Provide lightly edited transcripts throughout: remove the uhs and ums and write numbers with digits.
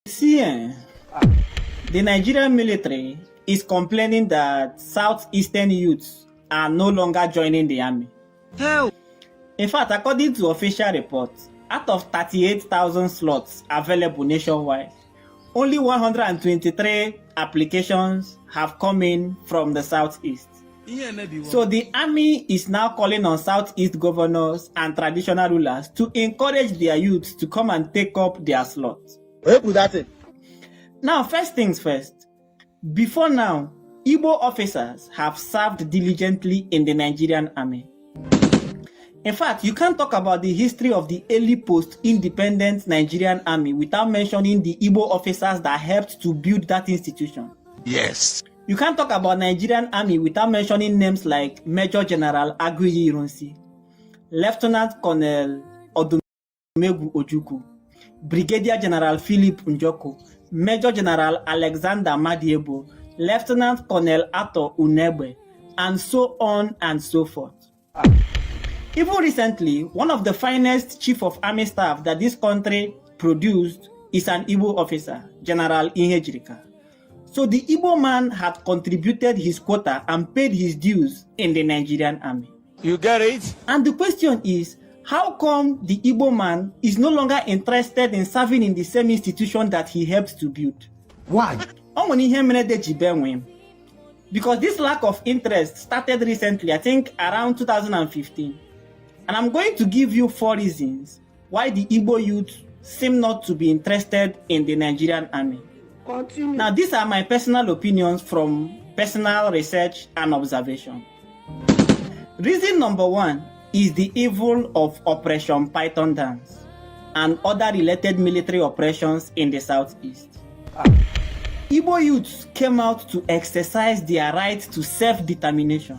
See, the Nigerian military is complaining that southeastern youths are no longer joining the army. Hell. In fact, according to official reports, out of 38,000 slots available nationwide, only 123 applications have come in from the southeast. So the army is now calling on southeast governors and traditional rulers to encourage their youths to come and take up their slots. Now, first things first, before now, Igbo officers have served diligently in the Nigerian army. In fact, you can't talk about the history of the early post-independent Nigerian army without mentioning the Igbo officers that helped to build that institution. Yes. You can't talk about Nigerian army without mentioning names like Major General Agui, Lieutenant Colonel Odumegu Ojukwu, Brigadier General Philip Njoko, Major General Alexander Madiebo, Lieutenant Colonel Ato Unebe, and so on and so forth. Even recently, one of the finest chief of army staff that this country produced is an Igbo officer, General Ihejirika. So the Igbo man had contributed his quota and paid his dues in the Nigerian army. You get it? And the question is, how come the Igbo man is no longer interested in serving in the same institution that he helped to build? Why? Because this lack of interest started recently, I think around 2015. And I'm going to give you 4 reasons why the Igbo youth seem not to be interested in the Nigerian army. Continue. Now, these are my personal opinions from personal research and observation. Reason number 1 is the evil of Operation Python Dance and other related military operations in the southeast. Igbo youths came out to exercise their right to self-determination.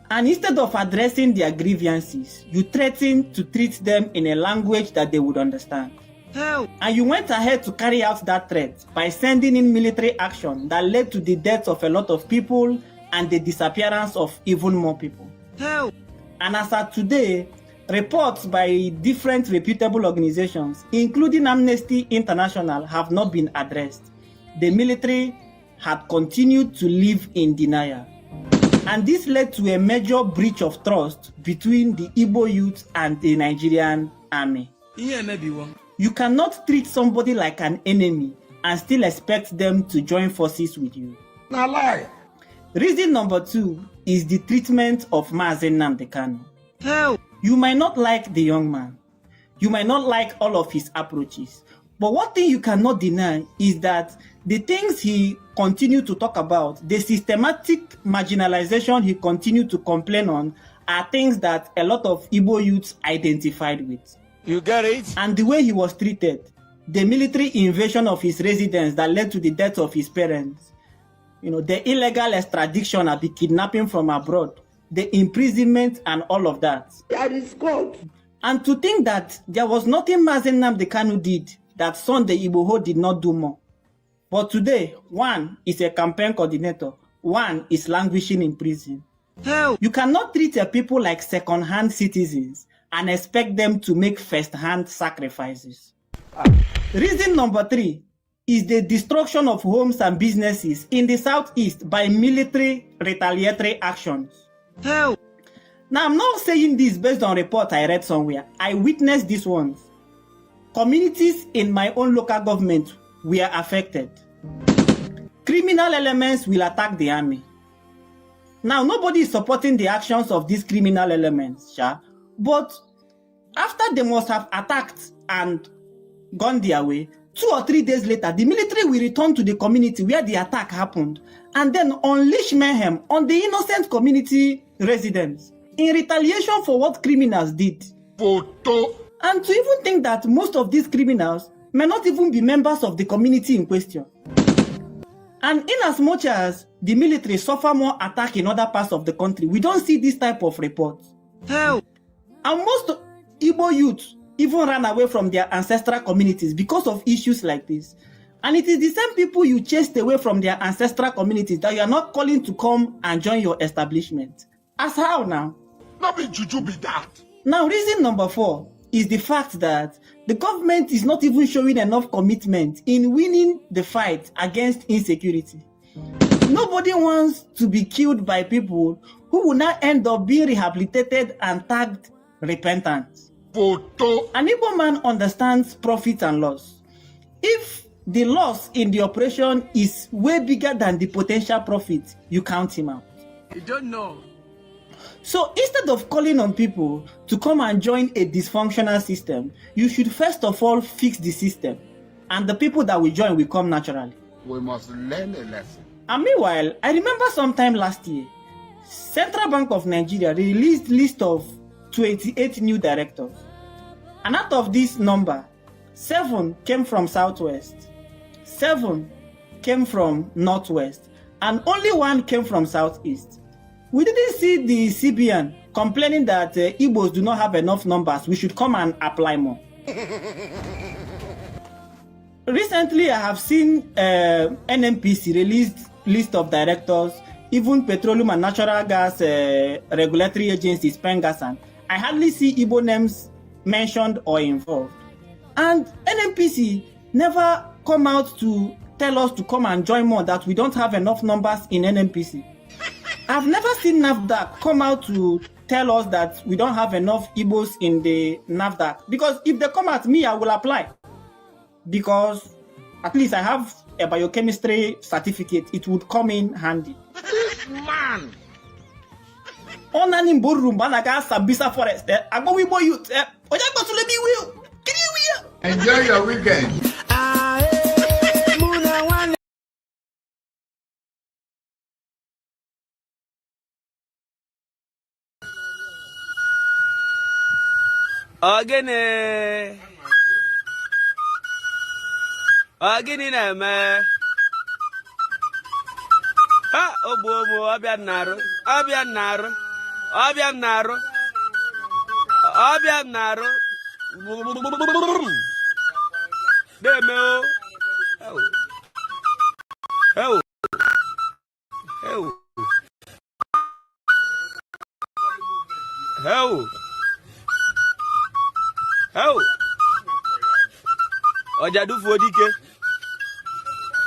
And instead of addressing their grievances, you threatened to treat them in a language that they would understand. Hell. And you went ahead to carry out that threat by sending in military action that led to the deaths of a lot of people and the disappearance of even more people. Hell. And as of today, reports by different reputable organizations, including Amnesty International, have not been addressed. The military had continued to live in denial. And this led to a major breach of trust between the Igbo youth and the Nigerian army. You cannot treat somebody like an enemy and still expect them to join forces with you. Not lie. Reason number 2 is the treatment of Mazi Nnamdi Kanu. Hell. You might not like the young man. You might not like all of his approaches. But one thing you cannot deny is that the things he continued to talk about, the systematic marginalization he continued to complain on, are things that a lot of Igbo youths identified with. You get it? And the way he was treated, the military invasion of his residence that led to the death of his parents, the illegal extradition and the kidnapping from abroad, the imprisonment and all of that. That is good. And to think that there was nothing Mazi Nnamdi Kanu did that Sunday Igboho did not do more. But today, one is a campaign coordinator, one is languishing in prison. Hell. You cannot treat your people like second-hand citizens and expect them to make first-hand sacrifices. Reason number 3 is the destruction of homes and businesses in the southeast by military retaliatory actions. Hell. Now, I'm not saying this based on report I read somewhere. I witnessed these ones. Communities in my own local government were affected. Criminal elements will attack the army. Now, nobody is supporting the actions of these criminal elements, but after they must have attacked and gone their way, 2 or 3 days later, the military will return to the community where the attack happened and then unleash mayhem on the innocent community residents in retaliation for what criminals did. Photo. And to even think that most of these criminals may not even be members of the community in question. And in as much as the military suffer more attack in other parts of the country, we don't see this type of reports. Hell. And most Igbo youth even ran away from their ancestral communities because of issues like this. And it is the same people you chased away from their ancestral communities that you are not calling to come and join your establishment. As how now? Not be juju be that. Now, reason number 4 is the fact that The government is not even showing enough commitment in winning the fight against insecurity. Nobody wants to be killed by people who will now end up being rehabilitated and tagged repentant. Photo. An Igbo man understands profit and loss. If the loss in the operation is way bigger than the potential profit, you count him out. You don't know. So instead of calling on people to come and join a dysfunctional system, you should first of all fix the system, and the people that will join will come naturally. We must learn a lesson. And meanwhile, I remember sometime last year, Central Bank of Nigeria released list of 28 new directors. And out of this number, 7 came from Southwest, 7 came from Northwest, and only 1 came from Southeast. We didn't see the CBN complaining that Igbos do not have enough numbers. We should come and apply more. Recently, I have seen NNPC released list of directors, even Petroleum and Natural Gas Regulatory Agencies, PENGASAN. I hardly see Igbo names mentioned or involved. And NNPC never come out to tell us to come and join more, that we don't have enough numbers in NNPC. I've never seen NAFDAC come out to tell us that we don't have enough Igbos in the NAFDAC. Because if they come at me, I will apply. Because at least I have a biochemistry certificate. It would come in handy. This man. Onanim borum banaga Sabisa Forest. I go with youth. Enjoy your weekend. Agini na me. Ha obo abia naro. Deme o. Ojadu fodike.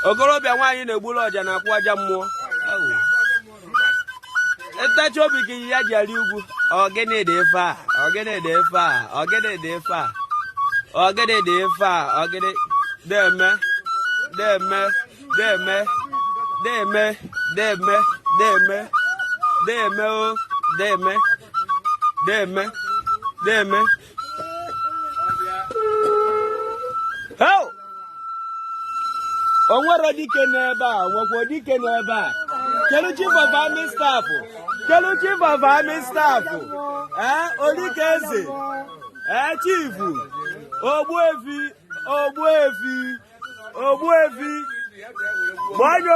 Ogorobia nwanyi na-egbulu ọja na akwa aja mmụọ. Etachi obi gị ya ji ari ugwu. Ogene dị fa, ogene dị fa. Deme How? Onwere dike n'ebe a, nwekwa dike n'ebe a. Kelu chief of army staff. Olikeze. Chief. Ogbuefi. Gbanye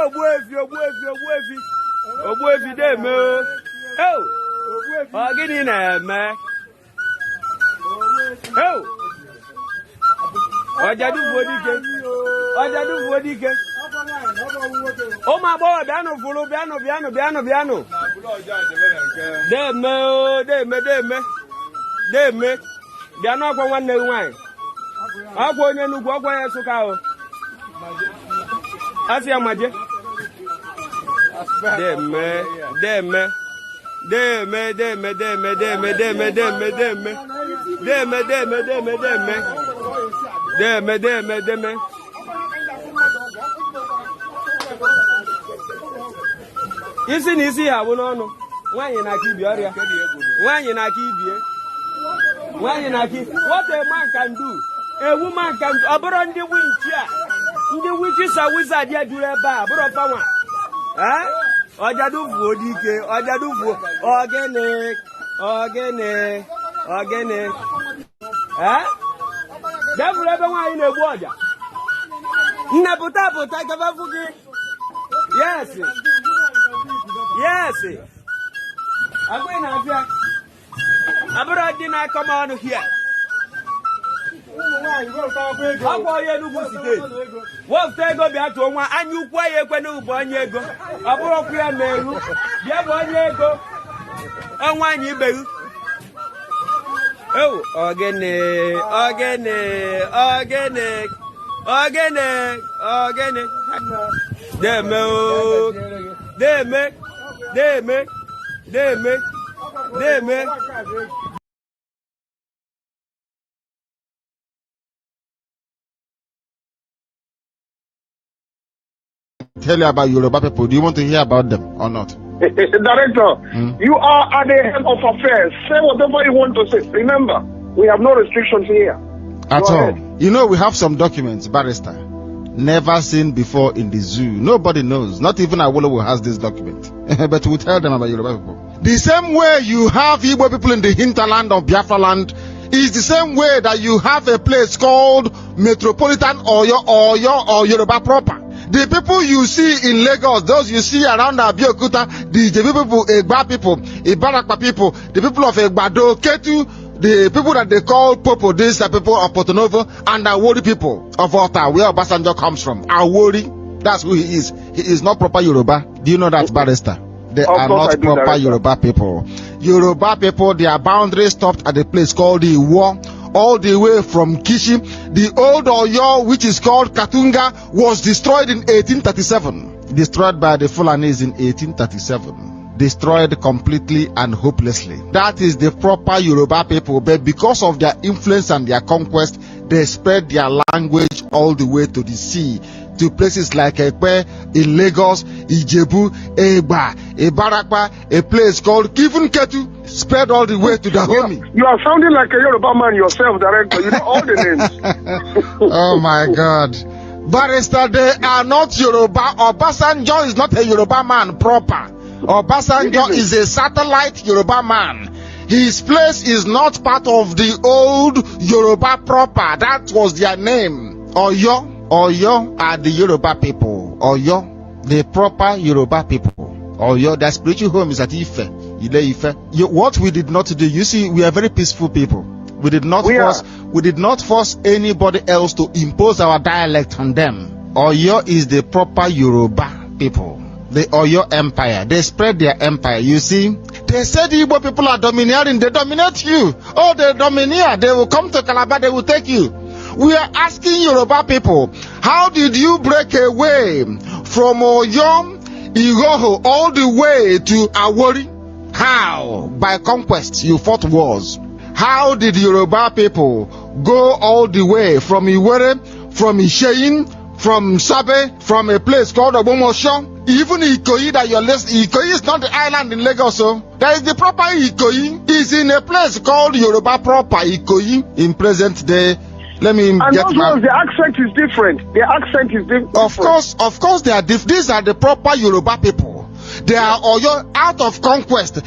Ogbuefi deme. How? Ogini na-eme. How? Ojadu fodike. O ma bo biano fulu biano. Deme. Biano akwa nwanne nwanyi. Akwa onye nugwu akwa ya suka o. Asi amaje. Deme. Isi na isi ha bụ n'ọnụ. Nwaanyị na-aka ibi ọrịa. What a man can do. A woman can do. Ọbụrụ ndị winchi a. Ndị witches and wizards ya duru ebe a. Bụrụ fanwa. Ojadu fodike. Ogene. Devil ebe nwaanyị na-egbu ọja. Nne pụta gabafu gị. Yes. Agwe na-abịa. Abụrụ dị na-akọma ọnụ here. Akwa onye Enugu steeti. Wọfta ego bịa tụọ nwa anya ukwu ya ekwe n'ụbọ onye ego. Ọ bụrụ ọkụ ya na-eru. Bịa bụ onye ego. Ọnwa anyị ibeghị. Oh, organic. They make. Tell you about Yoruba people. Do you want to hear about them or not? Director, you are at the head of affairs. Say whatever you want to say. Remember, we have no restrictions here. At Go all. ahead. You know, we have some documents, barrister, never seen before in the zoo. Nobody knows. Not even Awolowo has this document. But we tell them about Yoruba people. The same way you have Igbo people in the hinterland of Biafra land is the same way that you have a place called Metropolitan Oyo or Yoruba proper. The people you see in Lagos, those you see around Abeokuta, the people, Egba people, Ibarakpa people, the people of Egbado, Ketu, the people that they call Popo, these are people of Porto Novo, and Awori people of Ota, where Obasanjo comes from. Awori, that's who he is. He is not proper Yoruba. Do you know that, barrister? They are not proper Yoruba people. Yoruba people, their boundaries stopped at a place called the Iwo, all the way from Kishi. The old Oyo, which is called Katunga, was destroyed in 1837. Destroyed by the Fulanis in 1837. Destroyed completely and hopelessly. That is the proper Yoruba people, but because of their influence and their conquest, they spread their language all the way to the sea, to places like Ekpe, in Lagos, Ijebu, Egba, Ibarakpa, a place called Ketu, spread all the way to Dahomey. You are sounding like a Yoruba man yourself, Director. You know all the names. Oh my God. Barrister, they are not Yoruba. Obasanjo is not a Yoruba man proper. Obasanjo is a satellite Yoruba man. His place is not part of the old Yoruba proper. That was their name. Oyo are the Yoruba people. Oyo, the proper Yoruba people. Oyo, their spiritual home is at Ife. Ile-Ife. What we did not do, you see, we are very peaceful people. We did not force anybody else to impose our dialect on them. Oyo is the proper Yoruba people. The Oyo Empire. They spread their empire. You see, they said the Igbo people are domineering. They dominate you. Oh, they domineer. They will come to Calabar. They will take you. We are asking Yoruba people, how did you break away from Oyo, Igoho, all the way to Awori? How? By conquest. You fought wars. How did Yoruba people go all the way from Iwere, from Isheyin, from Sabe, from a place called Obomosho? Even Ikoyi that you're listening, Ikoyi is not the island in Lagos, so there is the proper Ikoyi. Is in a place called Yoruba proper Ikoyi in present day. Let me and get my... the accent is different. The accent is different. Of course, they are These are the proper Yoruba people. They are Oyo out of conquest.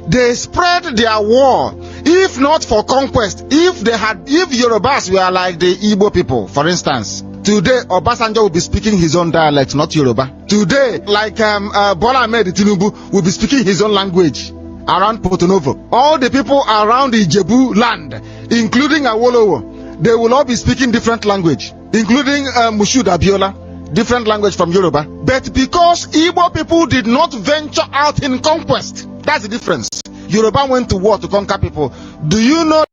They spread their war. If not for conquest, if Yorubas were like the Igbo people, for instance, today Obasanjo will be speaking his own dialect, not Yoruba. Today, like Bola Ahmed Tinubu will be speaking his own language around Porto Novo. All the people around the Ijebu land, including Awolowo, they will all be speaking different language, including Mushud Abiola, different language from Yoruba. But because Igbo people did not venture out in conquest, that's the difference. Yoruba went to war to conquer people. Do you know?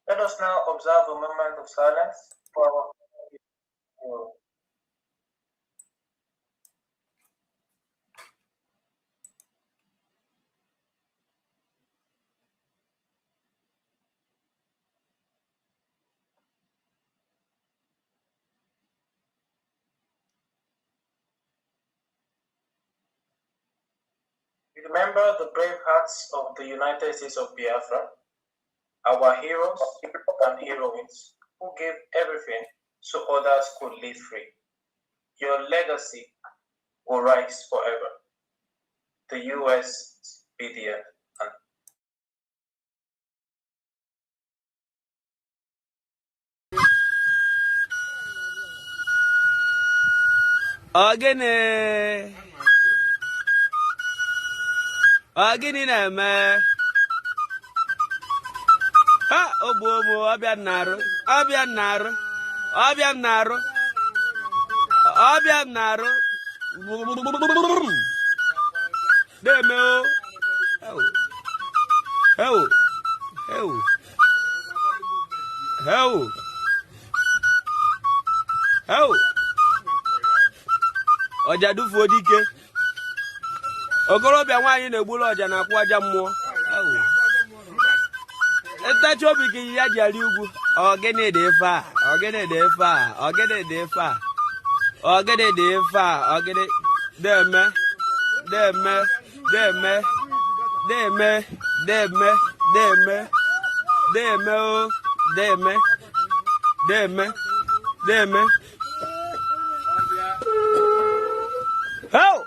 Let us now observe a moment of silence for our hero. Remember the brave hearts of the United States of Biafra, our heroes and heroines who gave everything so others could live free. Your legacy will rise forever. The U.S. BDF. Gịnị na-eme? Ha ogbo ọbịa narụ na-eme ọjadufuo dike okorobịa nwaanyị na-egburu ọja na akwụ aja mmụọ ntachi obi ka ya ji arị ugwu ogene dị ife a ogene dị ife a ogene dị ife a ogene dị ife a ogene deme deme deme deme deme deme deme o deme deme deme hao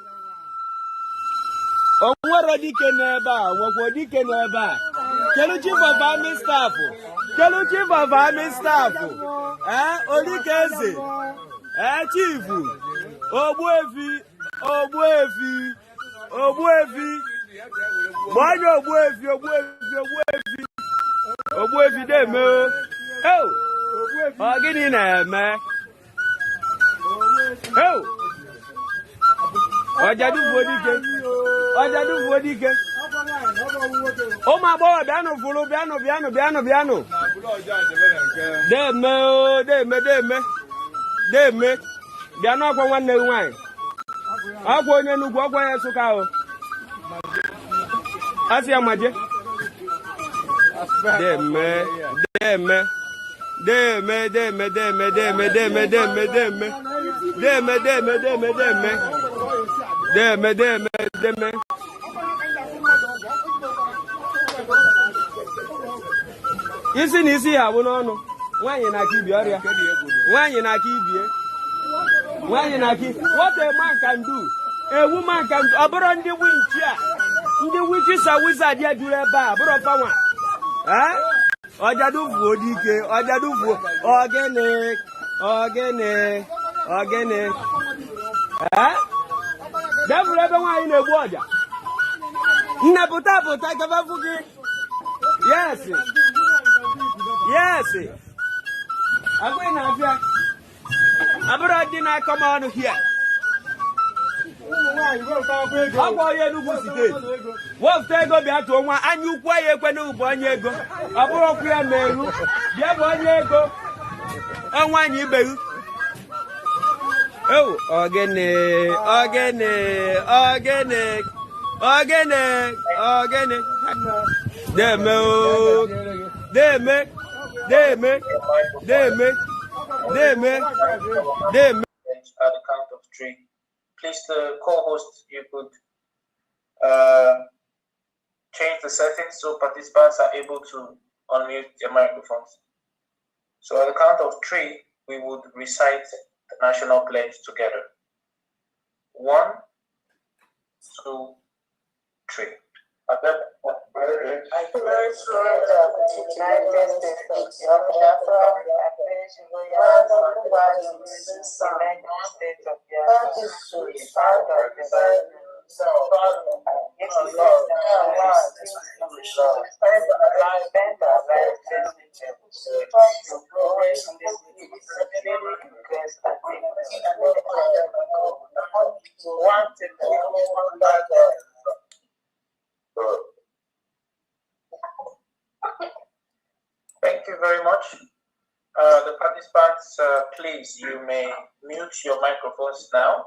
onwere dike n'ebe a nwekwa dike n'ebe a Kelu chief of army staff Olikeze chief Ogbuefi gbanye Ogbuefi deme ọ gịnị na-eme ọjadufuo dike ụmụ agbọghọ bịanụ fụrụ bịanụ deme bịanụ ọkwa nwanne gị nwaanyị ọkwa onye nnukwu ọkwa ya Nsụka ahụ asị ya maje deme isi na isi ha bụ n'ọnụ nwaanyị na-aka ibi ọrịa nwaanyị na-aka what a man can do a woman can do ọ bụrụ ndị winchi a ndị witches and wizards ya juru ebe a bụrụ ọfanwa ọjadufuo dike ọjadufuo ogene devil ebe nwaanyị na-egbu ọja nne pụta gabafu gị yes agwị na-abịa abụrụ dị na-akọ m ọnụ hia ọkwa onye Enugu steeti wepụta ego bịa tụọ nwa anya ukwu ya ekwe n'ụbụ onye ego ọ bụrụ ọkụ ya meru bịa bụ onye ego ọnwaanyị ibeghị ogene deme At the count of 3. Please, the co-host, you could change the settings so participants are able to unmute their microphones. So at the count of 3, we would recite the national pledge together. 1, 2, 3. I pledge loyalty to the United States of Biafra. I pledge loyalty to the United States of Biafra. To stand by the Thank you very much. The participants, please, you may mute your microphones now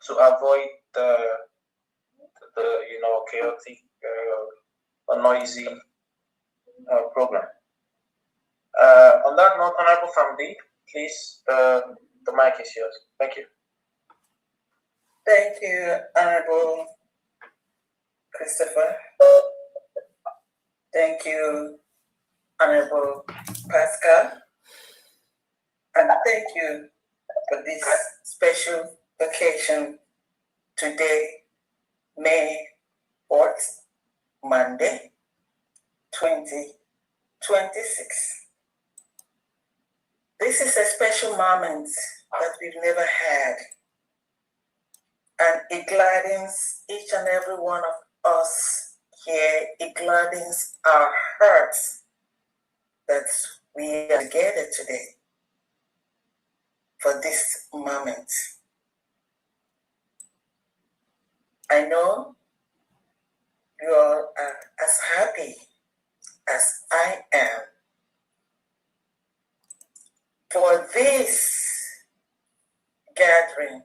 to avoid the chaotic or noisy program. On that note, Honorable Famdi, please, the mic is yours. Thank you. Thank you, Honorable Christopher. Thank you, Honorable Pascal. And thank you for this special occasion today, May 4th, Monday, 2026. This is a special moment that we've never had, and it gladdens each and every one of us here. It gladdens our hearts that we are together today for this moment. I know you all are as happy as I am for this gathering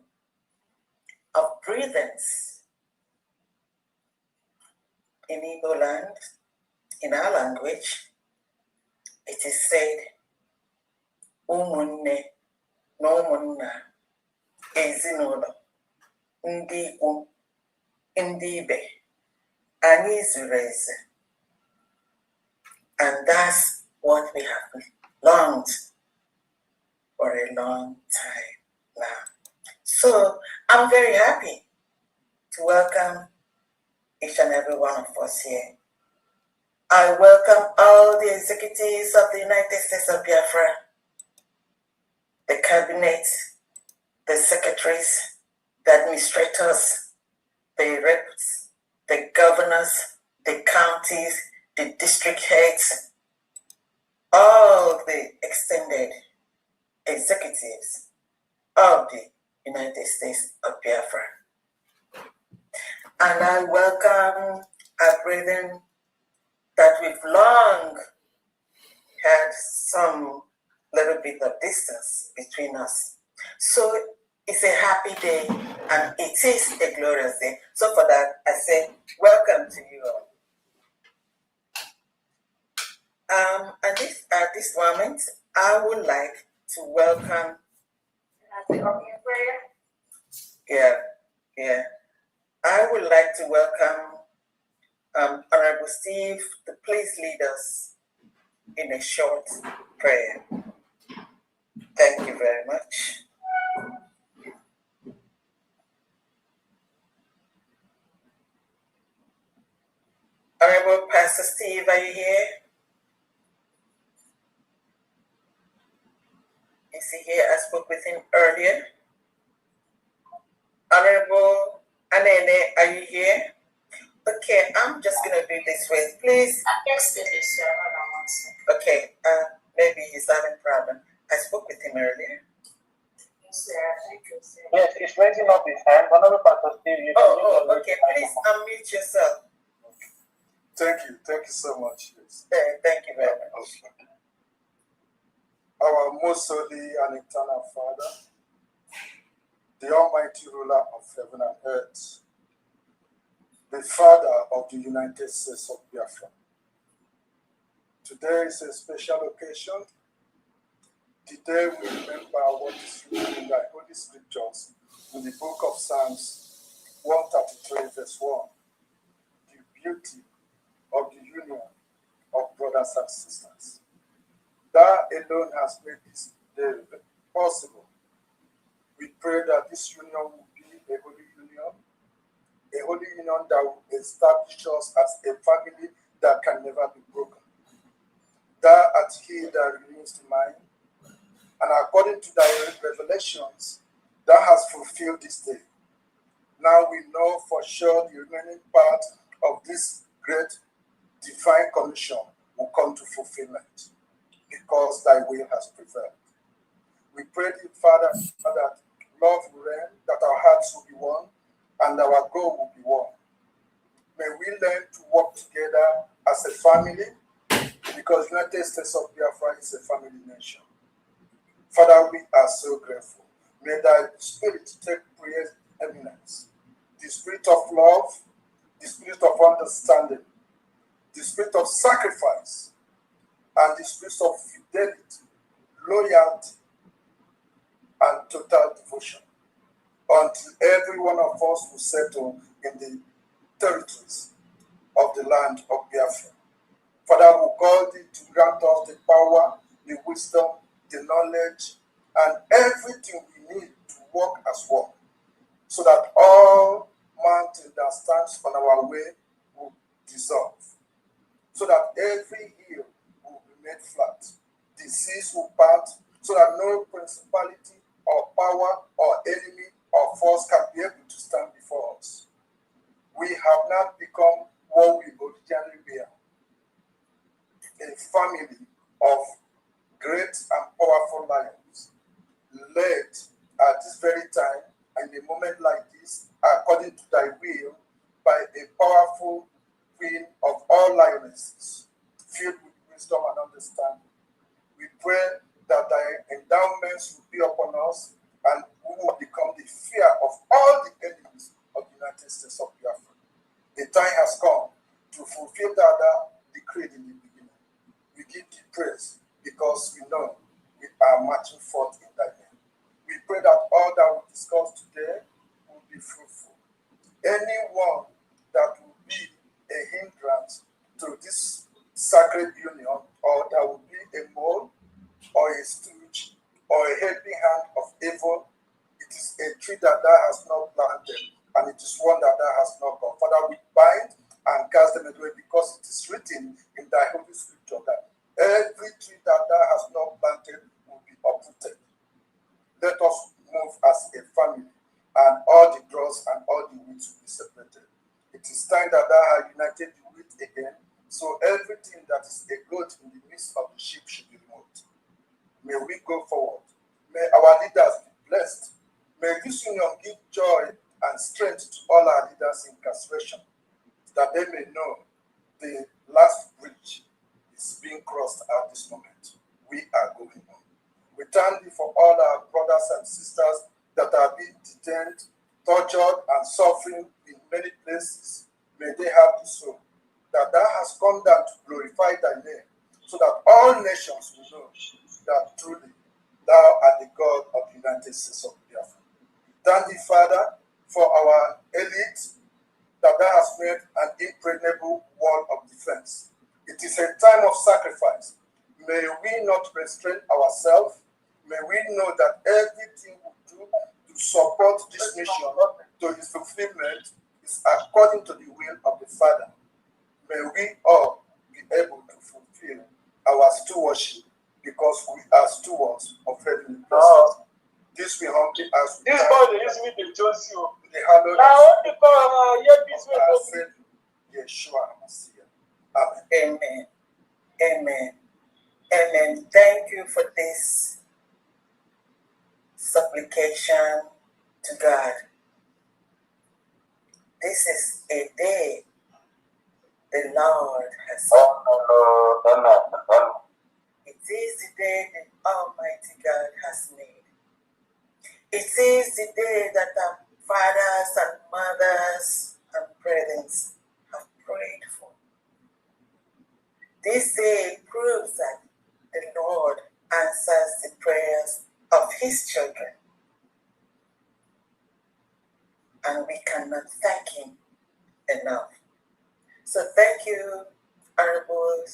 of breathings in Igbo land. In our language, it is said, Umunne na umunna, ezinụlọ, ndị ikwu, ndị ibe, anyị zuru ezu. And that's what we have longed for a long time now. So I'm very happy to welcome each and every one of us here. I welcome all the executives of the United States of Biafra, the cabinet, the secretaries, the administrators, the reps, the governors, the counties, the district heads, all the extended executives of the United States of Biafra. And I welcome our brethren that we've long had some little bit of distance between us. So it's a happy day and it is a glorious day. So for that, I say welcome to you all. And at this moment, I would like to welcome. I would like to welcome Honorable Steve to please lead us in a short prayer. Thank you very much. Honorable Pastor Steve, are you here? Is he here? I spoke with him earlier. Honorable Anene, are you here? Okay, I'm just going to do this way. Please. Okay, maybe he's having a problem. I spoke with him earlier. Yes, he's raising up his hand. Honorable Pastor Steve, you okay. Please unmute yourself. Thank you so much. Yes. Thank you very much. Okay. Our most holy and eternal Father, the Almighty Ruler of heaven and earth, the Father of the United States of Biafra. Today is a special occasion. Today we remember what is written in the Holy Scriptures in the book of Psalms 133 verse 1. The beauty of the union of brothers and sisters. That alone has made this day possible. We pray that this union will be a holy union that will establish us as a family that can never be broken. That at He that renews the mind, and according to the revelations, that has fulfilled this day. Now we know for sure the remaining part of this great divine commission will come to fulfillment because thy will has prevailed. We pray, Father, that love will reign, that our hearts will be one, and our goal will be one. May we learn to work together as a family, the because United States of Biafra is a family nation. Father, we are so grateful. May thy spirit take preeminence. The spirit of love, the spirit of understanding, the spirit of sacrifice, and the spirit of fidelity, loyalty, and total devotion, until every one of us will settle in the territories of the land of Biafra. Father, we call thee to grant us the power, the wisdom, the knowledge, and everything we need to walk as one, so that all mountain that stands on our way will dissolve, so that every hill will be made flat, the seas will part, so that no principality or power or enemy or force can be able to stand before us. We have not become what we originally were, a family of great and powerful lions, led at this very time and a moment like this, according to thy will, by a powerful queen of all lionesses, filled with wisdom and understanding. We pray that thy endowments will be upon us, and we will become the fear of all the enemies of the United States of Biafra. The time has come to fulfill that decreed in the beginning. We give thee praise because we know we are marching forth in thy name. We pray that all that we discuss today will be fruitful. Anyone that will be a hindrance to this sacred union, or that will be a mole or a stooge or a helping hand of evil, it is a tree that thou hast not planted, and it is one that thou hast not got. Father, we bind and cast them away, because it is written in thy holy scripture that every tree that thou hast not planted will be uprooted. Let us move as a family, and all the dross and all the weeds will be separated. It is time that thou hast united the wheat again, so everything that is a goat in the midst of the sheep should be removed. May we go forward. May our leaders be blessed. May this union give joy and strength to all our leaders in incarceration, that they may know the last bridge is being crossed at this moment. We are going on. We thank thee for all our brothers and sisters that are being detained, tortured, and suffering in many places. May they have the soul that thou hast come down to glorify thy name, so that all nations will know that truly thou art the God of the United States of Biafra. Thank thee, Father, for our elite, that thou hast made an impregnable wall of defense. It is a time of sacrifice. May we not restrain ourselves. May we know that everything we do to support this mission to its fulfillment is according to the will of the Father. May we all be able to fulfill our stewardship, because we are stewards of heavenly blessings. This we humbly ask. This body is with the Josie. The hallowed Yeshua Messiah. Amen. Amen. Amen. Amen. Thank you for this supplication to God. This is a day the Lord has made. It is the day the Almighty God has made. It is the day that our fathers and mothers and brethren have prayed for. This day proves that the Lord answers the prayers of his children, and we cannot thank him enough. So thank you, Honorable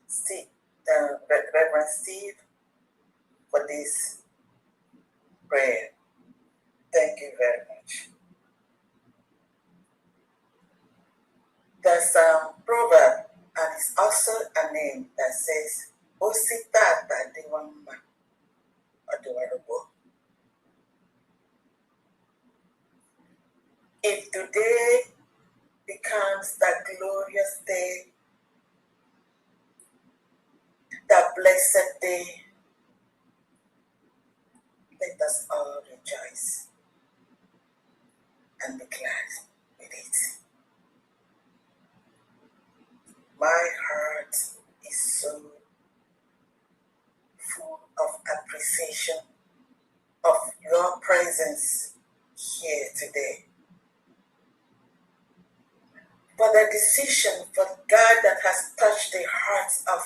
Steve, Reverend Steve, for this prayer. Thank you very much. There's a proverb, and it's also a name that says, Ositata de Wamba Adorable. If today becomes that glorious day, that blessed day, let us all rejoice and be glad with it. My heart is presence here today, for the decision, for God that has touched the hearts of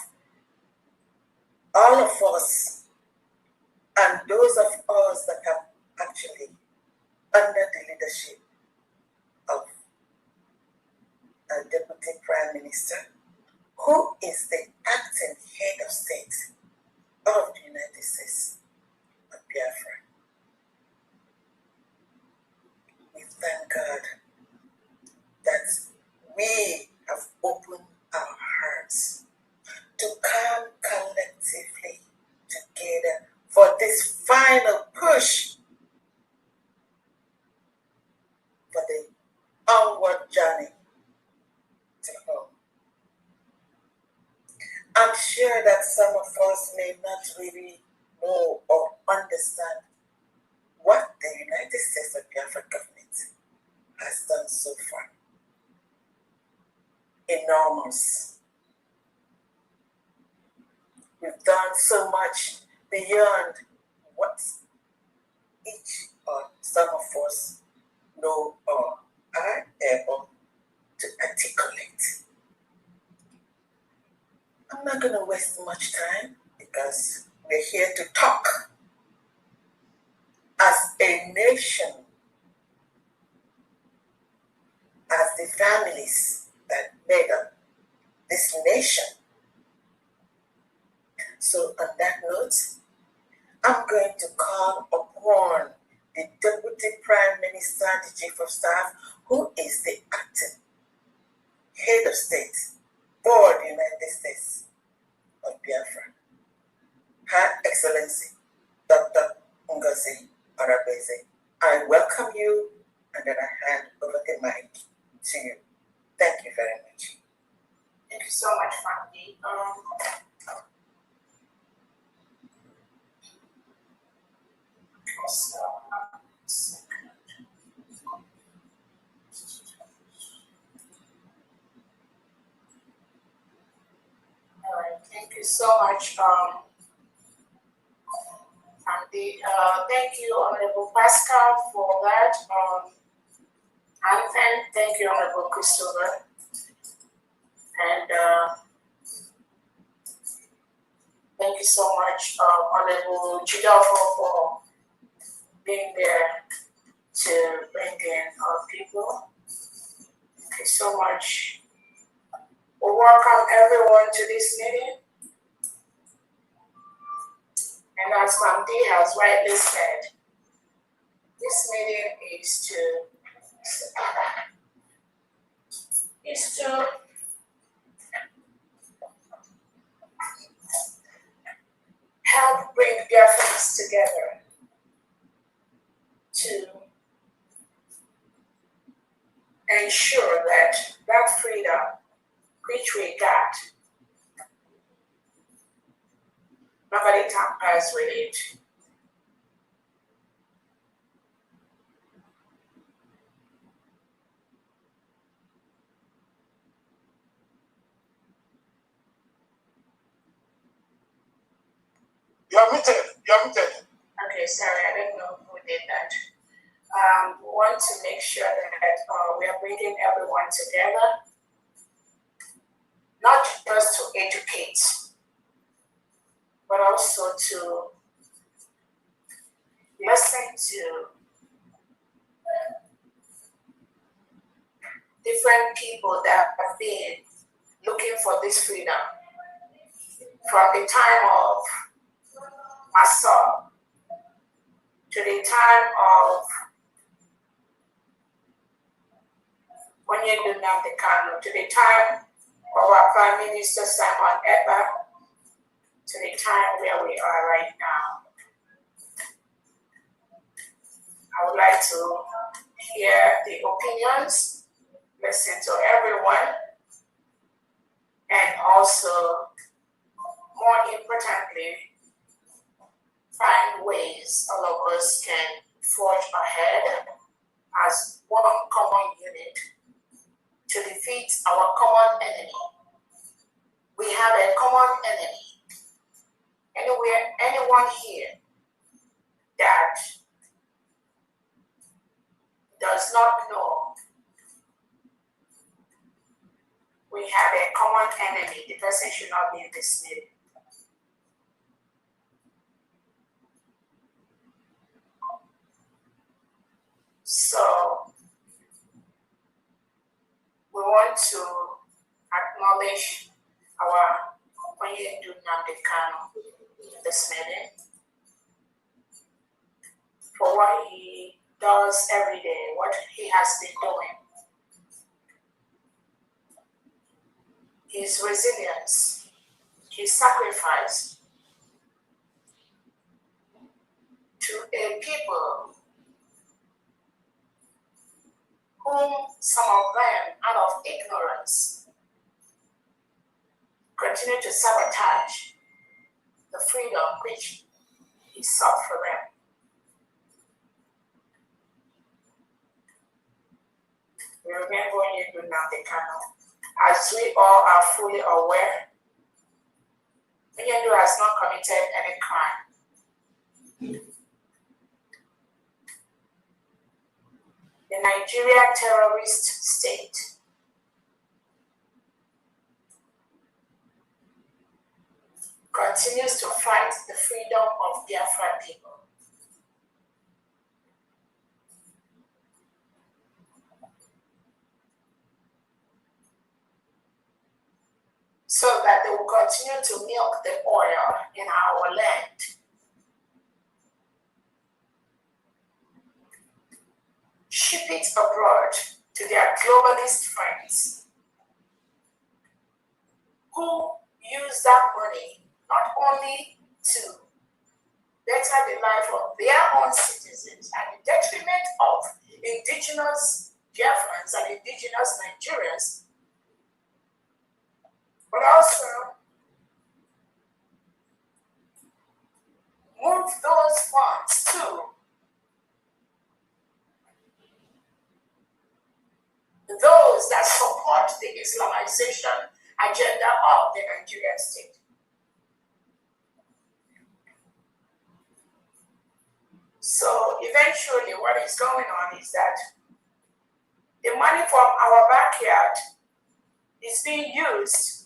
all of us and those of us that have actually under the leadership of a Deputy Prime Minister, who is the acting head of state of the United States of Biafra. We thank God that we have opened our hearts to come collectively together for this final push for the onward journey to home. I'm sure that some of us may not really know or understand what the United States of Biafra government has done so far. Enormous. We've done so much beyond what each or some of us know or are able to articulate. I'm not going to waste much time because we're here to talk. As a nation, as the families that made up this nation. So on that note, I'm going to call upon the Deputy Prime Minister, the Chief of Staff, who is the acting head of state for the United States of Biafra, Her Excellency, Dr. Ngozi Arabeze. I welcome you, and then I hand over the mic to you. Thank you very much. Thank you so much, Frankie. All right, thank you so much, Frankie. Thank you, Honorable Pascal, for that. And thank you, Honorable Christopher. And thank you so much, Honorable Chidolfo, for being there to bring in our people. Thank you so much. We welcome everyone to this meeting. And as Nnamdi has rightly said, this meeting is to help bring Biafrans together to ensure that that freedom which we got, nobody tampers with it. You're muted. Okay, sorry, I don't know who did that. We want to make sure that we are bringing everyone together, not just to educate, but also to listen to different people that have been looking for this freedom from the time of Mazi to the time of Nnamdi Kanu, to the time of our Prime Minister Simon Ekpa, to the time where we are right now. I would like to hear the opinions, listen to everyone, and also, more importantly, find ways all of us can forge ahead as one common unit to defeat our common enemy. We have a common enemy. Anyone here that does not know we have a common enemy, the person should not be in this meeting. So we want to acknowledge our Nnamdi Kanu in this meeting for what he does every day, what he has been doing. His resilience, his sacrifice to a people whom some of them, out of ignorance, continue to sabotage the freedom which he sought for them. We remember Nnamdi Kanu. As we all are fully aware, Nigerian has not committed any crime. The Nigerian terrorist state continues to fight the freedom of Biafran people. So that they will continue to milk the oil in our land. Ship it abroad to their globalist friends who use that money not only to better the life of their own citizens at the detriment of indigenous Biafrans and indigenous Nigerians, but also move those funds to those that support the Islamization agenda of the Nigerian state. So eventually what is going on is that the money from our backyard is being used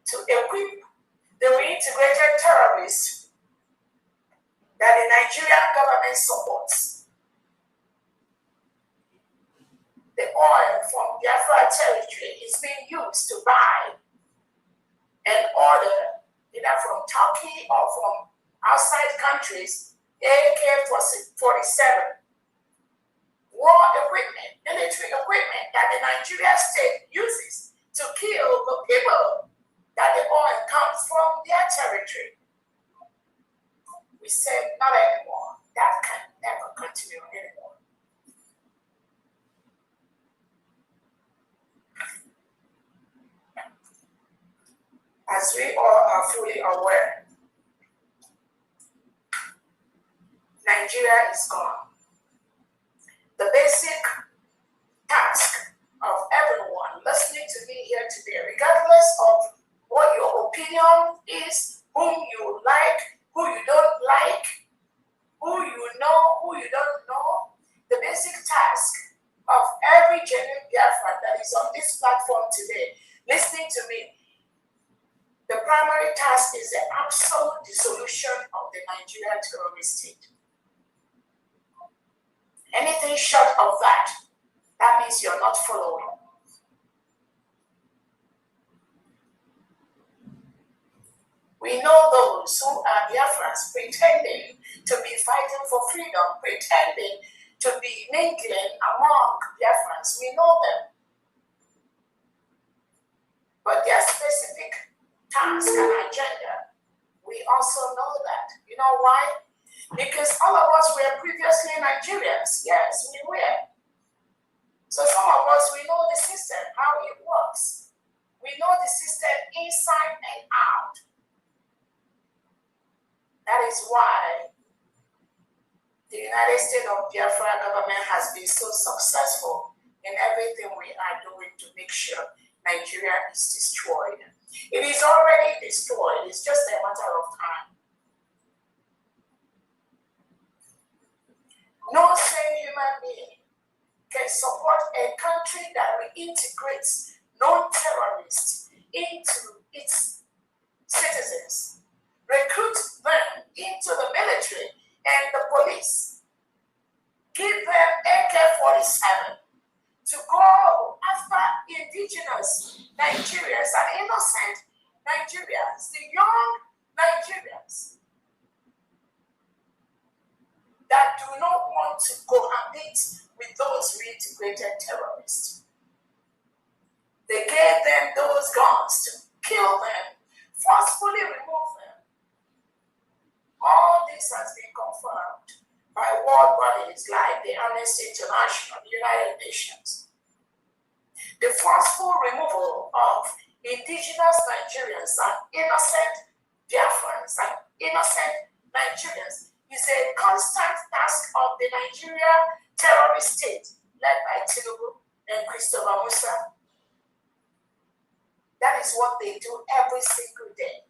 to equip the reintegrated terrorists that the Nigerian government supports. The oil from Biafra territory is being used to buy and order, either from Turkey or from outside countries, AK-47, war equipment, military equipment that the Nigerian state uses to kill the people that the oil comes from their territory. We said not anymore. That can never continue anymore. As we all are fully aware, Nigeria is gone. The basic task of everyone listening to me here today, regardless of what your opinion is, whom you like, who you don't like, who you know, who you don't know, the basic task of every genuine Biafran that is on this platform today, listening to me, the primary task is the absolute dissolution of the Nigerian terrorist state. Anything short of that, that means you're not following. We know those who are Biafrans pretending to be fighting for freedom, pretending to be mingling among Biafrans. We know them. But their specific task and agenda, we also know that. You know why? Because all of us were previously Nigerians. Yes, we were. So some of us, we know the system, how it works. We know the system inside and out. That is why the United States of Biafra government has been so successful in everything we are doing to make sure Nigeria is destroyed. It is already destroyed. It's just a matter of time. No sane human being can support a country that reintegrates non-terrorists into its citizens, recruits them into the military and the police, give them AK-47 to go after indigenous Nigerians and innocent Nigerians, the young Nigerians that do not want to cohabit with those reintegrated terrorists. They gave them those guns to kill them, forcefully remove them. All this has been confirmed by world bodies like the Amnesty International, the United Nations. The forceful removal of indigenous Nigerians and innocent Biafrans and innocent Nigerians is a constant task of the Nigeria terrorist state led by Tinubu and Christopher Musa. That is what they do every single day.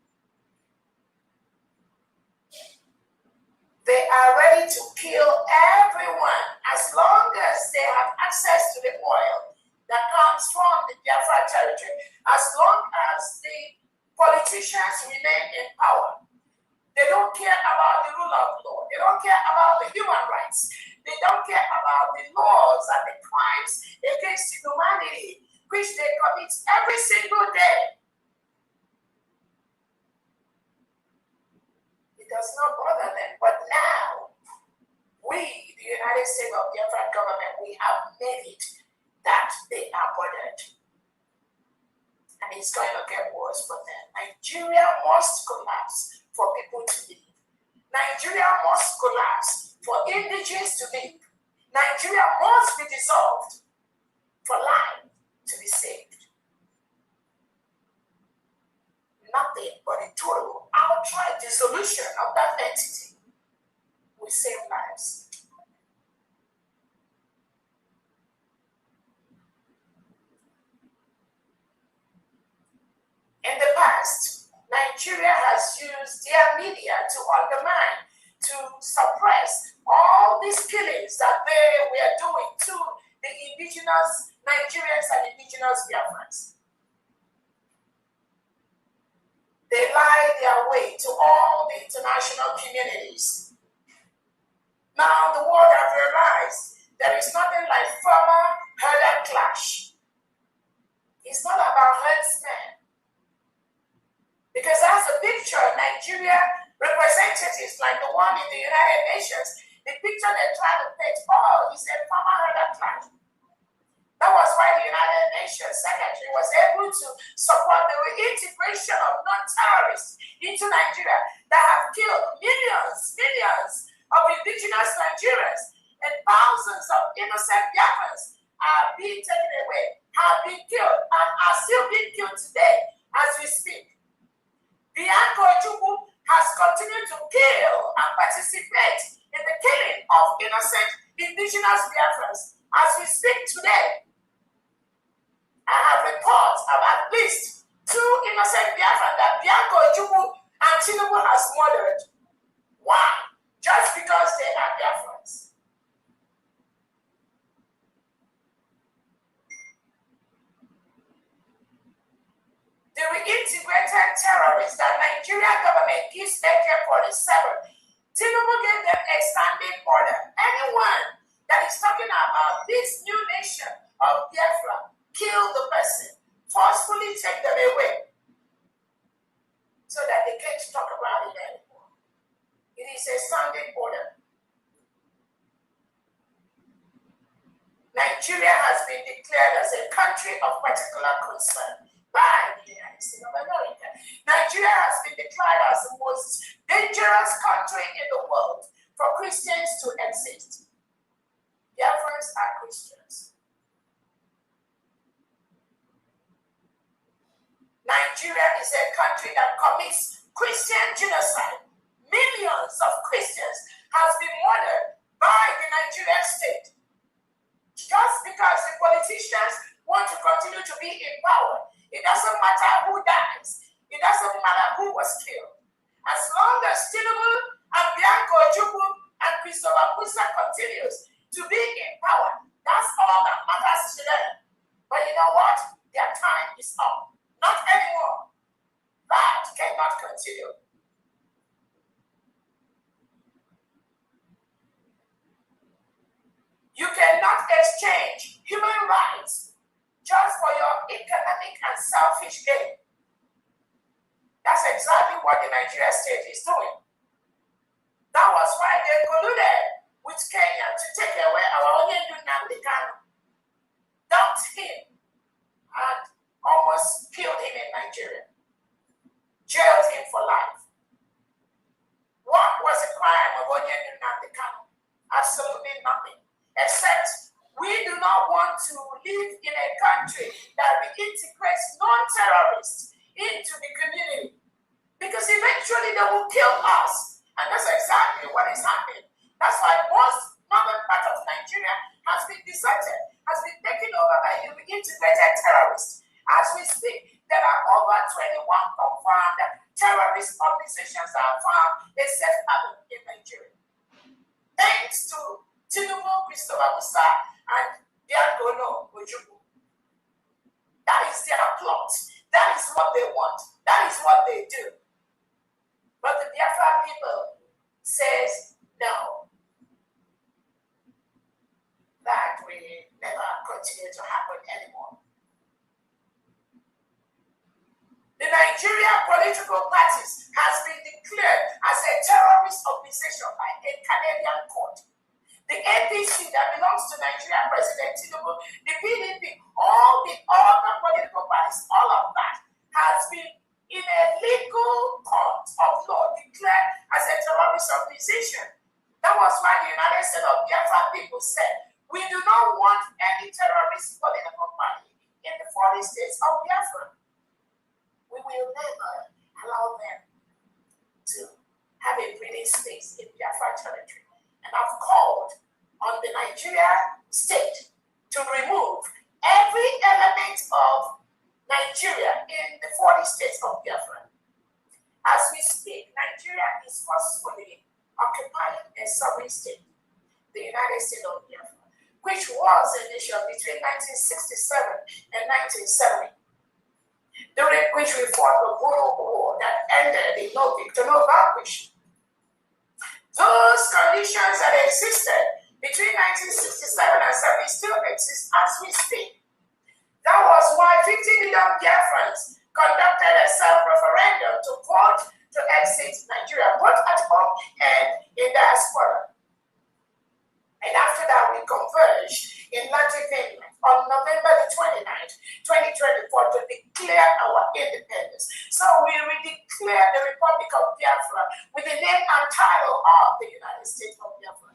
They are ready to kill everyone as long as they have access to the oil that comes from the Biafra territory, as long as the politicians remain in power. They don't care about the rule of law. They don't care about the human rights. They don't care about the laws and the crimes against humanity, which they commit every single day. It does not bother them. But now, we, the United States of Biafra government, we have made it that they are bothered. And it's going to get worse for them. Nigeria must collapse for people to leave. Nigeria must collapse for indigenous to leave. Nigeria must be dissolved for life to be saved. Nothing but a total outright dissolution of that entity will save lives. In the past, Nigeria has used their media to undermine, to suppress all these killings that they were doing to the indigenous Nigerians and indigenous Biafrans. They lie their way to all the international communities. Now the world has realized there is nothing like farmer-herder clash. It's not about herdsmen. Because as a picture, Nigeria representatives like the one in the United Nations, the picture they try to paint, is a farmer-herder clash. That was why the United Nations Secretary was able to support the reintegration of non-terrorists into Nigeria that have killed millions of indigenous Nigerians, and thousands of innocent Biafrans are being taken away, have been killed, and are still being killed today as we speak. Biafra has continued to kill and participate in the killing of innocent indigenous Biafrans as we speak today. I have reports of at least 2 innocent Biafrans that Biafra and Tinubu has murdered. Why? Just because they are Biafrans. The reintegrated terrorists that Nigerian government gives AK-47, Tinubu gave them a standing order. Anyone that is talking about this new nation of Biafra, kill the person, forcefully take them away, so that they can't talk about it anymore. It is a standing order. Nigeria has been declared as a country of particular concern by the United States of America. Nigeria has been declared as the most dangerous country in the world for Christians to exist. Biafrans are Christians. Nigeria is a country that commits Christian genocide. Millions of Christians have been murdered by the Nigerian state. Just because the politicians want to continue to be in power, it doesn't matter who dies. It doesn't matter who was killed. As long as Tinubu and Bianco Ojukwu and Christopher Musa continues continue. You cannot exchange human rights just for your economic and selfish gain. That's exactly what the Nigerian state is doing. That was why they colluded with Kenya to take away our own Nnamdi Kanu, dumped him, and almost killed him in Nigeria, jailed him for life. What was the crime of Nnamdi Kanu? Absolutely nothing, except we do not want to live in a country that reintegrates non-terrorists into the community, because eventually they will kill us, and that's exactly what is happening. That's why most northern part of Nigeria has been deserted, has been taken over by the reintegrated terrorists. As we speak, there are over 21 confirmed terrorist organizations that are found a safe haven in Nigeria. Thanks to Tinubu, Christopher Musa, and Diagono Ojubu. That is their plot. That is what they want. That is what they do. But the Biafra people says no. That will never continue to happen anymore. The Nigerian political parties has been declared as a terrorist organization by a Canadian court. The APC that belongs to Nigerian President Tinubu, the PDP, all the other political parties, all of that has been in a legal court of law declared as a terrorist organization. That was why the United States of Biafra people said, we do not want any terrorist political party in the 40 states of Biafra. We will never allow them to have a breathing space in Biafra territory. And I've called on the Nigerian state to remove every element of Nigeria in the 40 states of Biafra. As we speak, Nigeria is forcefully occupying a sovereign state, the United States of Biafra, which was a nation between 1967 and 1970, during which we fought the brutal war that ended in no victor, no vanquish. Those conditions that existed between 1967 and 70 still exist as we speak. That was why 50 million Biafrans conducted a self-referendum to vote to exit Nigeria, both at home and in diaspora. And after that, we converged in Latin Finland on November the 29th, 2024 to declare our independence. So we redeclared the Republic of Biafra with the name and title of the United States of Biafra.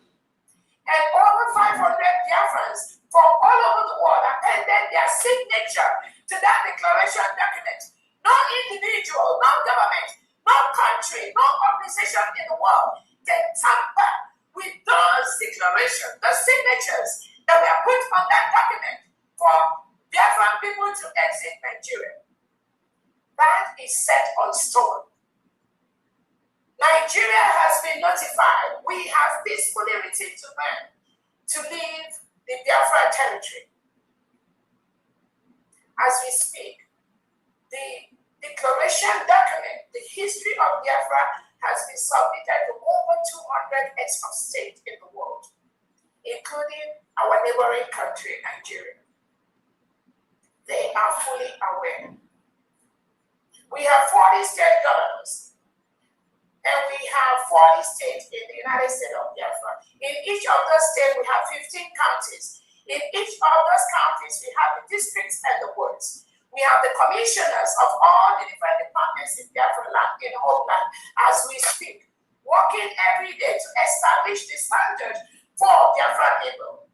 And over 500 Biafrans from all over the world appended their signature to that declaration document. No individual, no government, no country, no organization in the world can tamper with those declarations, the signatures that were put on that document for Biafran people to exit Nigeria. That is set on stone. Nigeria has been notified. We have peacefully written to them to leave the Biafra territory. As we speak, the declaration document, the history of Biafra, has been submitted to over 200 heads of state in the world, including our neighboring country, Nigeria. They are fully aware. We have 40 state governors, and we have 40 states in the United States of Biafra. In each of those states, we have 15 counties. In each of those counties, we have the districts and the wards. We have the commissioners of all the different departments in Biafra land, in Homeland, as we speak, working every day to establish the standard for Biafra people.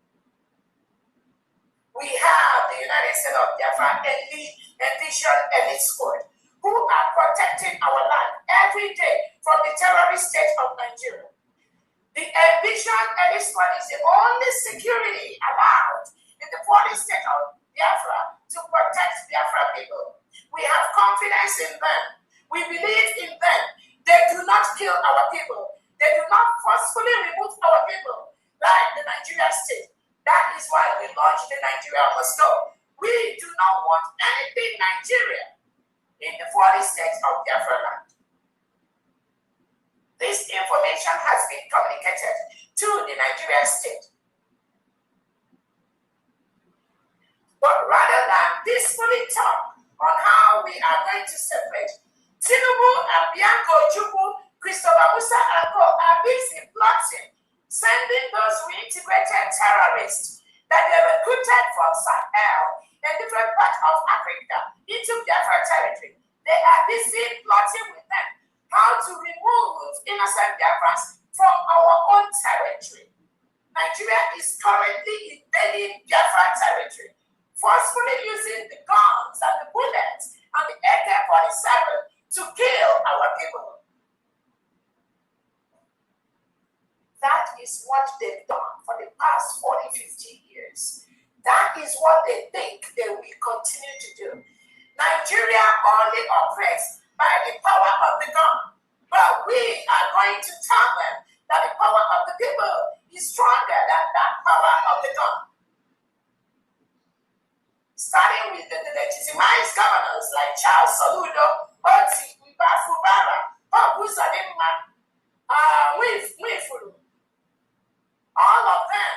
We have the United States of Biafra elite squad who are protecting our land every day from the terrorist state of Nigeria. The Envision elite squad is the only security allowed in the 40 state of Biafra to protect Biafra people. We have confidence in them. We believe in them. They do not kill our people. They do not forcefully remove our people like the Nigerian state. That is why we launched the Nigeria Must Go. We do not want anything Nigeria in the 40 states of Biafra land. This information has been communicated to the Nigerian state. But rather than peacefully talk on how we are going to separate, Tinubu and Bianco Chukwu, Christopher Musa and Co are busy plotting, sending those reintegrated terrorists that they recruited from Sahel and different parts of Africa into Biafra territory. They are busy plotting with them how to remove innocent Biafrans from our own territory. Nigeria is currently invading Biafra territory, forcefully using the guns and the bullets and the AK-47 to kill our people. That is what they've done for the past 40, 50 years. That is what they think they will continue to do. Nigeria only operates by the power of the gun. But we are going to tell them that the power of the people is stronger than that power of the gun. Starting with the legitimized governors like Charles Soludo, Oti, Mbafubara, Obuzadimma, Wifuru, all of them,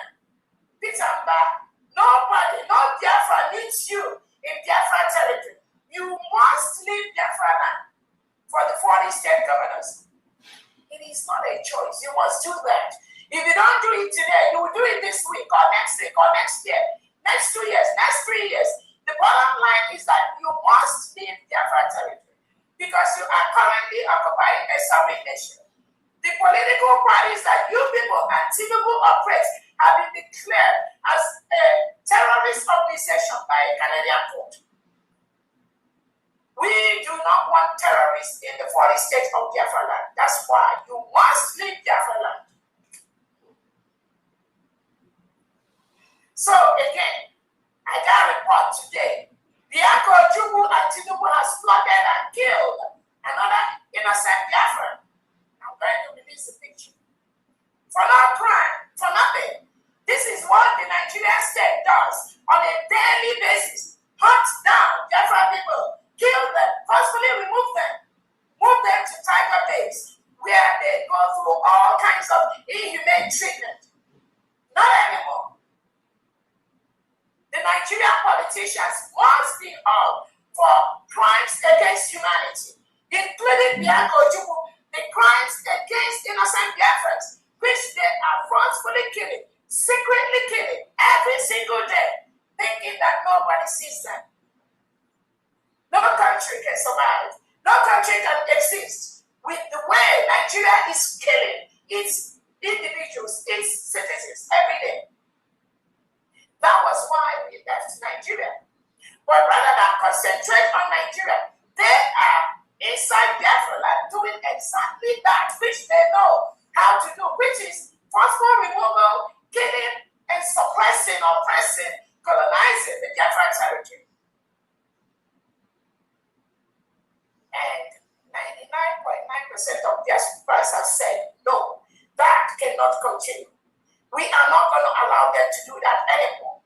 Pitamba, nobody, no Biafra needs you in Biafra territory. You must leave Biafra land. For the 40 state governors, it is not a choice. You must do that. If you don't do it today, you will do it this week or next week or next year, next 2 years, next 3 years. The bottom line is that you must leave Biafra territory because you are currently occupying a sovereign nation. The political parties that you people and Tinubu operate have been declared as a terrorist organization by a Canadian court. We do not want terrorists in the 40 states of Biafra land. That's why you must leave Biafra land. So again, I got a report today. Bianco Jubu and Tinubu has plotted and killed another innocent Biafran. I'm going to release a picture. For no crime, for nothing. This is what the Nigerian state does on a daily basis. Hunt down Biafra people. Kill them, forcefully remove them, move them to tiger base where they go through all kinds of inhumane treatment. Not anymore. The Nigerian politicians must be held for crimes against humanity, including Bianco Jubu, the crimes against innocent Biafrans, which they are forcefully killing, secretly killing every single day, thinking that nobody sees them. No country can survive. No country can exist with the way Nigeria is killing its individuals, its citizens every day. That was why we left Nigeria. But rather than concentrate on Nigeria, they are inside Biafra land doing exactly that which they know how to do, which is forceful removal, killing, and suppressing, oppressing, colonizing the Biafra territory. And 99.9% of their supervisors have said, no, that cannot continue. We are not going to allow them to do that anymore.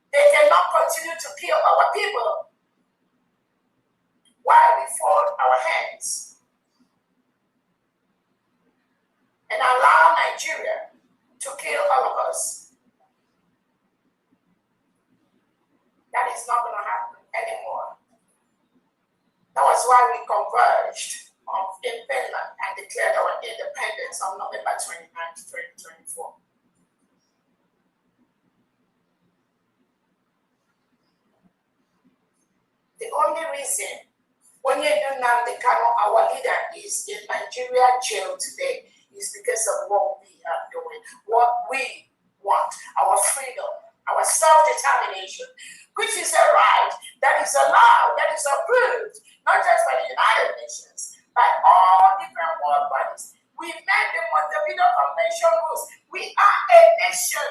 They cannot continue to kill our people while we fold our hands and allow Nigeria to kill all of us. That is not going to happen anymore. That was why we converged in Finland and declared our independence on November 29, 2024. The only reason Nnamdi Kanu, our leader, is in Nigeria jail today is because of what we are doing, what we want, our freedom, our self-determination, which is a right that is allowed, that is approved, not just by the United Nations, by all different world bodies. We met the Montevideo Convention rules. We are a nation.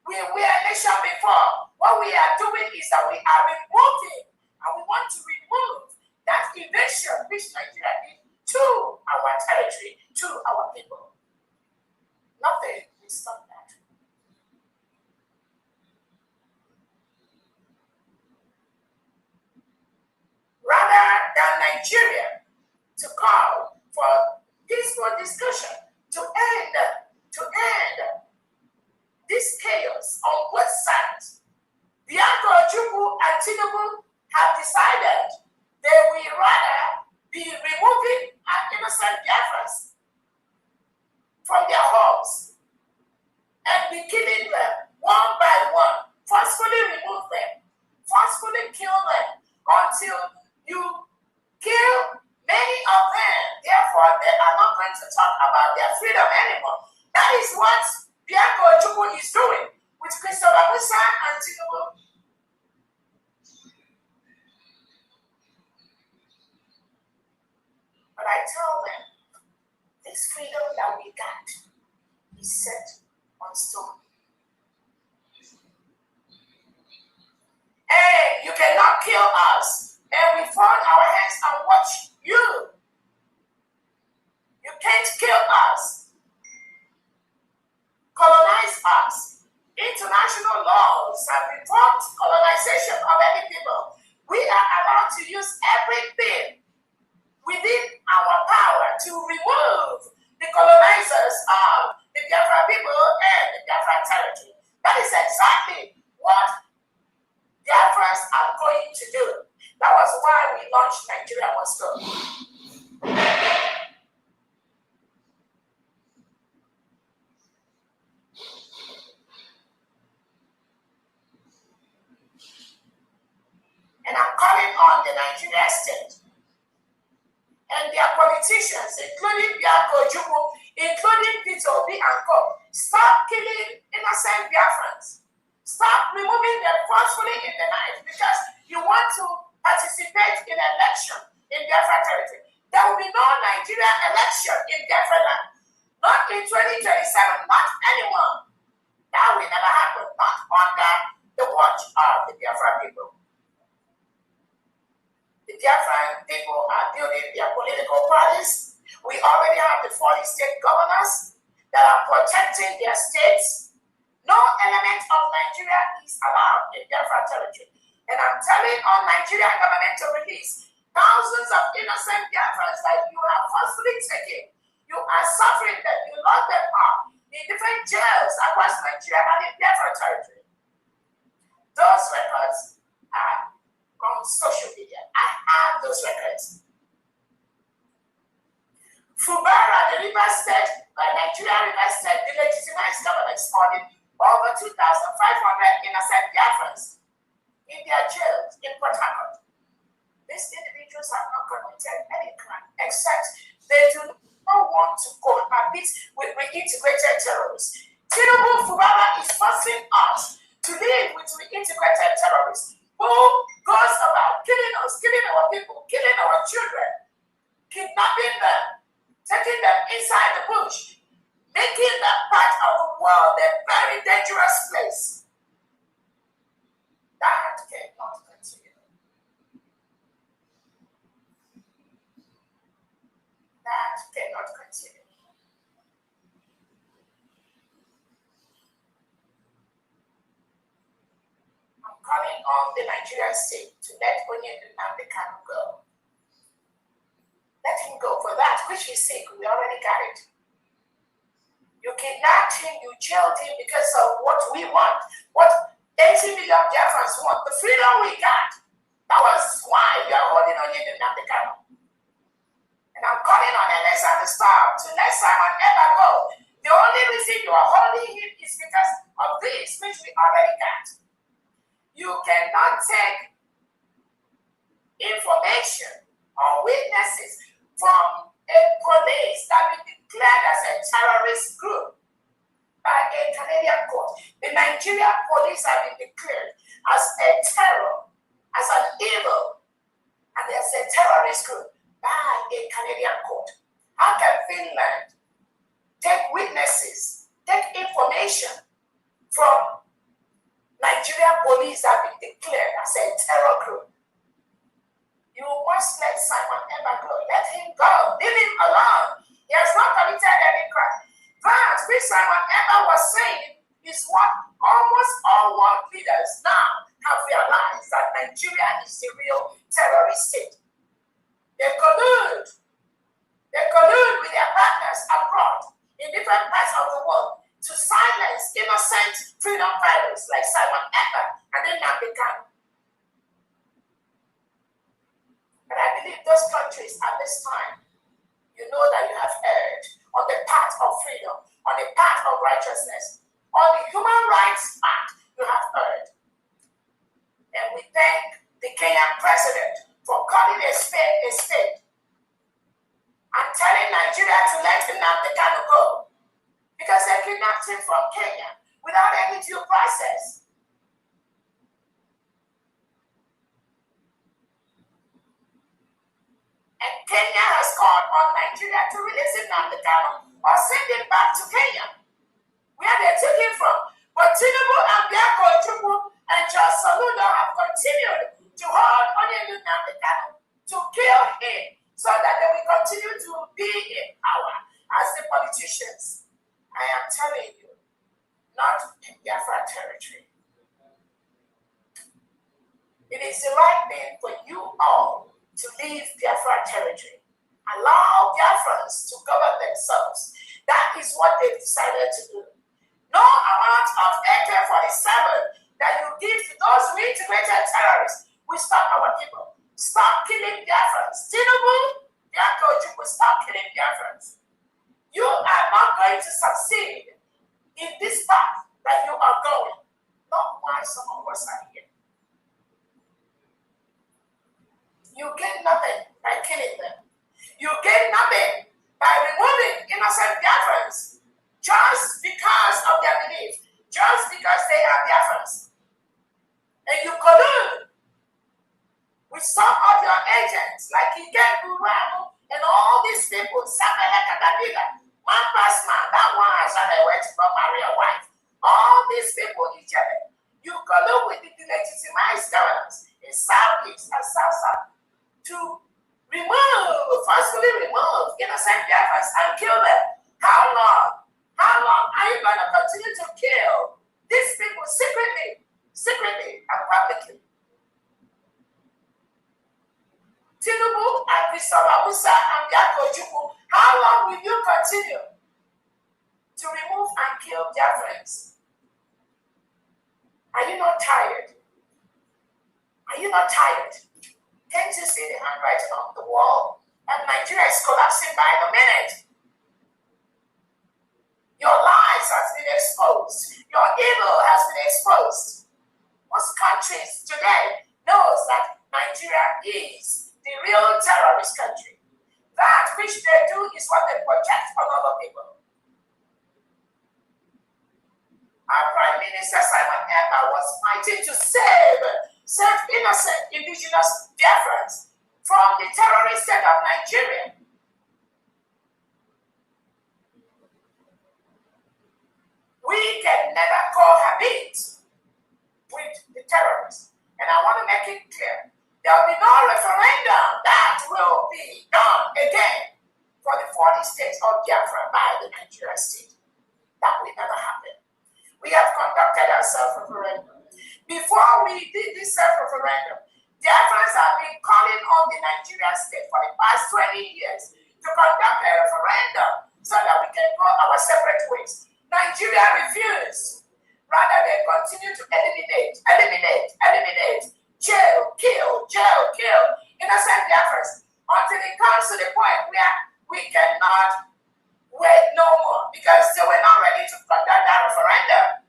We were a nation before. What we are doing is that we are removing, and we want to remove that invasion which Nigeria did to our territory, to our people. Nothing will stop that. Rather than Nigeria to call for peaceful discussion to end this chaos on both sides. Biafra and Tinubu have decided they will rather be removing our innocent Biafrans from their homes and be killing them one by one, forcefully remove them, forcefully kill them until you kill many of them. Therefore, they are not going to talk about their freedom anymore. That is what Biafra is doing with Christopher Musa and Tinubu. But I tell them, this freedom that we got is set on stone. Hey, you cannot kill us, and we fold our hands and watch you. You can't kill us, colonize us. International laws have reformed colonization of any people. We are allowed to use everything within our power to remove the colonizers of the Biafra people and the Biafra territory. That is exactly what Biafrans are going to do. That was why we launched Nigeria Must Go. And I'm calling on the Nigerian state and their politicians, including Biafra, including B2B and Co. Stop killing innocent Biafrans. Stop removing them forcefully in the night because you want to participate in an election in Biafra territory. There will be no Nigerian election in Biafra land. Not in 2027, not anymore. That will never happen, not under the watch of the Biafra people. The Biafran people are building their political parties. We already have the 40 state governors that are protecting their states. No element of Nigeria is allowed in Biafra territory. And I'm telling on Nigerian government to release thousands of innocent Biafrans that you have forcefully taken. You are suffering them. You lock them up in different jails across Nigeria and in Biafra territory. Those records are on social media. I have those records. Fubara, the River State, Nigeria River State, the legitimized government spotted over 2,500 innocent Biafrans in their jails in Port Harcourt. These individuals have not committed any crime, except they do not want to cohabit with reintegrated terrorists. Tinubu Fubara is forcing us to live with reintegrated terrorists who goes about killing us, killing our people, killing our children, kidnapping them, taking them inside the bush, making that part of the world a very dangerous place. That cannot continue. That cannot continue. I'm calling on the Nigerian state to let Nnamdi Kanu go. Let him go for that which he's sick. We already got it. You kidnapped him, you jailed him because of what we want, what 80 million Biafrans want, the freedom we got. That was why we are holding on Nnamdi Kanu. And I'm calling on Alexander Starr to let Simon ever go. The only reason you are holding him is because of this, which we already got. You cannot take information or witnesses from a police that be declared as a terrorist group by a Canadian court. The Nigerian police have been declared as a terror, as an evil, and as a terrorist group by a Canadian court. How can Finland take witnesses, take information from Nigerian police that have been declared as a terror group? You must let Simon ever go. Let him go. Leave him alone. He has not committed any crime. That which Simon ever was saying is what almost all world leaders now have realized, that Nigeria is the real terrorist state. They collude with their partners freedom fighters like Simon Ekpa and then Nnamdi Kanu. But I believe those countries at this time, you know that you have erred on the path of freedom, on the path of righteousness, on the human rights path, you have erred. And we thank the Kenyan president for calling a spade a spade and telling Nigeria to let Nnamdi Kanu go because they kidnapped him from Kenya without any due process. And Kenya has called on Nigeria to release Nnamdi Kanu or send him back to Kenya, where they took him from. But Tinubu and BRGIE and Just Soludo have continued to hold on Nnamdi Kanu to kill him so that they will continue to be in power as the politicians. I am telling you, not in Biafra territory. It is the right thing for you all to leave Biafra territory. Allow Biafrans to govern themselves. That is what they've decided to do. No amount of AK-47 that you give to those reintegrated terrorists will stop our people. Stop killing Biafrans. Tinubu, BRGIE will stop killing Biafrans. You are not going to succeed in this path that you are going. Not why some of us are here. You gain nothing by killing them. You gain nothing by removing innocent Biafrans just because of their belief, just because they are Biafrans. And you collude with some of your agents like Igbo and all these people, one past man, that one has run away to go marry a wife. All these people, each other, you collude with the delegitimized governments in Southeast and South to forcefully remove innocent Biafrans and kill them. How long? How long are you going to continue to kill these people secretly and publicly? Tinubu and Christopher Musa and BRGIE, how long will you continue to remove and kill Biafrans? Are you not tired? Are you not tired? Can't you see the handwriting on the wall? And Nigeria is collapsing by the minute. Your lies has been exposed. Your evil has been exposed. Most countries today knows that Nigeria is the real terrorist country. That which they do is what they project on other people. Our Prime Minister Simon Ekpa was fighting to save innocent indigenous Biafrans from the terrorist state of Nigeria. We can never cohabit with the terrorists. And I want to make it clear, there will be no referendum that will be done again for the 40 states of Biafra by the Nigerian state. That will never happen. We have conducted our self-referendum. Before we did this self-referendum, Biafrans have been calling on the Nigerian state for the past 20 years to conduct a referendum so that we can go our separate ways. Nigeria refused. Rather, they continue to eliminate, kill innocent Biafrans until it comes to the point where we cannot wait no more because they were not ready to conduct that referendum.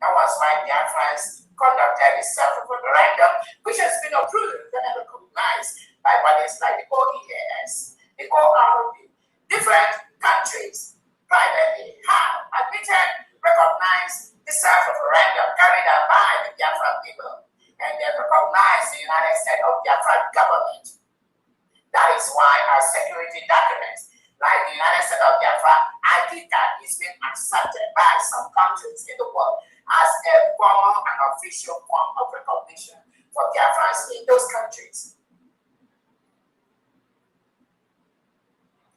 That was why Biafrans conducted a self-referendum, which has been approved and recognized by bodies like the OEAS, the ORB. Different countries privately have admitted, recognized the self-referendum carried out by the Biafran people, and they recognize the United States of Biafra government. That is why our security documents, like the United States of Biafra ID card, is being accepted by some countries in the world as a formal and official form of recognition for Biafrans in those countries.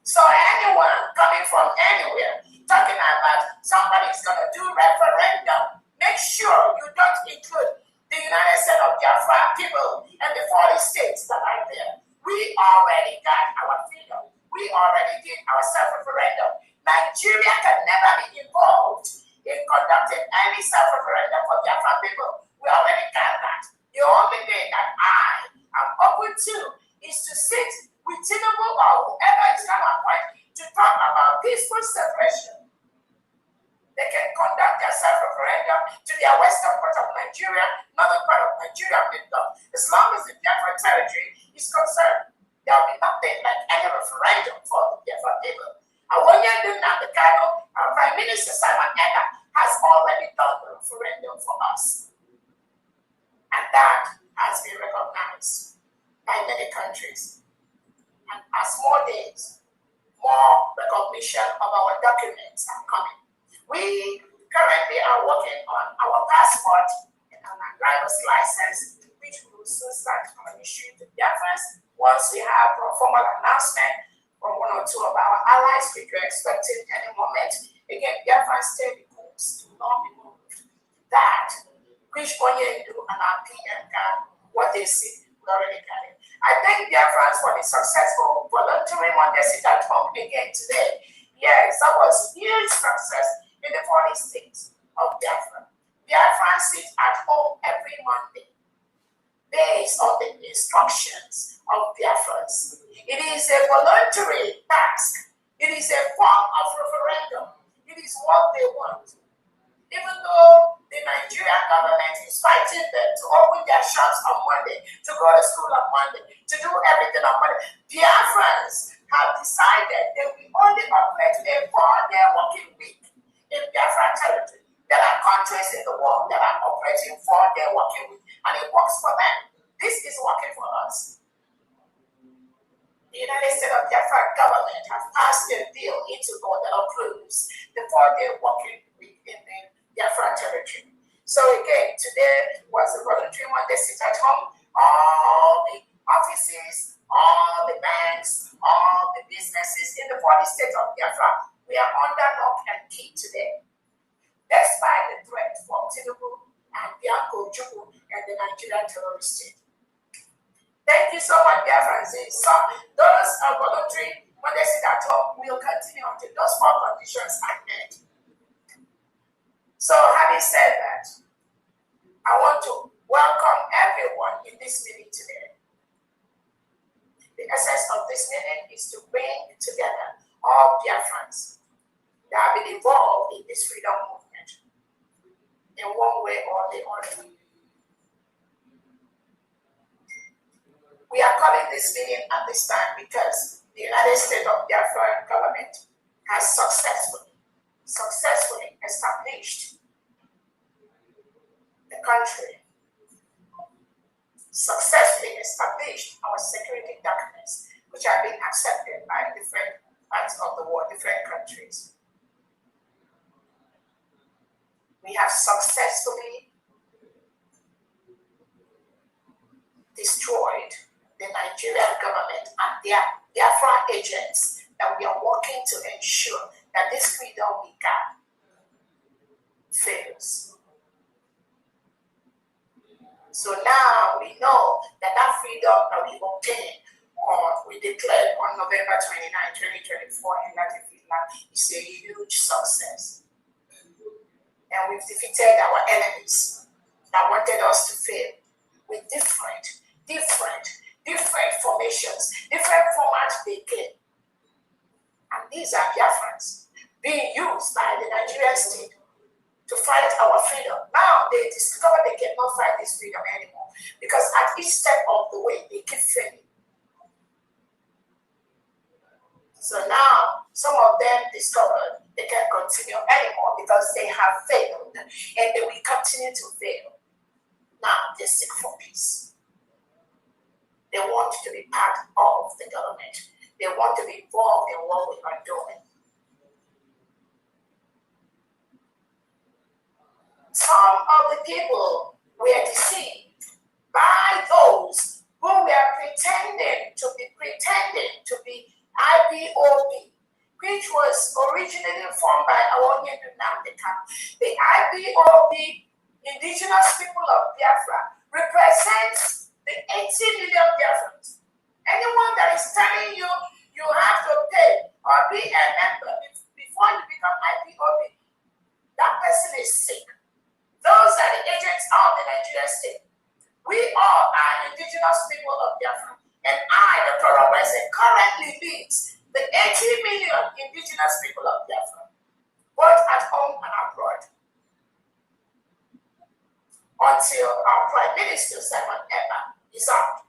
So anyone coming from anywhere talking about somebody's going to do referendum, make sure you don't include the United States of Biafra people and the 40 states that are there. We already got our freedom. We already did our self-referendum. Nigeria can never be involved in conducting any self-referendum for Biafran people. We already got that. The only thing that I am open to is to sit with Tinubu or whoever is going to appoint to talk about peaceful separation. They can conduct their self-referendum to their western part of Nigeria, northern part of Nigeria, as long as the Biafra territory is concerned. There will be nothing like any referendum for the Biafra people. And when you're doing that, the Kanu, our Prime Minister Simon Eda has already done the referendum for us. And that has been recognized by many countries. And as more days, more recognition of our documents are coming. We currently are working on our passport and our driver's license, which we will soon start issuing to Biafrans once we have a formal announcement from one or two of our allies, which we're expecting any moment. Again, Biafran stay the course, do not be moved. That, which Onye do and our PM can, what they see, we already got it. I thank Biafrans for the successful voluntary Monday sit at home again today. Yes, that was huge success in the 40 states of Biafra. Biafrans sit at home every Monday based on the instructions of Biafrans. It is a voluntary task. It is a form of referendum. It is what they want. Even though the Nigerian government is fighting them to open their shops on Monday, to go to school on Monday, to do everything on Monday, Biafrans have decided they will only operate a 4-day working week in Biafra territory. There are countries in the world that are operating 4-day working week, and it works for them. This is working for us. The United States of Biafra government has passed a bill into law that approves the 4-day working week in the Biafra territory. So again, today was a voluntary Monday sit at home. All the offices, all the banks, all the businesses in the 40 states of Biafra, we are under lock and key today. Despite the threat from Tinubu and Bianco Jubu and the Nigerian terrorist state. Thank you so much, Biafrans. So those are voluntary Monday sit at home will continue until those 4 conditions are met. So having said that, I want to welcome everyone in this meeting today. The essence of this meeting is to bring together all Biafrans that have been involved in this freedom movement in one way or the other. We are calling this meeting at this time because the United States of Biafra government has successfully established the country, successfully established our security documents, which have been accepted by different parts of the world, different countries. We have successfully destroyed the Nigerian government and their Biafra agents, that we are working to ensure that this freedom we got fails. So now we know that that freedom that we obtained we declared on November 29, 2024 in Latvia is a huge success. And we've defeated our enemies that wanted us to fail with different formations, different formats they came. And these are Biafrans being used by the Nigerian state to fight our freedom. Now they discover they cannot fight this freedom anymore because at each step of the way they keep failing. So now some of them discovered they can't continue anymore because they have failed and they will continue to fail. Now they seek for peace. They want to be part of the government. They want to be involved in what we are doing. Some of the people were deceived by those who were pretending to be IPOB, which was originally formed by our Nnamdi. The IPOB, indigenous people of Biafra, represents the 80 million Biafrans. Anyone that is telling you you have to pay or be a member before you become IPOB, that person currently leads the 80 million indigenous people of Biafra, both at home and abroad. Until our Prime Minister, Simon Ekpa, is out.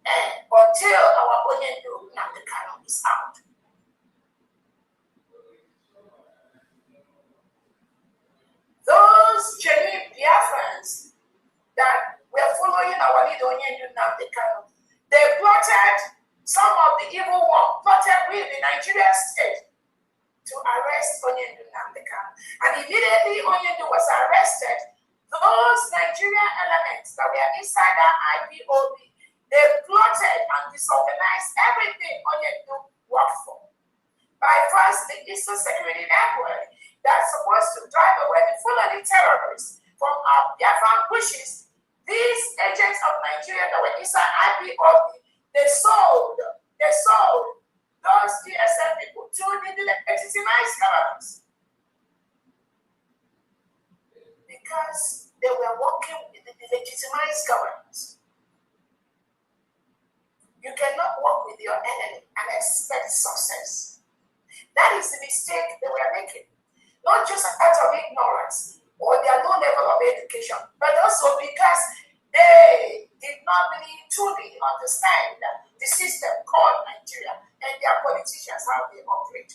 And until our Onyendu Nnamdi Kanu is out. Those genuine Biafrans that were following our leader Onyendu Nnamdi Kanu, they plotted, some of the evil one plotted with the Nigerian state to arrest Onyendu Nnamdi Kanu. And immediately Onyendu was arrested, those Nigerian elements that were inside that IPOB, they plotted and disorganized everything Onyendu worked for. By first, the Eastern Security Network that's supposed to drive away the Fulani terrorists from our Biafran bushes, these agents of Nigeria that were inside IPOB, they sold those DSM people to the legitimized governments. Because they were working with the legitimized governments. You cannot work with your enemy and expect success. That is the mistake they were making. Not just out of ignorance or their low level of education, but also because they did not really truly understand the system called Nigeria and their politicians, how they operate.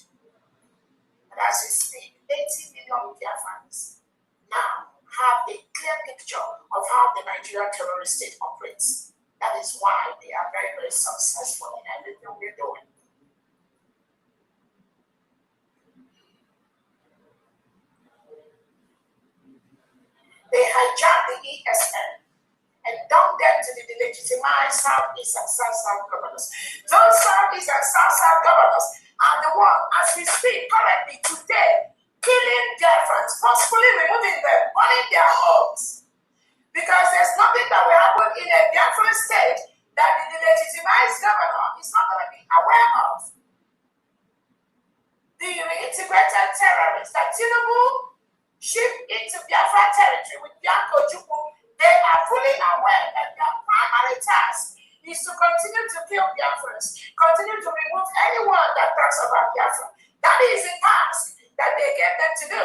And as we speak, 80 million Biafrans now have a clear picture of how the Nigerian terrorist state operates. That is why they are very, very successful in everything we're doing. They hijacked the ESN and dumped them to the delegitimized Southeast and South governors. Those Southeast and South governors are the ones, as we speak currently today, killing Biafrans, forcefully removing them, burning their homes. Because there's nothing that will happen in a Biafran state that the delegitimized governor is not going to be aware of. The reintegrated terrorists that Tinubu shipped into Biafra territory with Bianco Juku, they are fully aware that their primary task is to continue to kill Biafrans, continue to remove anyone that talks about Biafra. That is the task that they get them to do.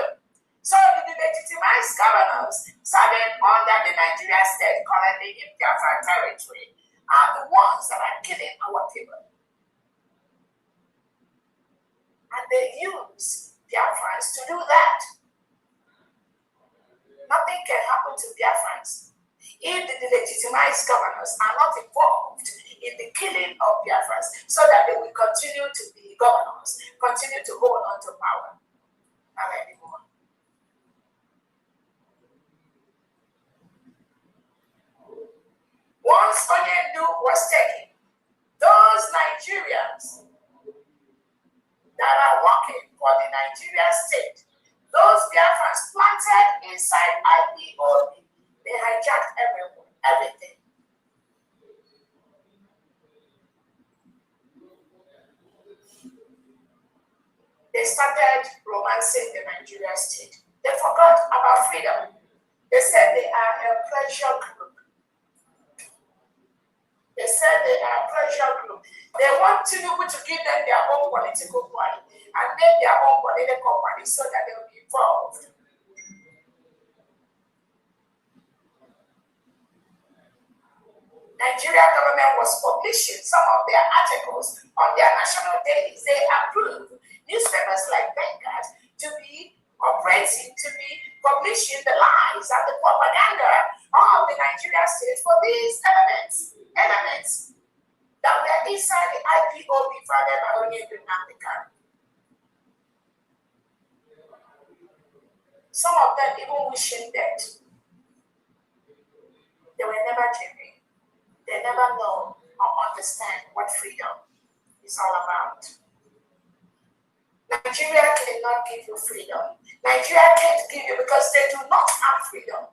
So the legitimized governors serving under the Nigerian state currently in Biafra territory are the ones that are killing our people. And they use Biafrans to do that. Nothing can happen to Biafrans if the legitimized governors are not involved in the killing of Biafrans so that they will continue to be governors, continue to hold on to power. Not anymore. Once Onyendu was taken, those Nigerians that are working for the Nigerian state, those Biafrans planted inside IPOB, they hijacked everything. They started romancing the Nigerian state. They forgot about freedom. They said they are a pressure group. They said they are a pressure group. They want Tinubu to give them their own political party and make their own political party so that they will be involved. Nigerian government was publishing some of their articles on their national dailies. They approved newspapers like Vanguard to be operating, to be publishing the lies and the propaganda of the Nigerian state for these elements that were inside the IPOB founded by Onyendu Nnamdi Kanu. Some of them even wishing dead. They were never genuine. They never know or understand what freedom is all about. Nigeria cannot give you freedom. Nigeria can't give you because they do not have freedom.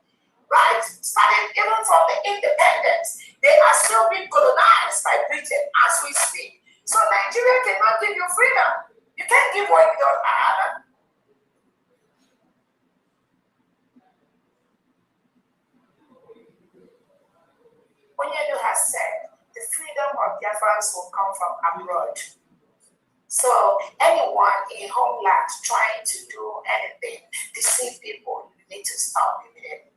Right? Starting even from the independence, they are still being colonized by Britain as we speak. So Nigeria cannot give you freedom. You can't give what you don't have. Onyendu has said the freedom of Biafran foreigners will come from abroad. So anyone in homeland trying to do anything, deceive people, you need to stop immediately.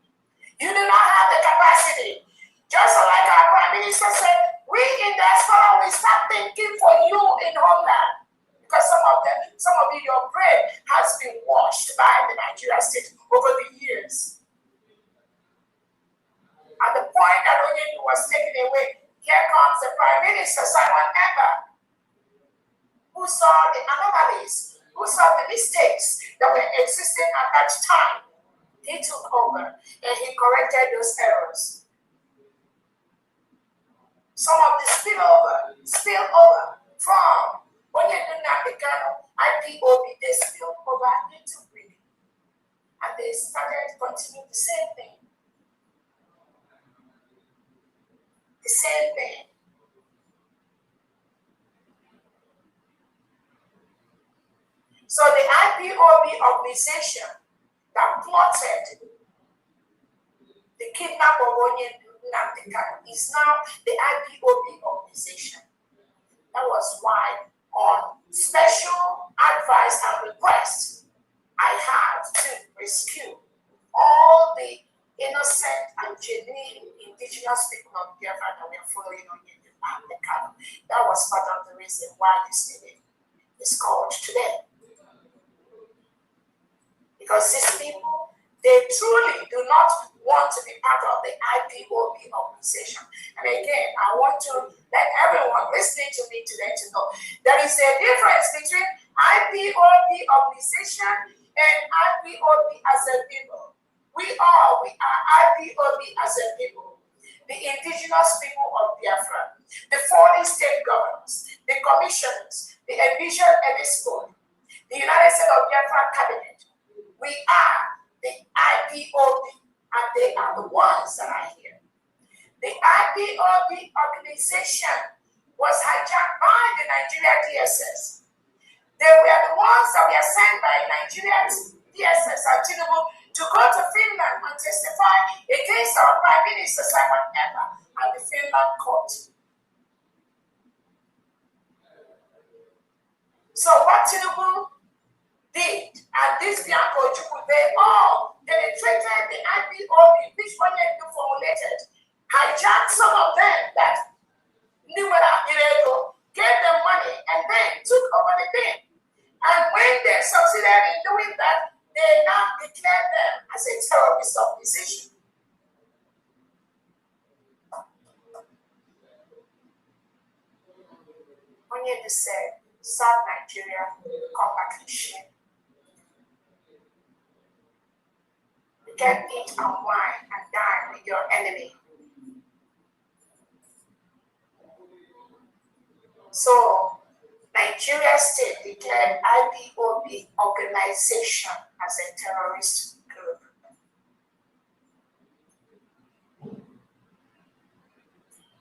You do not have the capacity. Just like our Prime Minister said, we in diaspora will start thinking for you in homeland. Because some of you, your brain has been washed by the Nigerian state over the years. At the point that Onyendu was taken away, here comes the Prime Minister, Simon Ember, who saw the anomalies, who saw the mistakes that were existing at that time. He took over and he corrected those errors. Some of the spillover from Onyendu Nnamdi Kanu, IPOB, they spilled over into BRGIE. And they started continuing the same thing. The same thing. So the IPOB organization that plotted the kidnap of Onyendu Nnamdi Kanu is now the IPOB organization. That was why, on special advice and request, I had to rescue all the innocent and genuine indigenous people of Biafra that were following Onyendu Nnamdi Kanu. That was part of the reason why this meeting is called today. Because these people, they truly do not want to be part of the IPOB organization. And again, I want to let everyone listening to me today to know there is a difference between IPOB organization and IPOB as a people. We are IPOB as a people. The indigenous people of Biafra, the 40 state governors, the commissioners, the Envision Edis Code, the United States of Biafra cabinet. We are the IPOB, and they are the ones that are here. The IPOB organization was hijacked by the Nigerian DSS. They were the ones that were sent by Nigerian DSS and Tinubu to go to Finland and testify against our Prime Minister Simon Ember at the Finland court. So what Tinubu did, and this Bianco Chukwu, they all penetrated the IPOB, which Onyendu formulated, hijacked some of them that knew what gave them money, and then took over the thing. And when they succeeded in doing that, they now declared them as a terrorist organization. Onyendu said, South Nigeria, come back in shame. Get eat and wine and dine with your enemy. So, Nigeria state declared IPOB organization as a terrorist group.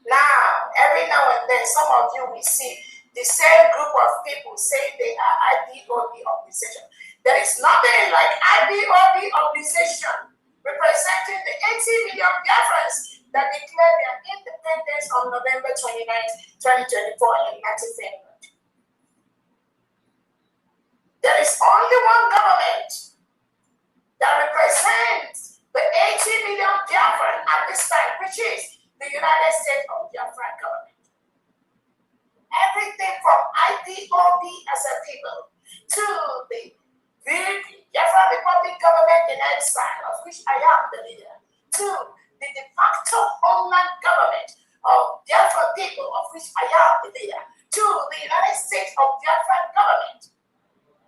Now, every now and then, some of you will see the same group of people saying they are IPOB organization. There is nothing like IPOB organization representing the 80 million Biafrans that declared their independence on November 29, 2024 in Native Finland. There is only one government that represents the 80 million Biafran at this time, which is the United States of Biafra government. Everything from IPOB as a people to the Biafra Republic government in exile, of which I am the leader, to the de facto homeland government of Biafra people, of which I am the leader, to the United States of Biafra government,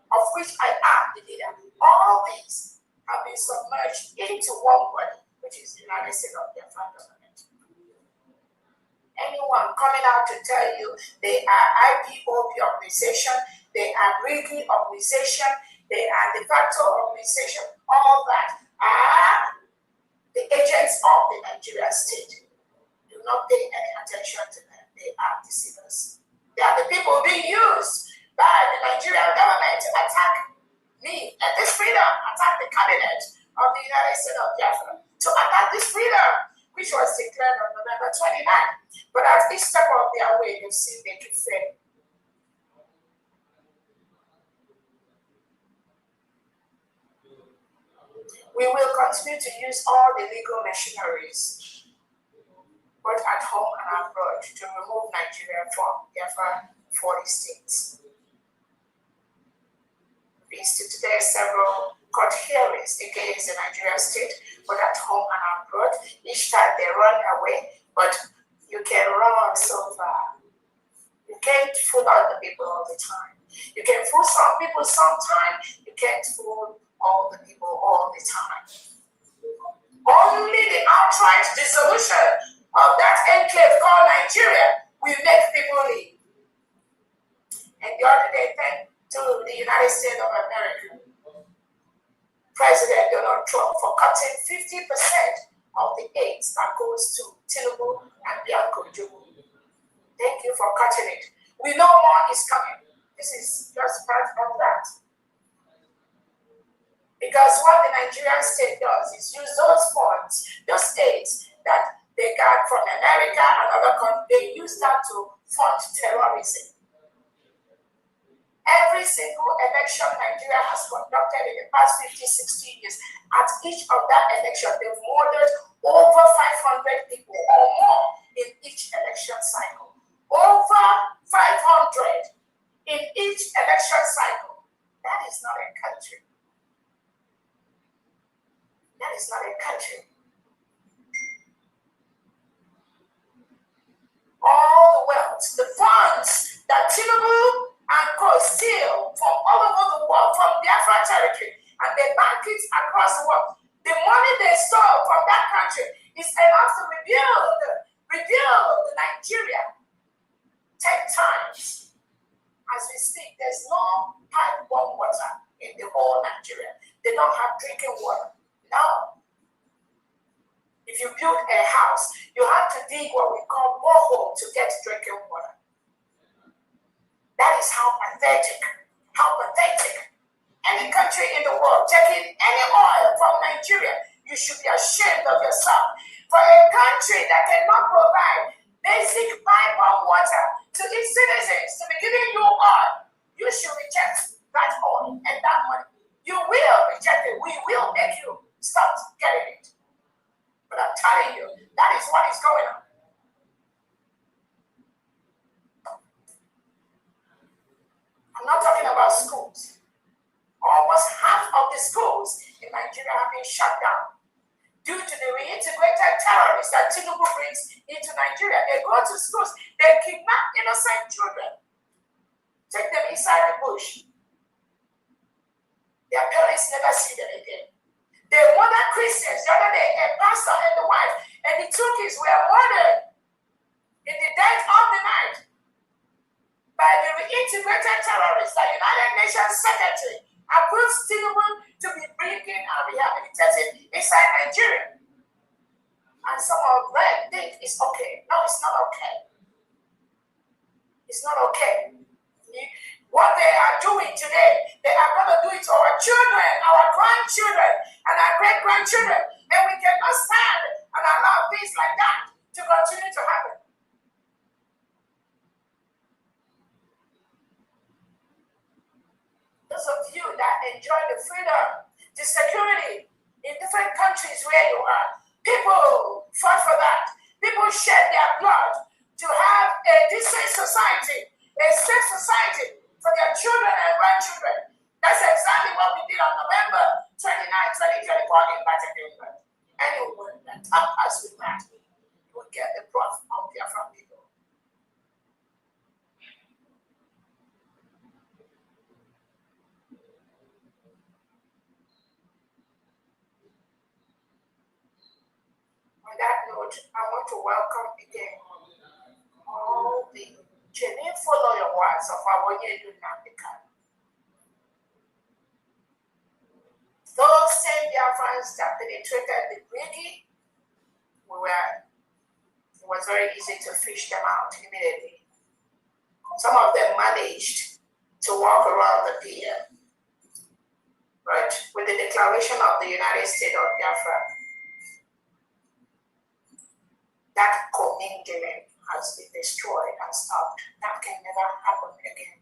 of which I am the leader. All these have been submerged into one body, which is the United States of Biafra government. Anyone coming out to tell you they are IPOB organization, they are BRGIE organization, they are de facto organization, all that are the agents of the Nigerian state. Do not pay any attention to them. They are deceivers. They are the people being used by the Nigerian government to attack me and this freedom, attack the cabinet of the United States of Biafra, to attack this freedom, which was declared on November 29. But at each step of their way, they've seen they can fail. We will continue to use all the legal machineries, both at home and abroad, to remove Nigeria from Biafra 40 states. We instituted several court hearings against the Nigerian state, both at home and abroad. Each time they run away, but you can run so far. You can't fool all the people all the time. You can fool some people sometimes, you can't fool all the people all the time. Only the outright dissolution of that enclave called Nigeria will make people leave. And the other day, thank to the United States of America, President Donald Trump, for cutting 50% of the aid that goes to Tinubu and Bianco Jubu. Thank you for cutting it. We know more is coming. This is just part of that. Because what the Nigerian state does is use those funds, those aids that they got from America and other countries, they use that to fund terrorism. Every single election Nigeria has conducted in the past 50, 60 years, at each of that election, they've murdered over 500 people or more in each election cycle. Over 500 in each election cycle. That is not a country. That is not a country. All the wealth, the funds that Tinubu and co steal from all over the world, from Biafra territory, and they bank it across the world. The money they stole from that country is enough to rebuild Nigeria 10 times. As we speak, there's no pipe-borne water in the whole Nigeria. They don't have drinking water. No. If you build a house, you have to dig what we call borehole to get drinking water. That is how pathetic. Any country in the world taking any oil from Nigeria, you should be ashamed of yourself. For a country that cannot provide basic pipe-borne water to its citizens to be giving you oil, you should reject that oil and that money. You will reject it. We will make you stop getting it. But I'm telling you, that is what is going on. I'm not talking about schools. Almost half of the schools in Nigeria have been shut down due to the reintegrated terrorists that Tinubu brings into Nigeria. They go to schools, they kidnap innocent children, take them inside the bush. Their parents never see them again. They murdered Christians the other day, a pastor and the wife, and the two kids were murdered in the dead of the night by the reintegrated terrorists. The United Nations Secretary approves Tinubu to be bringing and rehabilitating inside Nigeria. And some of them think it's okay. No, it's not okay. It's not okay. What they are doing today, they are going to do it to our children, our grandchildren, and our great-grandchildren. And we cannot stand and allow things like that to continue to happen. Those of you that enjoy the freedom, the security in different countries where you are, people fought for that. People shed their blood to have a decent society, a safe society for their children and grandchildren. That's exactly what we did on November 29, 2024 in Vatican. Anyone that tampers with that will get the wrath of Biafran people. On that note, I want to welcome again all the genuine followers of our Nnamdi. Those same Biafrans that penetrated the BRGIE, it was very easy to fish them out immediately. Some of them managed to walk around the pier, right, with the declaration of the United States of Biafra. That commingling has been destroyed and stopped. That can never happen again.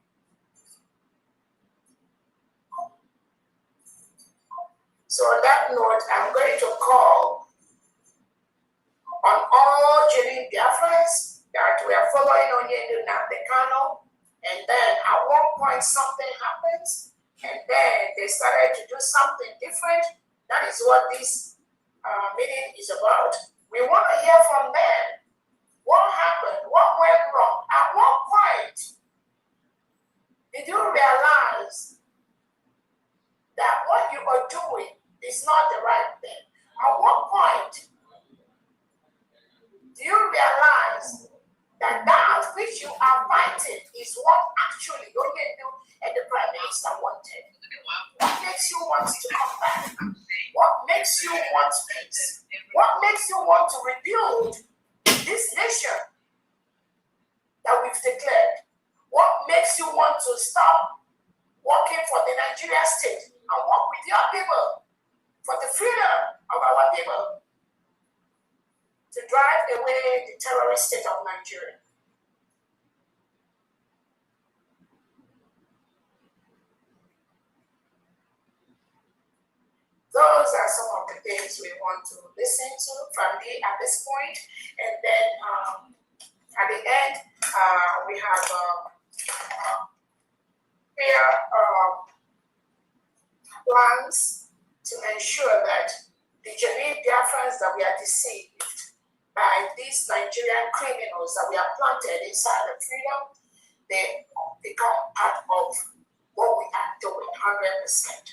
So on that note, I'm going to call on all genuine Biafrans that we are following on Nnamdi Kanu, and then at one point something happens, and then they started to do something different. That is what this meeting is about. We want to hear from them. What happened? What went wrong? At what point did you realize that what you are doing is not the right thing? At what point do you realize that that which you are fighting is what actually Onyendu and the Prime Minister wanted? What makes you want to come back? What makes you want peace? What makes you want to rebuild this nation that we've declared? What makes you want to stop working for the Nigerian state and work with your people for the freedom of our people to drive away the terrorist state of Nigeria? Those are some of the things we want to listen to from me at this point. And then at the end, we have plans to ensure that the genuine Biafrans that we are deceived by these Nigerian criminals that we are planted inside the freedom, they become part of what we are doing 100%.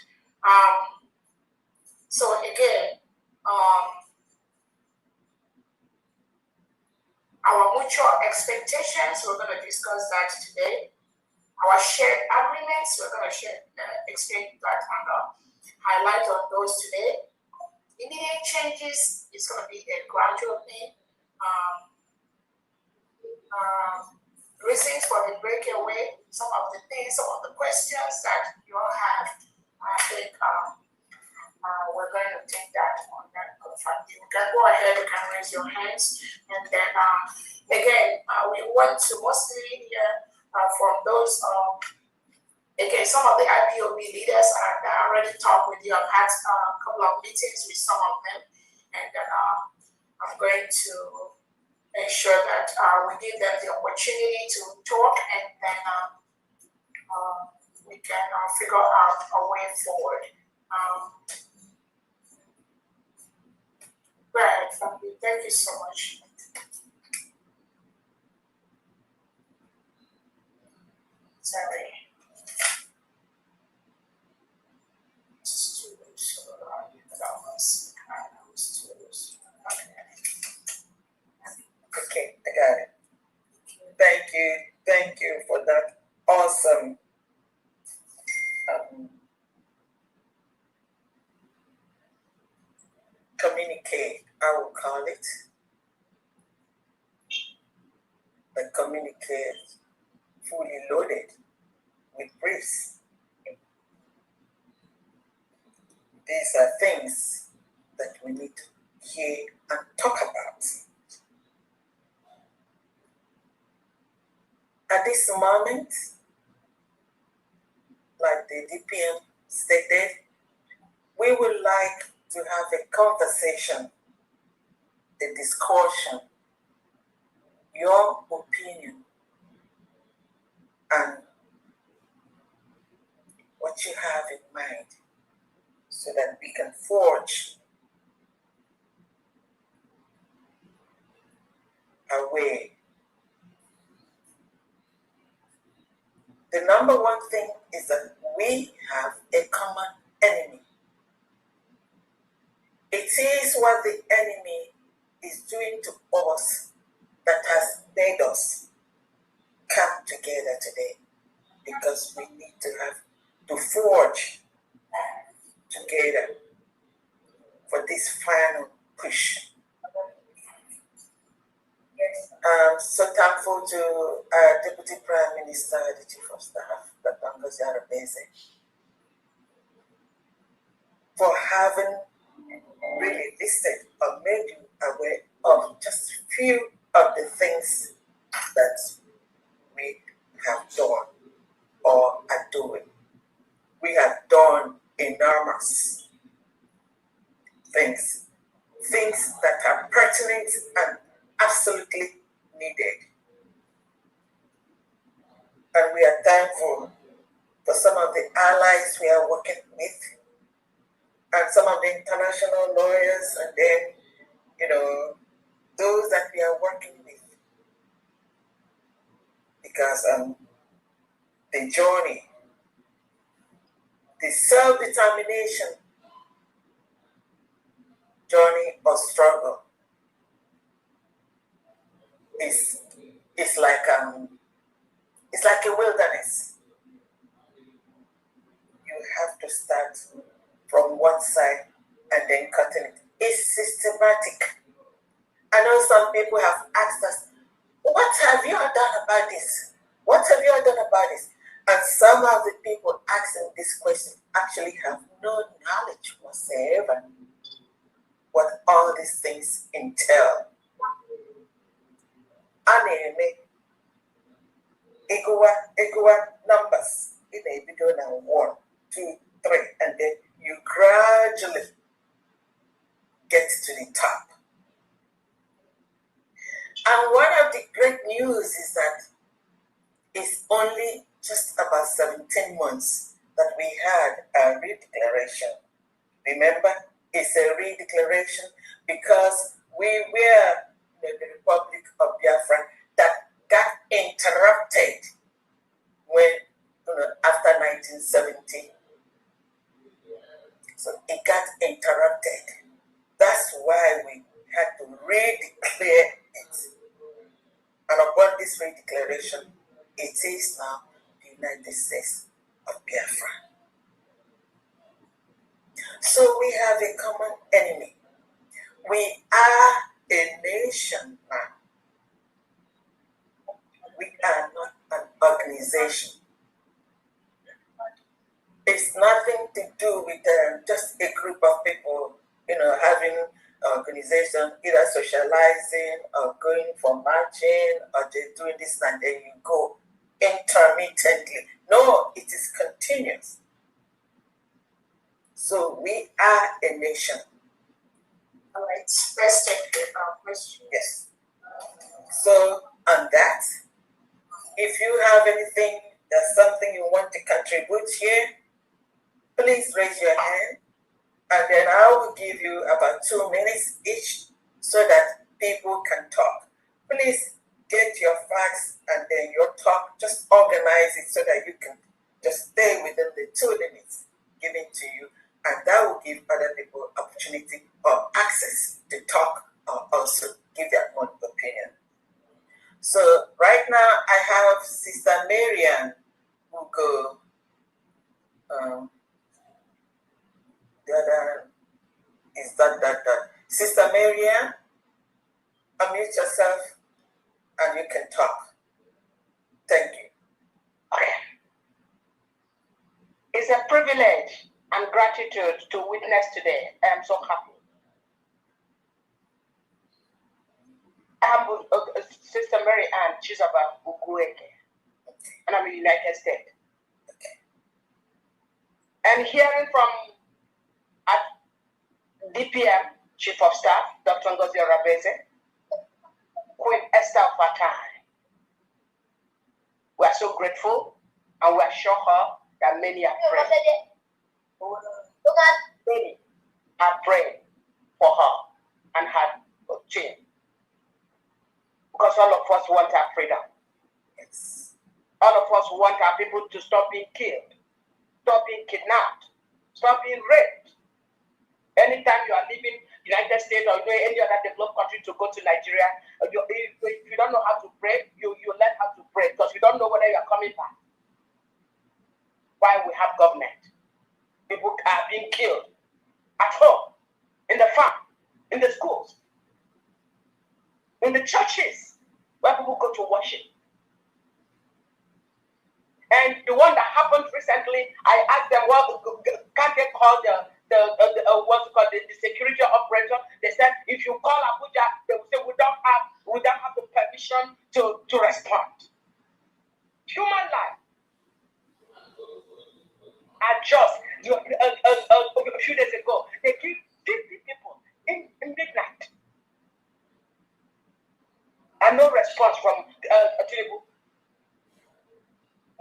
So again, our mutual expectations, we're going to discuss that today. Our shared agreements, we're going to explain that and highlight on those today. Immediate changes is going to be a gradual thing. Reasons for the breakaway, some of the things, some of the questions that you all have, I think we're going to take that on that front. You can go ahead, you can raise your hands, and then again, we want to mostly hear from those. Again, some of the IPOB leaders are already talked with you. I've had a couple of meetings with some of them, and then I'm going to ensure that we give them the opportunity to talk, and then we can figure out a way forward. Right, thank you so much. Sorry. Okay, I got it. Thank you for that awesome communicate, I will call it. The communicate fully loaded with briefs. These are things that we need to hear and talk about. At this moment, like the DPM stated, we would like to have a conversation, a discussion, your opinion, and what you have in mind, so that we can forge a way. The number one thing is that we have a common enemy. It is what the enemy is doing to us that has made us come together today, because we need to forge together for this final push. I'm so thankful to Deputy Prime Minister, the Chief of Staff, Dr. Ngozi Arabese, for having really listed or made you aware of just a few of the things that we have done or are doing. We have done enormous things that are pertinent and absolutely needed. And we are thankful for some of the allies we are working with and some of the international lawyers and then, those that we are working with. Because the journey, the self-determination journey or struggle is like it's like a wilderness. You have to start from one side and then cutting it. It's systematic. I know some people have asked us, what have you all done about this? What have you all done about this? And some of the people asking this question actually have no knowledge whatsoever what all these things entail. Egoa numbers. It may be doing 1, 2, 3, and then you gradually get to the top. And one of the great news is that it's only just about 17 months that we had a redeclaration. Remember, it's a redeclaration because we were the Republic of Biafra that got interrupted when after 1970. So it got interrupted. That's why we had to redeclare it. And upon this redeclaration, it is now the United States of Biafra. So we have a common enemy. We are a nation now. We are not an organization. It's nothing to do with just a group of people, having an organization, either socializing or going for marching or just doing this and then you go intermittently. No, it is continuous. So we are a nation. All right, let's take the question. Yes. So on that, if you have anything, there's something you want to contribute here, please raise your hand, and then I will give you about 2 minutes each so that people can talk. Please get your facts and then your talk, just organize it so that you can just stay within the 2 limits given to you, and that will give other people opportunity or access to talk or also give their own opinion. So right now I have Sister Marian who go, the other is that. Sister Marian, unmute yourself and you can talk. Thank you. Okay. It's a privilege and gratitude to witness today. I am so happy. I'm Sister Mary Ann Chisaba Ugueke, and I'm in the United States. And hearing from DPM, Chief of Staff, Dr. Ngozi Rabeze, Queen Esther of our time. We are so grateful and we assure her that many are praying. Many are praying for her and her team. Because all of us want our freedom. Yes. All of us want our people to stop being killed, stop being kidnapped, stop being raped. Anytime you are leaving United States or any other developed country to go to Nigeria, if you don't know how to pray, you learn how to pray because you don't know whether you are coming back. Why we have government? People are being killed at home, in the farm, in the schools, in the churches where people go to worship. And the one that happened recently, I asked them, well, can't they call the what's it called, the security operator. They said if you call Abuja, they will say we don't have the permission to respond. Human life. Adjust. A few days ago, they give 50 people in midnight. And no response from Tinubu.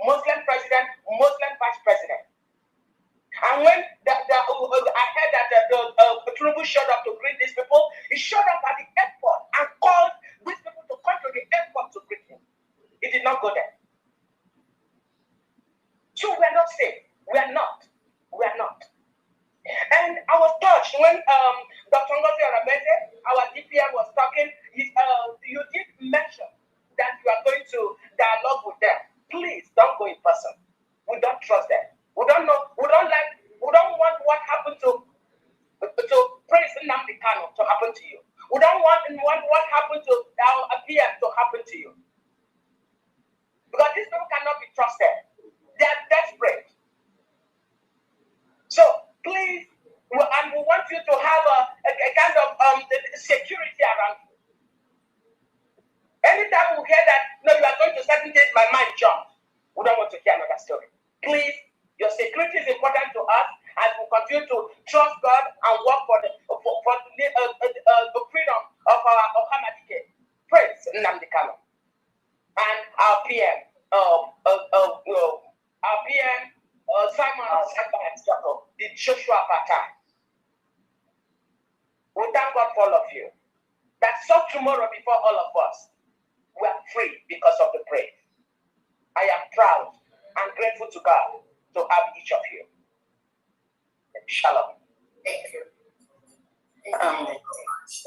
Muslim president, Muslim vice president. And when I heard that the Tinubu showed up to greet these people, he showed up at the airport and called these people to come to the airport to greet him. He did not go there. So we are not safe. We are not. We are not. And I was touched when Dr. Ngozi Orameze, our DPM, was talking. You did mention that you are going to dialogue with them. Please don't go in person. We don't trust them. We don't know. We don't want what happened to Prince Nnamdi Kanu to happen to you. We don't want what happened to our PM to happen to you. Because these people cannot be trusted. They are desperate. So please, and we want you to have a kind of security around you. Anytime we hear that, no, you are going to certain days, my mind jumps. We don't want to hear another story. Please, your security is important to us as we continue to trust God and work for the freedom of our Hamadike, Prince Nnamdi Kanu, and our PM, Simon Jacob, the Joshua Pattern. We thank God for all of you. That so tomorrow before all of us, we are free because of the prayer. I am proud and grateful to God to have each of you. Shalom. Thank you.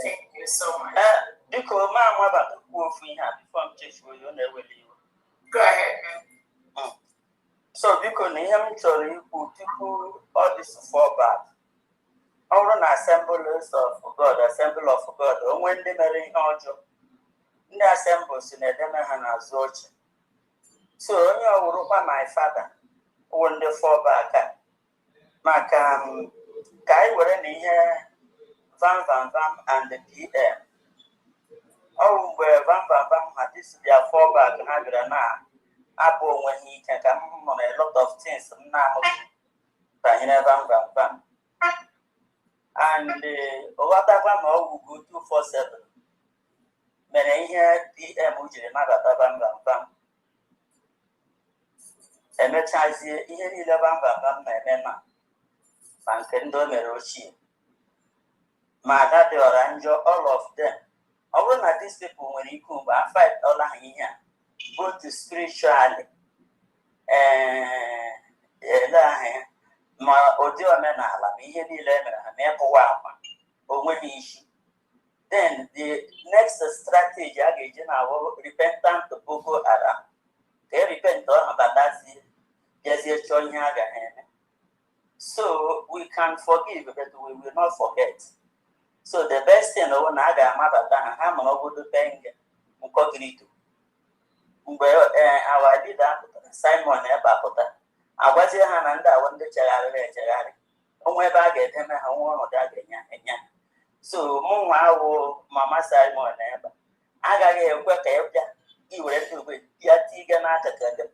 Thank you so much. Before Go ahead. So because him to people all this for bad. All an assemblies of God, assembly of God, and when they marry Ojo, in the assemblies in a Demahana Zoch. So you will my father, when the four back. Macam Kai were in here, Van and the PM. Oh, where Van had this be a four back and Apple when he can come on a lot of things now, but he never Van. And whatever more will go 247. Many here PM which is not a Van. And the chance here, 11 Van, Pankendo Merochi. Magade Oranjo, all of them. All of these people, when you come back, fight all here, both spiritually ma audio menala, me any lemon, and never or when issue. Then the next strategy again, our repentant to Boko Haram. They repent on about that. Yes, you're showing so we can forgive, but we will not forget. So the best thing over Naga Mabata, I'm over the bank, Mukogrito. Well, our leader, Simon Ebapota. I was here and I want the Cherari. Only bag at him and one of that. So, Mama Simon Eba. I got a work you went to with Yatigan Ataka.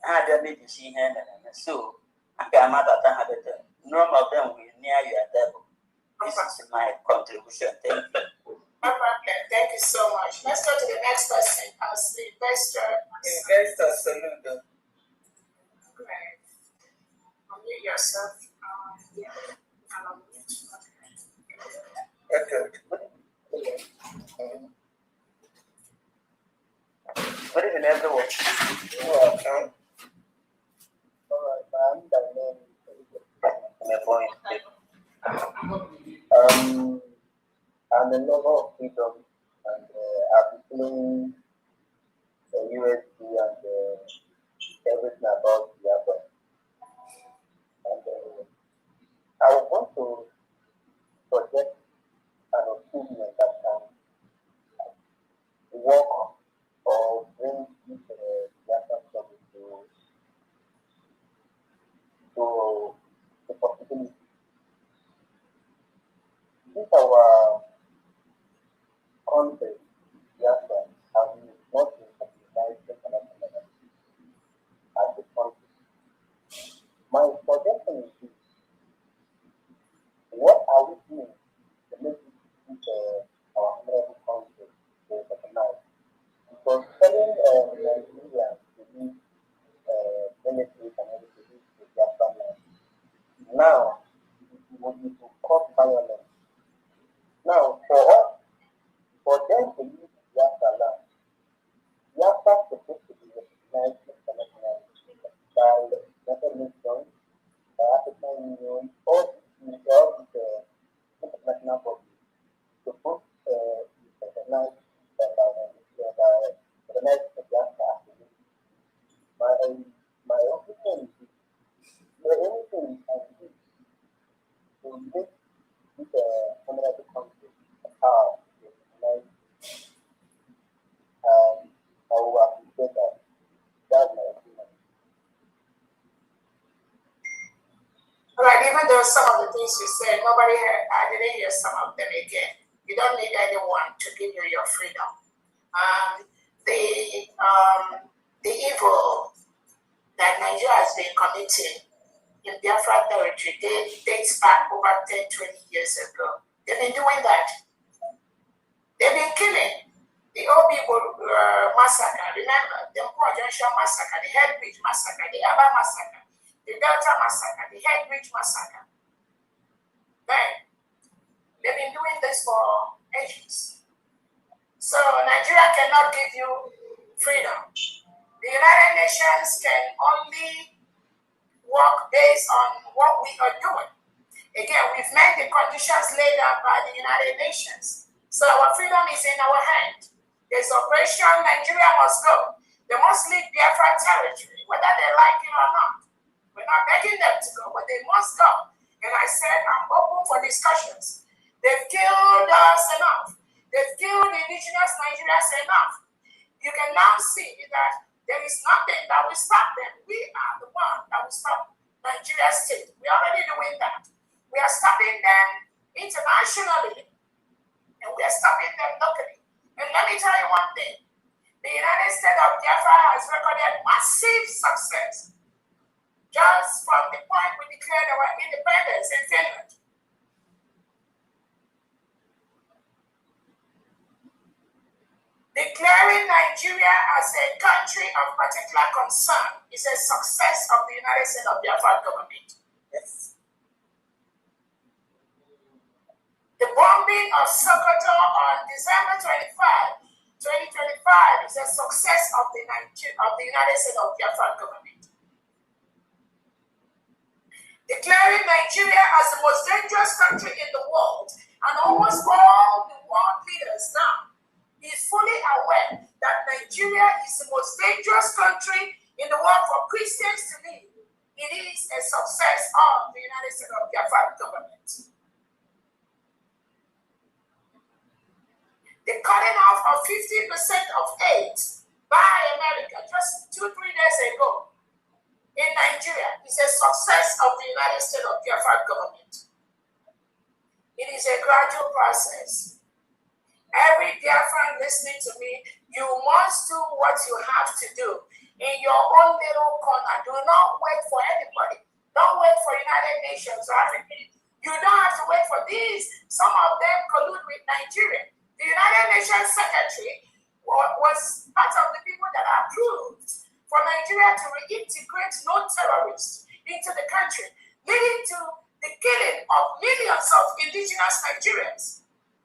I don't need to see him. So, I got mother had it. None of them will near you at devil. This is my contribution. Thank you. No problem. Thank you so much. Let's go to the next person. As the Investor Saludo. Right. Unmute yourself. Okay. Good evening, everyone. Welcome. All right, I'm a lover of freedom, and I've been playing the USD and everything about Biafra. And I want to project an opinion that can work or bring this Biafra struggle to the possibility. there anything we can do to make this vulnerable country how they unite and I will appreciate that. That's my opinion. Right, even though some of the things you said, nobody heard, I didn't hear some of them again. You don't need anyone to give you your freedom. The evil that Nigeria has been committing in Biafra territory dates back over 10, 20 years ago. They've been doing that. They've been killing. The OB massacre, remember, the Mpua Junction massacre, the Head Bridge massacre, the Aba massacre, the Delta massacre, the Head Bridge massacre. Then, they've been doing this for ages. So Nigeria cannot give you freedom. The United Nations can only work based on what we are doing. Again, we've met the conditions laid out by the United Nations. So our freedom is in our hand. There's Operation Nigeria Must Go. They must leave Biafra territory, whether they like it or not. We're not begging them to go, but they must go. And I said, I'm open for discussions. They've killed us enough. They've killed indigenous Nigerians enough. You can now see that there is nothing that will stop them. We are the one that will stop Nigeria state. We're already doing that. We are stopping them internationally, and we are stopping them locally. And let me tell you one thing. The United States of Biafra has recorded massive success just from the point we declared our independence in Finland. Declaring Nigeria as a country of particular concern is a success of the United States of Biafra government. Yes. The bombing of Sokoto on December 25, 2025 is a success of the United States of Biafra government. Declaring Nigeria as the most dangerous country in the world, and almost all the world leaders now is fully aware that Nigeria is the most dangerous country in the world for Christians to live. It is a success of the United States of Biafra government. The cutting off of 50% of aid by America just 2-3 days ago in Nigeria is a success of the United States of Biafra government. It is a gradual process. Every Biafran listening to me, you must do what you have to do in your own little corner. Do not wait for anybody. Don't wait for United Nations or Africa. You don't have to wait for these. Some of them collude with Nigeria. The United Nations Secretary was part of the people that approved for Nigeria to reintegrate non-terrorists into the country, leading to the killing of millions of indigenous Nigerians.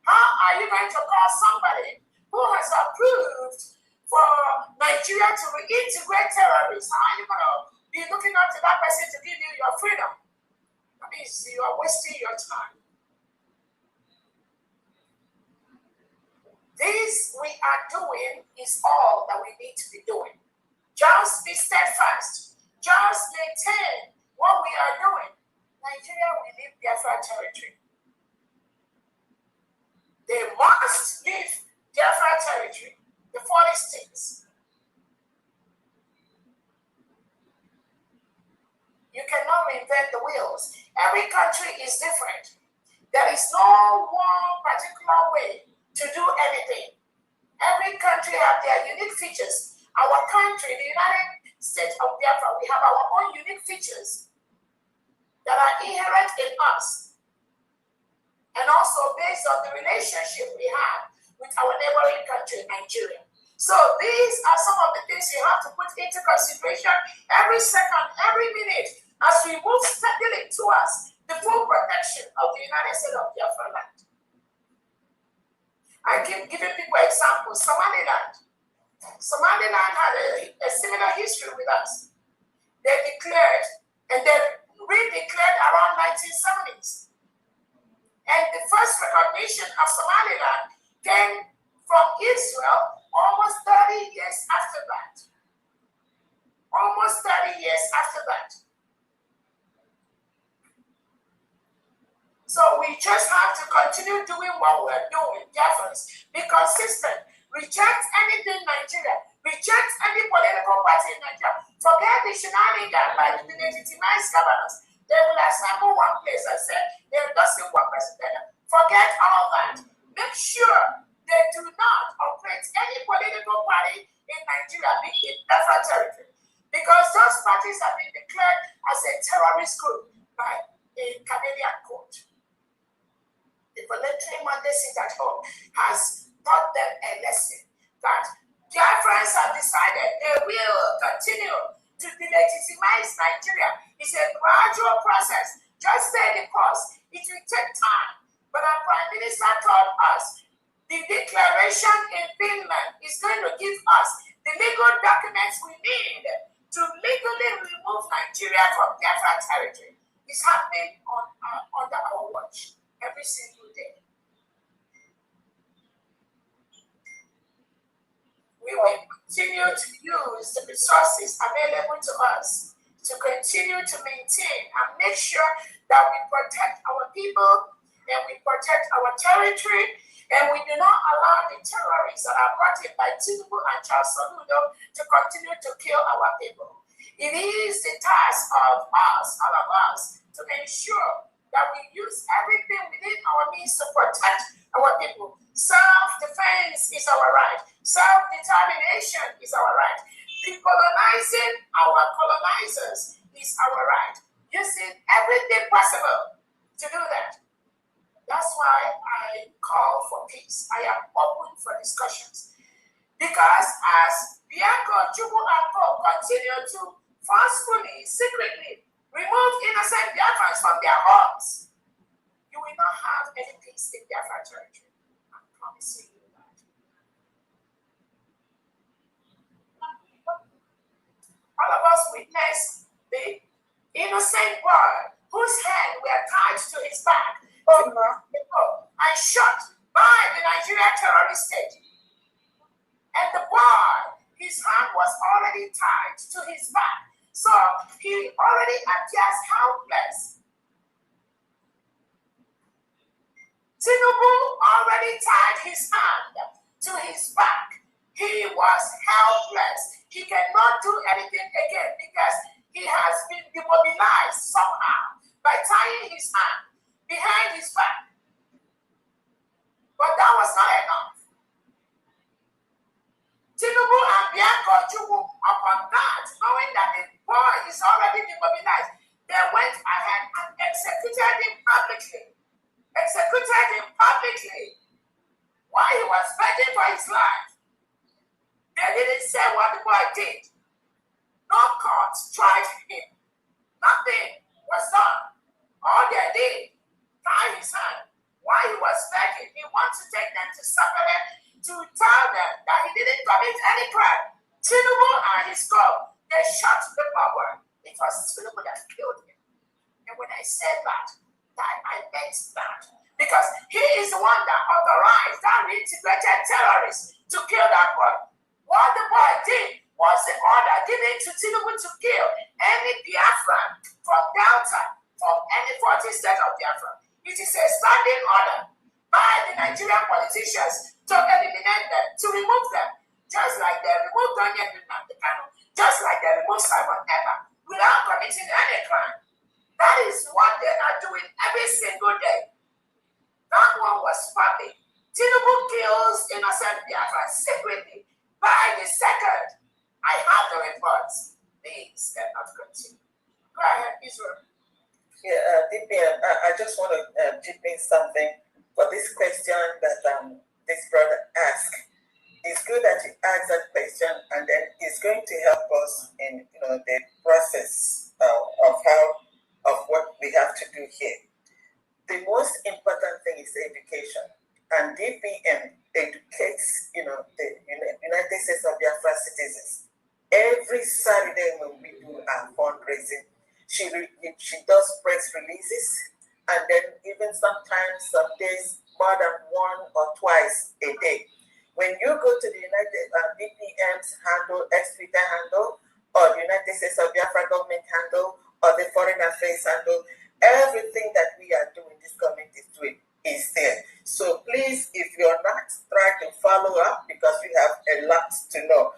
How are you going to call somebody who has approved for Nigeria to reintegrate terrorists? How are you going to be looking up to that person to give you your freedom? That means you are wasting your time. This we are doing is all that we need to be doing. Just be steadfast. Just maintain what we are doing. Nigeria will leave Biafra territory. They must leave Biafra territory, the 40 states. You cannot reinvent the wheels. Every country is different. There is no one particular way to do anything. Every country has their unique features. Our country, the United States of Biafra, we have our own unique features that are inherent in us, and also based on the relationship we have with our neighboring country, Nigeria. So these are some of the things you have to put into consideration every second, every minute, as we move steadily towards the full protection of the United States of Biafra land. I keep giving people examples. Somaliland had a similar history with us. They declared, and they redeclared around 1970s. And the first recognition of Somaliland came from Israel almost 30 years after that. Almost 30 years after that. So we just have to continue doing what we're doing. Biafrans, be consistent. Reject anything in Nigeria. Reject any political party in Nigeria. Forget the shenanigans by the legitimized governors. They will assemble one place and say they're endorsing one president. Forget all that. Make sure they do not operate any political party in Nigeria, be it Biafra territory. Because those parties have been declared as a terrorist group by a Canadian court. The voluntary mandate sit at home has taught them a lesson that Biafrans have decided they will continue to delegitimize Nigeria. It's a gradual process. Just stay the course. It will take time. But our Prime Minister told us the declaration in Finland is going to give us the legal documents we need to legally remove Nigeria from Biafra territory. It's happening under our watch every single day. We will continue to use the resources available to us to continue to maintain and make sure that we protect our people and we protect our territory, and we do not allow the terrorists that are brought in by Tinubu and Charles Soludo to continue to kill our people. It is the task of us, all of us, to ensure that we use everything within our means to protect our people. Self-defense is our right. Self-determination is our right. Decolonizing our colonizers is our right. Using everything possible to do that. That's why I call for peace. I am open for discussions. Because as Bianco, Chubu, and Co continue to forcefully, secretly remove innocent Biafrans from their homes, you will not have any peace in Biafra territory. I'm promising you that. All of us witnessed the innocent boy whose hands were tied to his back and shot by the Nigerian terrorist state. And the boy, his hand was already tied to his back. So he already appears helpless. Tinubu already tied his hand to his back. He was helpless. He cannot do anything again because he has been demobilized somehow by tying his hand behind his back. But that was not enough. Tinubu and Bianco Chubu, upon that, knowing that the boy is already demobilized, they went ahead and executed him publicly. Executed him publicly while he was fighting for his life. They didn't say what the boy did. No court tried him. Nothing was done. All they did, tie his hand while he was begging. He wants to take them to Sapele to tell them that he didn't commit any crime. Tinubu and his squad, they shot the power. It was Tinubu that killed him. And when I said that I meant that. Because he is the one that authorized that reintegrated terrorists to kill that boy. What the boy did was the order given to Tinubu to kill any Biafran from Delta, from any 40 state of Biafra. It is a standing order by the Nigerian politicians to eliminate them, to remove them, just like they removed Nnamdi, Kanu, just like they removed Simon Eber, without committing any crime. That is what they are doing every single day. That one was public. Tinubu kills innocent Biafra secretly. By the second, I have the reports. These cannot continue. Go ahead, Israel. Yeah, DPM, I just want to chip in something for this question that this brother asked. It's good that he asked that question, and then it's going to help us in the process of what we have to do here. The most important thing is education, and DPM educates the United States of Biafra citizens. Every Saturday when we do our fundraising, she does press releases, and then even sometimes some days more than one or twice a day. When you go to the United BPM's handle, ex-Twitter handle, or the United States of Biafra government handle, or the Foreign Affairs handle, everything that we are doing is coming is there. So please, if you're not, try to follow up because we have a lot to know.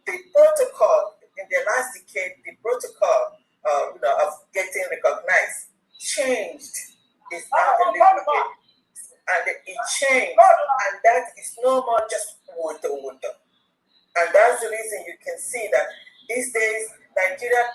The protocol in the last decade, the protocol of getting recognized changed. It's now a little bit, and it changed, and that is no more just water. And that's the reason you can see that these days, Nigeria,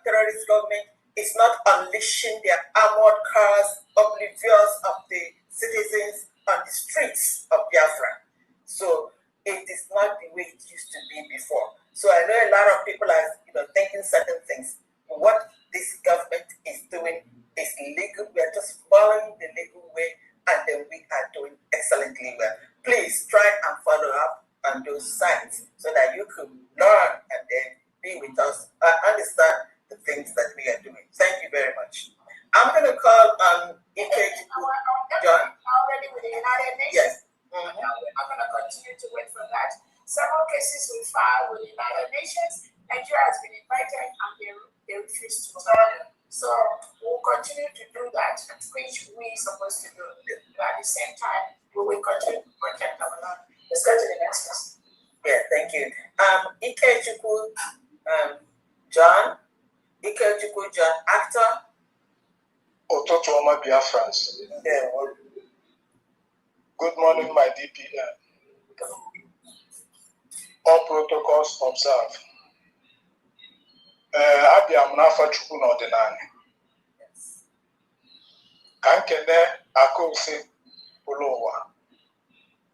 terrorist government is not unleashing their armored cars, oblivious of the citizens on the streets of Biafra. So it is not the way it used to be before. So I know a lot of people are thinking certain things. What this government is doing is legal. We are just following the legal way, and then we are doing excellently well. Please try and follow up on those sites so that you can learn and then be with us and understand the things that we are doing. Thank you very much. I'm going to call on John. Already with the United Nations. Yes. Mm-hmm. I'm going to continue to wait for that. Several cases we filed with the United Nations. Nigeria has been invited and they refused to turn. So we'll continue to do that, which we're supposed to do. But at the same time, we will continue to protect our land. Let's go to the next person. Yeah, thank you. John, actor. Ototoma Biafrans. Yeah. Good morning, my DPM. All protocols observed. Abia Mnafa Chukwu n'ọdịnala. Ka nkene akụsi ụlọ ụwa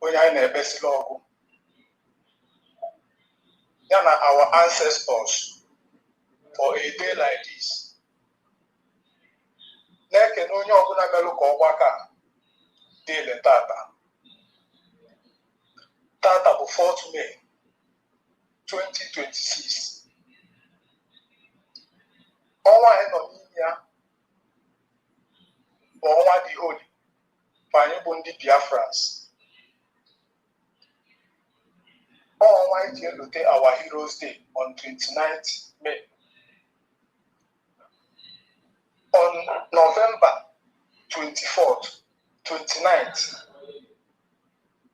onye anyị na-ebesila ọgụ ya na our ancestors for a day like this. Na-ekene onye ọbụla melụ ka ọgbaka dịle tata. Tata bụ 4th May 2026. Ọnwa anyị nọ n'ime ya bụ ọnwa dị holy ma anyị bụ ndị Biafrans. Ọnwa anyị ji elote our Heroes Day on 29th May. On November 24th, 29th,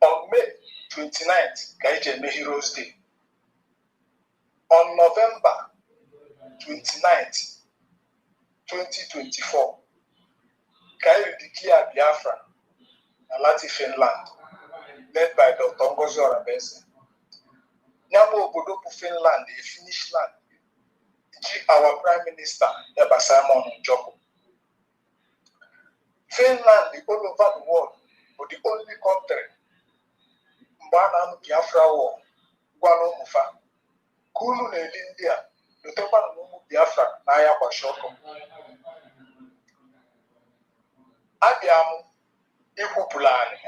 on May 29th ka anyị ji eme Heroes Day. On November 29th, 2024, ka anyị declare Biafra na Lati Finland, led by Dr. Ngozi Orabese. Nyabo obodo bụ Finland, a Finnish land, ji our Prime Minister, Eba Simon Njoko. Finland, all over the world, but the only country mgbe a na-anụ Biafra war, gwara ụmụfa, ka unu na-eli ndị a, lotekwana na ụmụ Biafra n'ahịa kwashi ọkụ. Abịa m ikwupụla anyị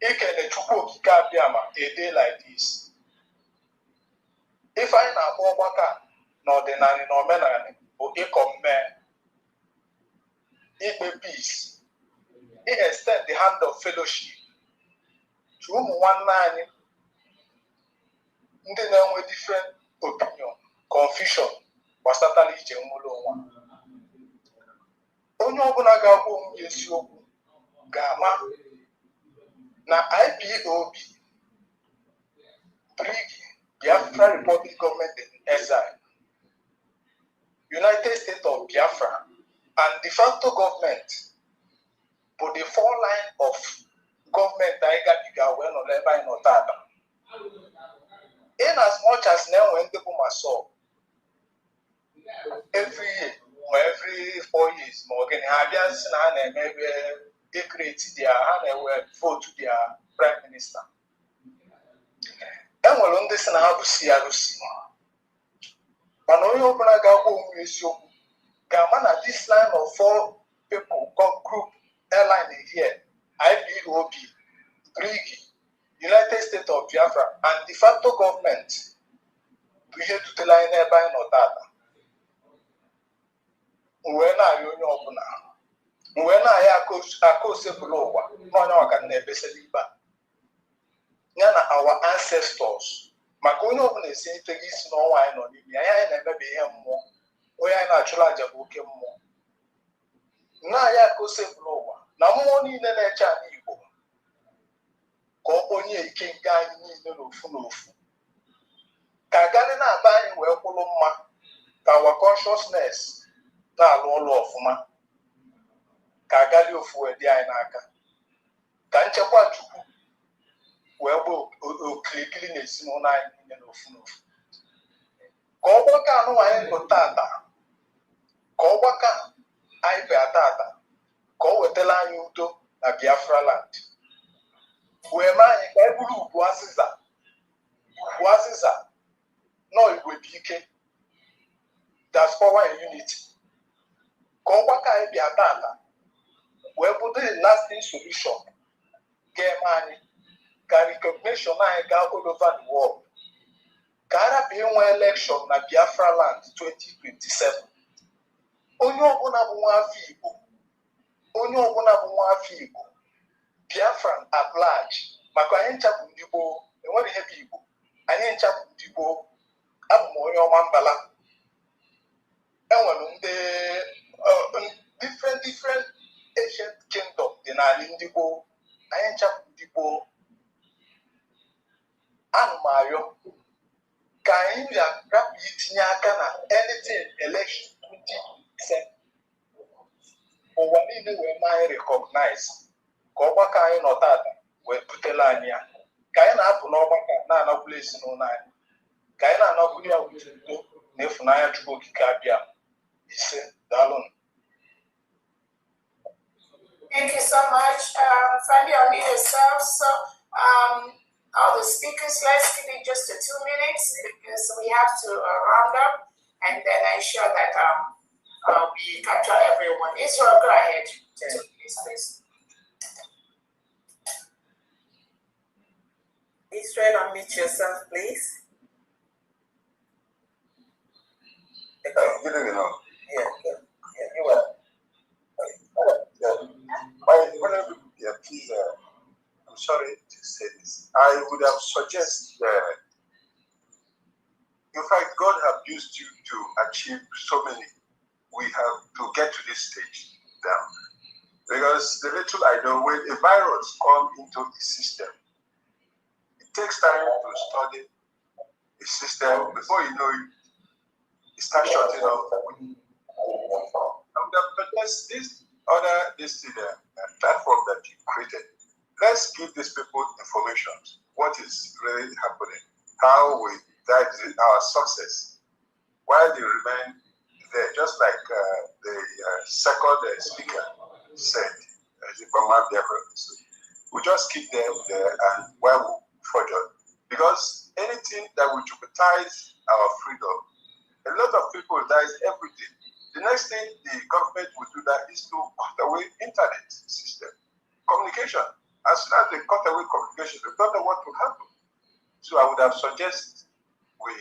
ikele Chukwu okike abịa ma a day like this. Ife anyị na-akpọ ọgbaka n'ọdịnala na omenala bụ ịkọ mmee, ikpe peace, extend the hand of fellowship to ụmụ nwanne anyị ndị na-enwe different opinion, confusion gbasatara ije nwụrụ onwe. Onye ọbụla ga-agwa onwe ya eziokwu ga-ama na IPOB, BRGIE, Biafra Republic Government in Exile, United States of Biafra, and de facto government for the 4 line of government anyị gabiga wee nọ ebe anyị nọ tata. In as much as now when people must solve every year or every 4 years, more than Habians and maybe they create their vote to their prime minister. And we'll understand how to see Arusi. But no, you open a go with you. Gamana, this line of 4 people, group airline here, IPOB, BRGIE, United States of Biafra, and de facto government to here to the line nearby no data. When are you open now? When I coach below no can never say Yana our ancestors. Makono open say to this no wine on me. I never be him more. We are natural jabuke more. Na ya coach below. na mmụọ niile na-eche ala Igbo ka ọ kpọnye ike nke anyị niile n'ofu n'ofu ka agarị na-aba anyị wee kwụrụ mma ka our consciousness na-alụ ọlụ ọfụma ka agarị ofu wee dị anyị n'aka ka nchekwa Chukwu wee bụ okirikiri na ezinụlọ anyị niile n'ofu n'ofu ka ọgbakọ anụ anyị bụ tata ka ọgbakọ anyị bịa tata ka ọ wetara anyị udo na Biafra land wee mee anyị ka e buru ugwu azịza nọ Igbo dị ike that's power and unity ka ọgbakọ anyị bịa tata wee bụ the lasting solution ga-eme anyị ka recognition anyị gaa all over the world ka arapụ inwe election na Biafra land 2027 onye ọbụla bụ nwaafọ Igbo Biafran at large maka anyị nchapụ ndị gboo enwere ihe bụ Igbo anyị nchapụ ndị gboo abụ m onye ọma mbala enwere ndị different ancient kingdom dị n'ala ndị gboo anyị nchapụ ndị gboo anụmayọ ka anyị rapụ itinye aka na anything election 2027 ụwa niile wee ma anyị recognize ka ọgbakọ anyị nọ tata wee butela anyị ya ka anyị na-apụ n'ọgbakọ na-anakwula ezinụlọ anyị ka anyị na-anakwula ya udo na ịfụnanya Chukwu okike abịa ise daalụnụ. Thank you so much. Finally, on yourself. So, all the speakers, let's keep it just to 2 minutes because we have to round up and then ensure that we capture everyone. Israel, go ahead. 2 minutes, please. Israel, unmute yourself, please. Good evening. Yeah, You are. Please, I'm sorry to say this. I would have suggested, in fact, God have used you to achieve so many. We have to get to this stage now. Because the little I know, when a virus comes into the system, it takes time to study the system. Before you know it, it starts shutting off. I would have suggested this platform that you created. Let's give these people information. What is really happening? How we that is our success while they remain there, just like the second speaker said, we just keep them there and while we further. Because anything that will jeopardize our freedom, a lot of people die every day. The next thing the government will do that is to cut away internet system, communication. As soon as they cut away communication, they don't know what will happen. So I would have suggested we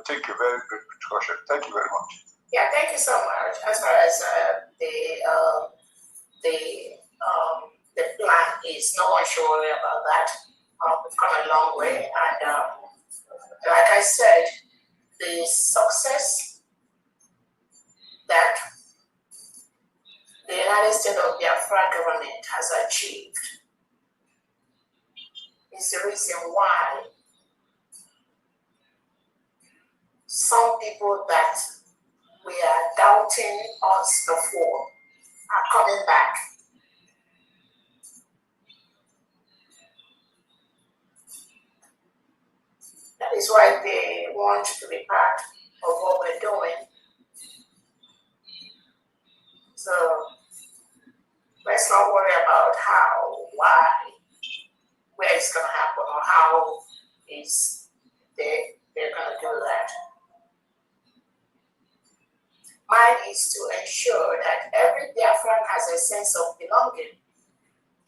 take a very great precaution. Thank you very much. Yeah, thank you so much. As far as the plan is, no one should worry about that. We've come a long way, and like I said, the success that the United States of Biafra government has achieved is the reason why some people that we are doubting us before are coming back. That is why they want to be part of what we're doing. So let's not worry about how, why, where it's going to happen, or how they're going to do that. Mine is to ensure that every Biafran has a sense of belonging.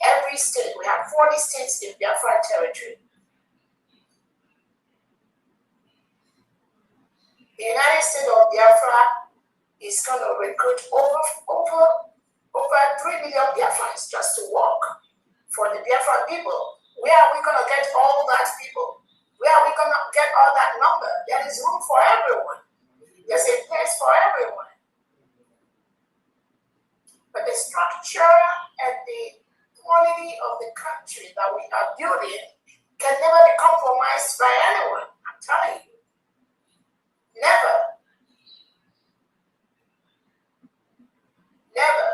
Every state, we have 40 states in Biafra territory. The United States of Biafra is going to recruit over 3 million Biafrans just to work for the Biafran people. Where are we going to get all that people? Where are we going to get all that number? There is room for everyone. There's a place for everyone. But the structure and building can never be compromised by anyone. I'm telling you. Never. Never.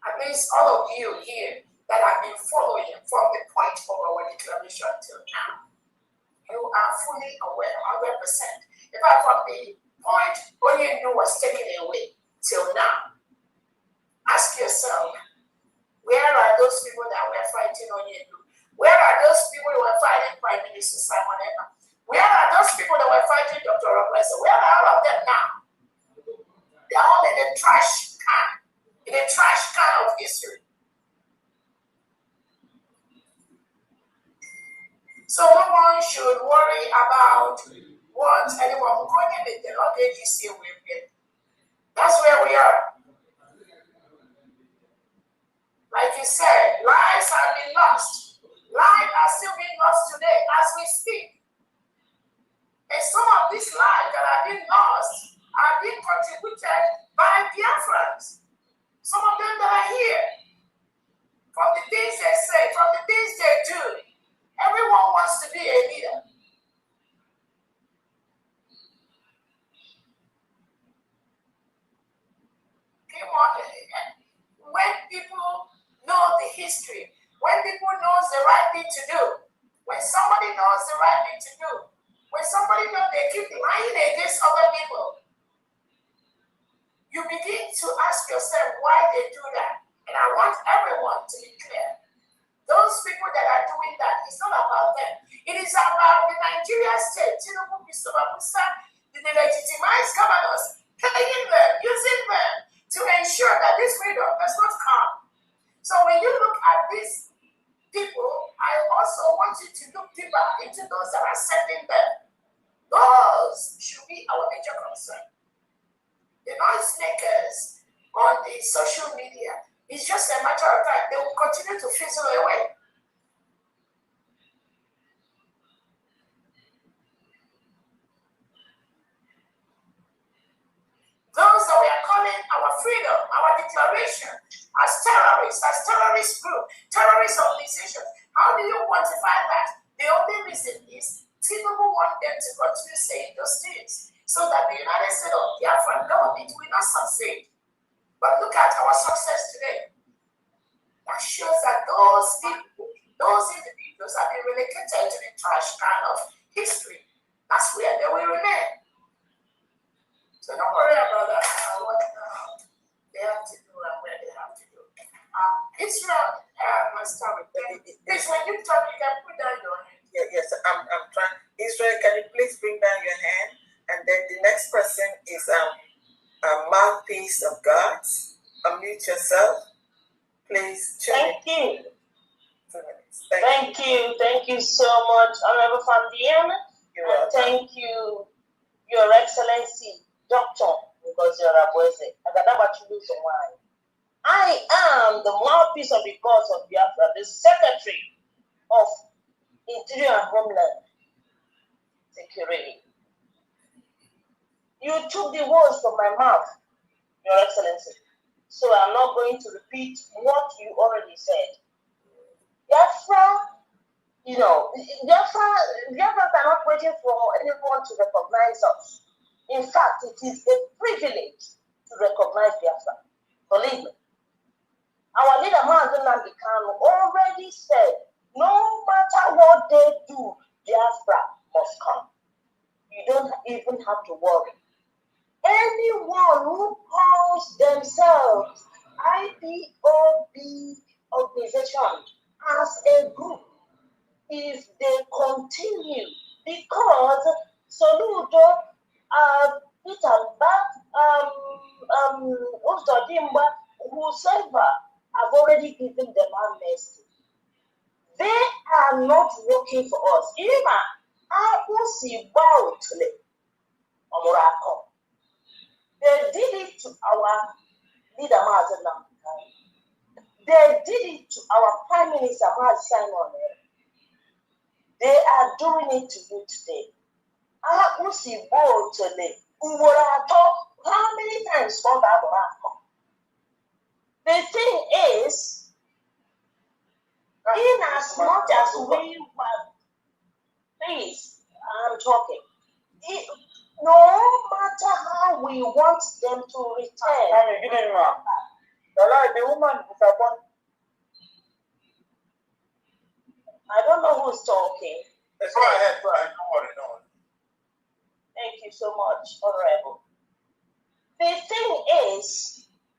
At least all of you here that have been following from the point of our declaration till now, you are fully aware, 100%. In fact, from the point Onyenu was taken away till now, ask yourself, where are those people that were fighting Onyenu? Where are those people that were fighting Prime Minister Simon Ekpa? Where are those people that were fighting Dr. Robles? Where are all of them now? They're all in the trash can of history. So no one should worry about what anyone will call them in the BRGIE will get. That's where we are. Like you said, lives have been lost. Lives are still being lost today as we speak. And some of these lives that have been lost are being contributed by Biafrans. Some of them that are here. From the things they say, from the things they do, everyone wants to be a leader. When people know the history, when people know the right thing to do, when somebody knows the right thing to do, when somebody knows they keep lying against other people, you begin to ask yourself why they do that. And I want everyone to be clear. Those people that are doing that, it's not about them. It is about the Nigerian state, the legitimized governors, paying them, using them to ensure that this freedom does not come. So when you look at these people, I also want you to look deeper into those that are setting them. Those should be our major concern. The noise makers on the social media, it's just a matter of time. They will continue to fizzle away. Those that we are calling our freedom, our declaration, as terrorist group, terrorist organization. How do you quantify that? The only reason is Tinubu want them to continue saying those things so that the United States of Biafra government will not succeed. But look at our success today. That shows that those people, those individuals have been relegated to the trash can of history. That's where they will remain. So don't worry about that. What they have to do and where they have to do. Israel, must start with them. Please, when you talk, you can put down your hand. Yes, I'm trying. Israel, can you please bring down your hand? And then the next person is a mouthpiece of God. Unmute yourself. Please. Thank you. Thank you so much, Honorable Fandian. And thank you, Your Excellency, Dr. I am the mouthpiece of the cause of Biafra, the Secretary of Interior and Homeland Security. You took the words from my mouth, Your Excellency. So I'm not going to repeat what you already said. Biafra, Biafrans are not waiting for anyone to recognize us. In fact, it is a privilege to recognize Biafra. Believe me. Our leader, Nnamdi, Kanu, already said, no matter what they do, Biafra must come. You don't even have to worry. Anyone who calls themselves IPOB organization as a group, if they continue, because Soludo, whosoever have already given them amnesty. They are not working for us. They did it to our leader, Mazi. They did it to our Prime Minister, Simon. They are doing it to you today. How many times for that? The thing is, In as much as we please, I'm talking. No matter how we want them to return. The woman disappointed. I don't know who's talking. Go ahead, don't worry. Thank you so much, Honorable. The thing is,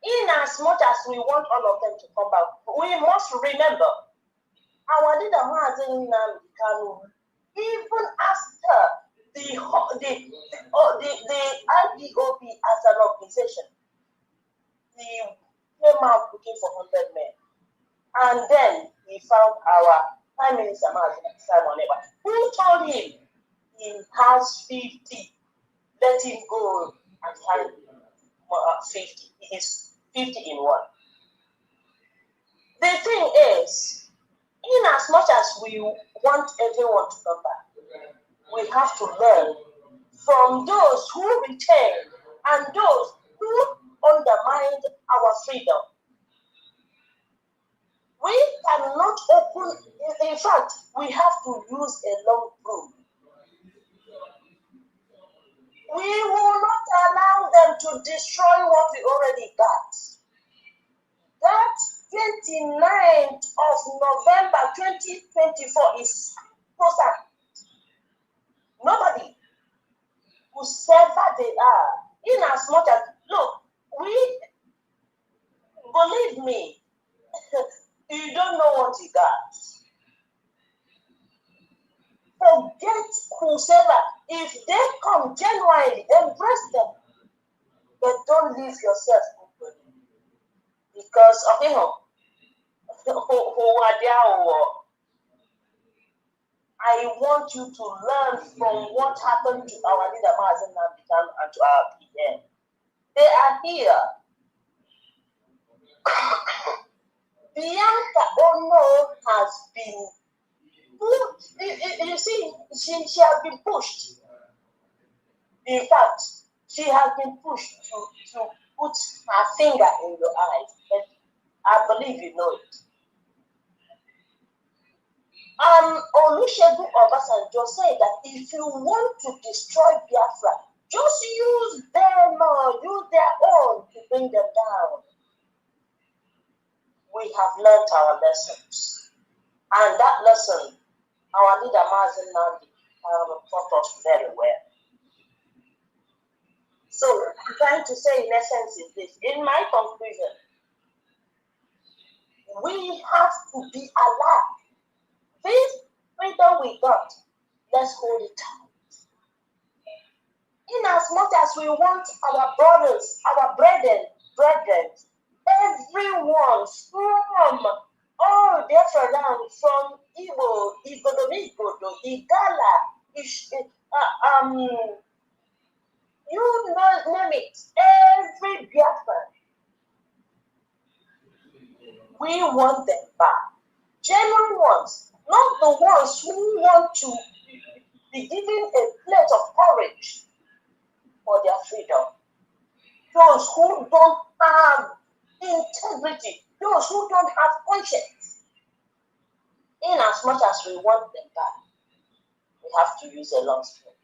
in as much as we want all of them to come back, we must remember our leader Mazi Nnamdi Kanu, even after the IPOB as an organization, he came out looking for 100 men. And then he found our Prime Minister Mazi who told him he has 50. Let him go and have 50. He is 50 in one. The thing is, in as much as we want everyone to come back, we have to learn from those who return and those who undermined our freedom. We cannot open, in fact, we have to use a long broom. We will not allow them to destroy what we already got. That 29th of November 2024 is closer. Nobody, whosoever they are, in as much as, look, believe me, you don't know what you got. Forget whosoever. If they come genuinely, embrace them. But don't leave yourself open. Because of I want you to learn from what happened to our leader Mazi Nnamdi and to our PM. They are here. Bianca Ono has been you see, she has been pushed. In fact, she has been pushed to put her finger in your eyes. And I believe you know it. Olusegun Obasanjo said that if you want to destroy Biafra, just use them or use their own to bring them down. We have learned our lessons. And that lesson, our leader Mazi Nnamdi taught us very well. So, I'm trying to say in essence is this. In my conclusion, we have to be alive. This freedom we got, let's hold it tight. In as much as we want our brothers, our brethren, everyone from all Biafran, from Igbo, Igala, you name it, every Biafran. We want them back. Genuine ones, not the ones who want to be given a plate of porridge for their freedom. Those who don't have integrity, those who don't have conscience. In as much as we want them back, we have to use a long spoon.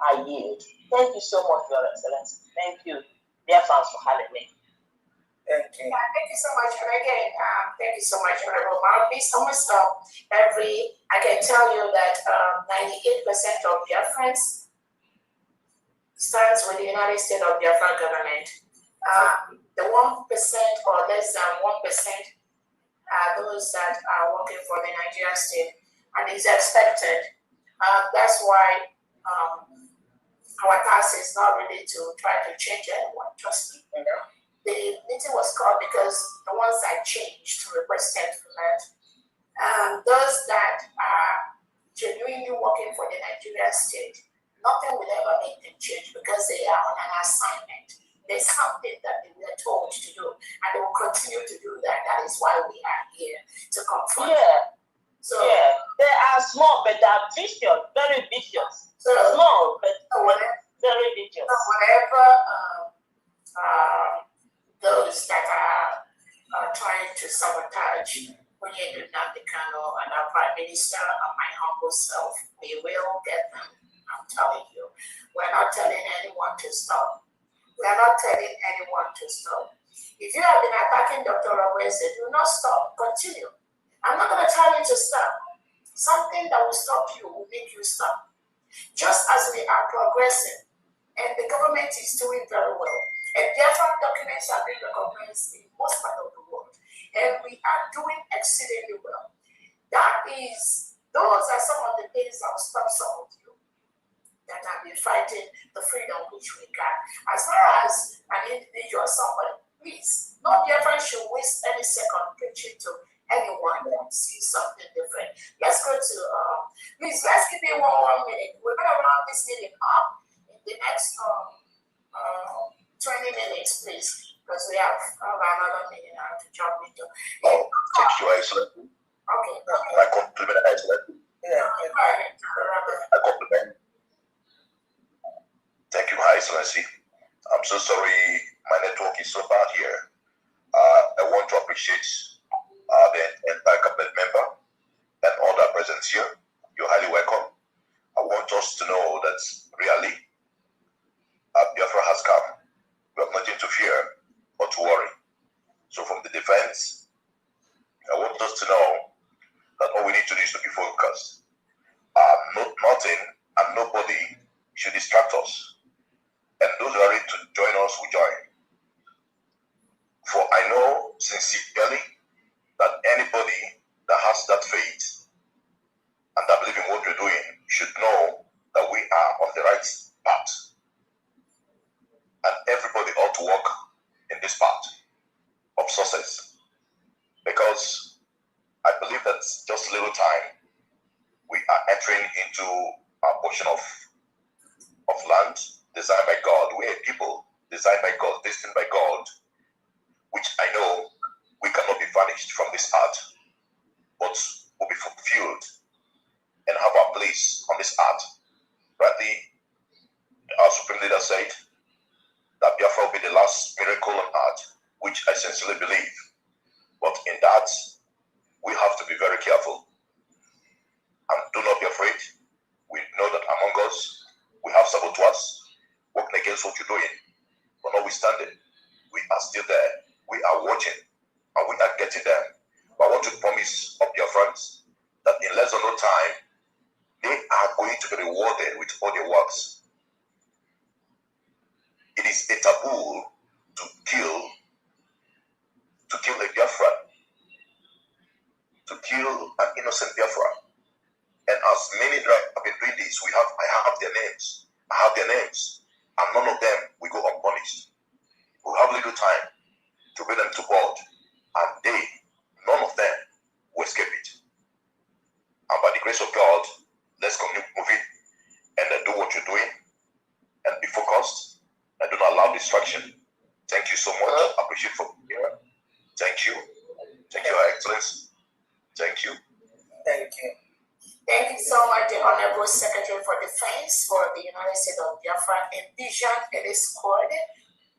I yield. Thank you so much, Your Excellency. Thank you, dear fans, for having me. Thank you. Yeah, thank you so much. And again, thank you so much, Honorable Mouthpiece. Almost I can tell you that 98% of Biafrans stands with the United States of Biafran government. The 1% or less than 1% are those that are working for the Nigerian state, and it's expected. That's why our task is not really to try to change anyone. Trust me, you know. The meeting was called because the ones that changed to represent for that, those that are genuinely working for the Nigerian state, nothing will ever make them change because they are on an assignment. There's something that they were told to do, and they will continue to do that. That is why we are here to confront. Yeah. So yeah, they are small, but they are vicious, very vicious. So small, but very vicious. So whatever those that are trying to sabotage Nnamdi Kanu and our Prime Minister and my humble self, we will get them. I'm telling you. We're not telling anyone to stop. We're not telling anyone to stop. If you have been attacking Dr. Rawese, do not stop. Continue. I'm not going to tell you to stop. Something that will stop you will make you stop. Just as we are progressing, and the government is doing very well, and Biafran documents are being recognized in most part of the world, and we are doing exceedingly well. Those are some of the things that will stop some of you that have been fighting the freedom which we got. As far as an individual, somebody, please, no Biafran should waste any second preaching to anyone that sees something different. Let's go to, please, let's give me one minute. We're going to round this meeting up in the next 20 minutes, please, because we have another meeting now to jump into. Thank you, Excellent. Okay. I compliment Excellent. Yeah. I compliment. Thank you, High Excellency. I'm so sorry my network is so bad here. I want to appreciate the entire cabinet member and all that present here. You're highly welcome. I want us to know that really Biafra has come. We have nothing to fear or to worry. So from the defense, I want us to know that all we need to do is to be focused. Nothing and nobody should distract us. And those who are ready to join us will join. For I know sincerely that anybody that has that faith and that believe in what we're doing should know that we are on the right path. And everybody ought to walk in this path of success. Because I believe that just a little time, we are entering into a portion of land designed by God. We are people designed by God, destined by God, which I know we cannot be vanished from this earth, but will be fulfilled and have our place on this earth. Rightly, our Supreme Leader said that Biafra will be the last miracle on earth, which I sincerely believe. But in that, we have to be very careful. And do not be afraid. We know that among us, we have saboteurs working against what you're doing. But notwithstanding, we are still there. We are watching, and we are getting them. But I want to promise of your friends that in less than no time, they are going to be rewarded with all their works. It is a taboo to kill a Biafran, to kill an innocent Biafran. And as many have been doing this, I have their names. I have their names. And none of them will go unpunished. We have little time to bring them to board. And none of them will escape it. And by the grace of God, let's continue moving and do what you're doing. And be focused. And do not allow distraction. Thank you so much. I appreciate for being here. Thank you. Thank you, Your Excellency. Thank you. Thank you. Thank you so much, the Honorable Secretary for Defense for the United States of Biafra, Envision Ellis Cord,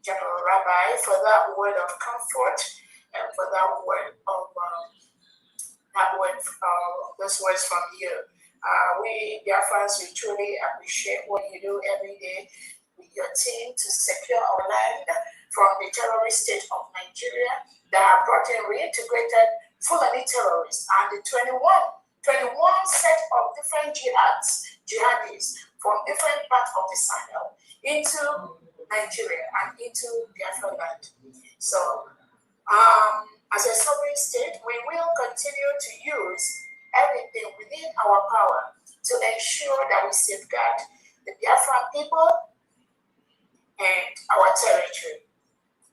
General Rabbi, for that word of comfort and for that word of those words from you. We Biafrans, we truly appreciate what you do every day with your team to secure our land from the terrorist state of Nigeria that have brought in reintegrated Fulani terrorists and the 21 set of different jihadis from different parts of the Sahel into Nigeria and into Biafra land. So, as a sovereign state, we will continue to use everything within our power to ensure that we safeguard the Biafran people and our territory.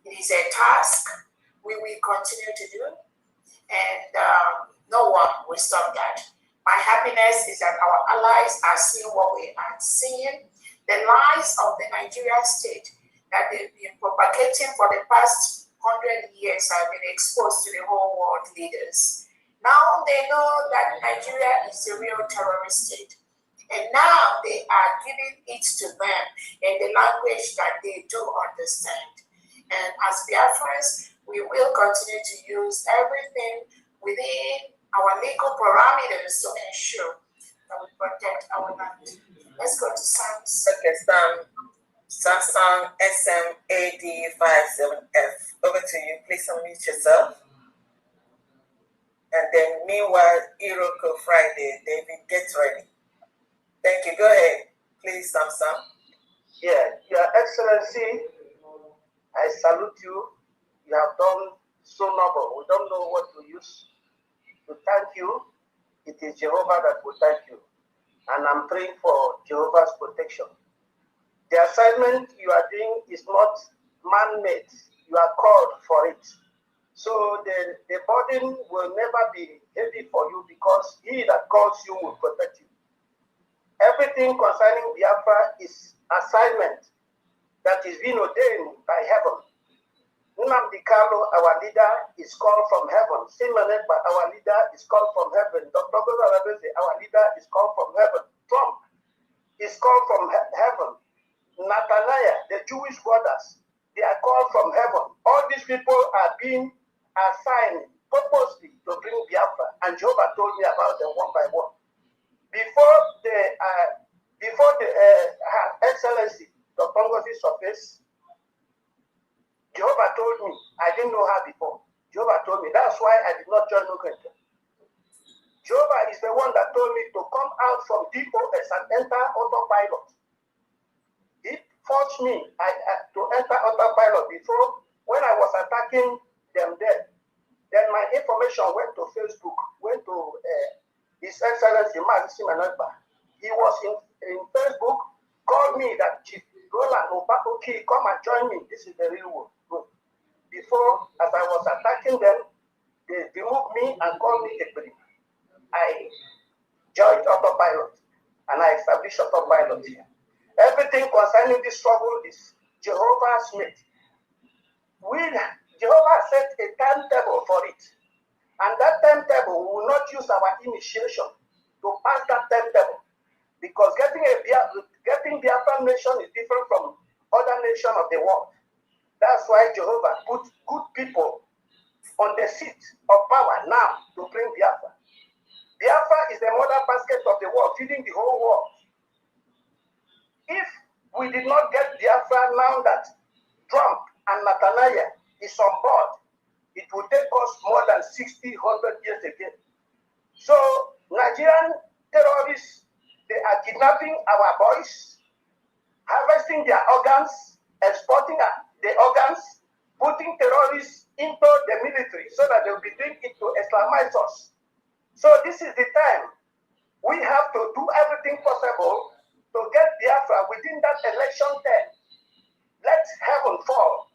It is a task we will continue to do, and no one will stop that. My happiness is that our allies are seeing what we are seeing. The lies of the Nigerian state that they've been propagating for the past 100 years have been exposed to the whole world leaders. Now they know that Nigeria is the real terrorist state. And now they are giving it to them in the language that they do understand. And as Biafrans, we will continue to use everything within our legal parameters to ensure that we protect our land. Let's go to Sam's. Okay, Samsung SM-AD57F. Over to you. Please unmute yourself. And then meanwhile, Iroko Friday, David, get ready. Thank you. Go ahead, please, Samsung. Yeah, Your Excellency, I salute you. You have done so noble. We don't know what to use to thank you. It is Jehovah that will thank you. And I'm praying for Jehovah's protection. The assignment you are doing is not man-made. You are called for it. So the burden will never be heavy for you because he that calls you will protect you. Everything concerning Biafra is assignment that is being ordained by heaven. Nnamdi, our leader, is called from heaven. Simoneba, our leader, is called from heaven. Dr. Gozalabese, our leader, is called from heaven. Trump is called from heaven. Nathaniah, the Jewish brothers, they are called from heaven. All these people are being assigned purposely to bring Biafra, and Jehovah told me about them one by one. Before the Excellency, Dr. Ngozi's office, Jehovah told me, I didn't know her before. Jehovah told me, that's why I did not join Nugent. Jehovah is the one that told me to come out from DOS and enter autopilot. He forced me to enter autopilot before when I was attacking them there. Then my information went to Facebook, went to His Excellency Mazi. He was in Facebook, called me that Chief Roland Opakoki, come and join me. This is the real world. Before, as I was attacking them, they removed me and called me a brief. I joined autopilot and I established autopilot here. Everything concerning this struggle is Jehovah's made. Jehovah set a timetable for it. And that timetable, we will not use our initiation to pass that timetable. Because getting Biafran nation is different from other nations of the world. That's why Jehovah put good people on the seat of power now to bring Biafra. Biafra is the mother basket of the world, feeding the whole world. If we did not get Biafra now that Trump and Nathaniah is on board, it would take us more than 60, 100 years again. So Nigerian terrorists, they are kidnapping our boys, harvesting their organs, exporting the organs, putting terrorists into the military so that they will be doing it to Islamize us. So this is the time we have to do everything possible to get Biafra within that election term. Let heaven fall.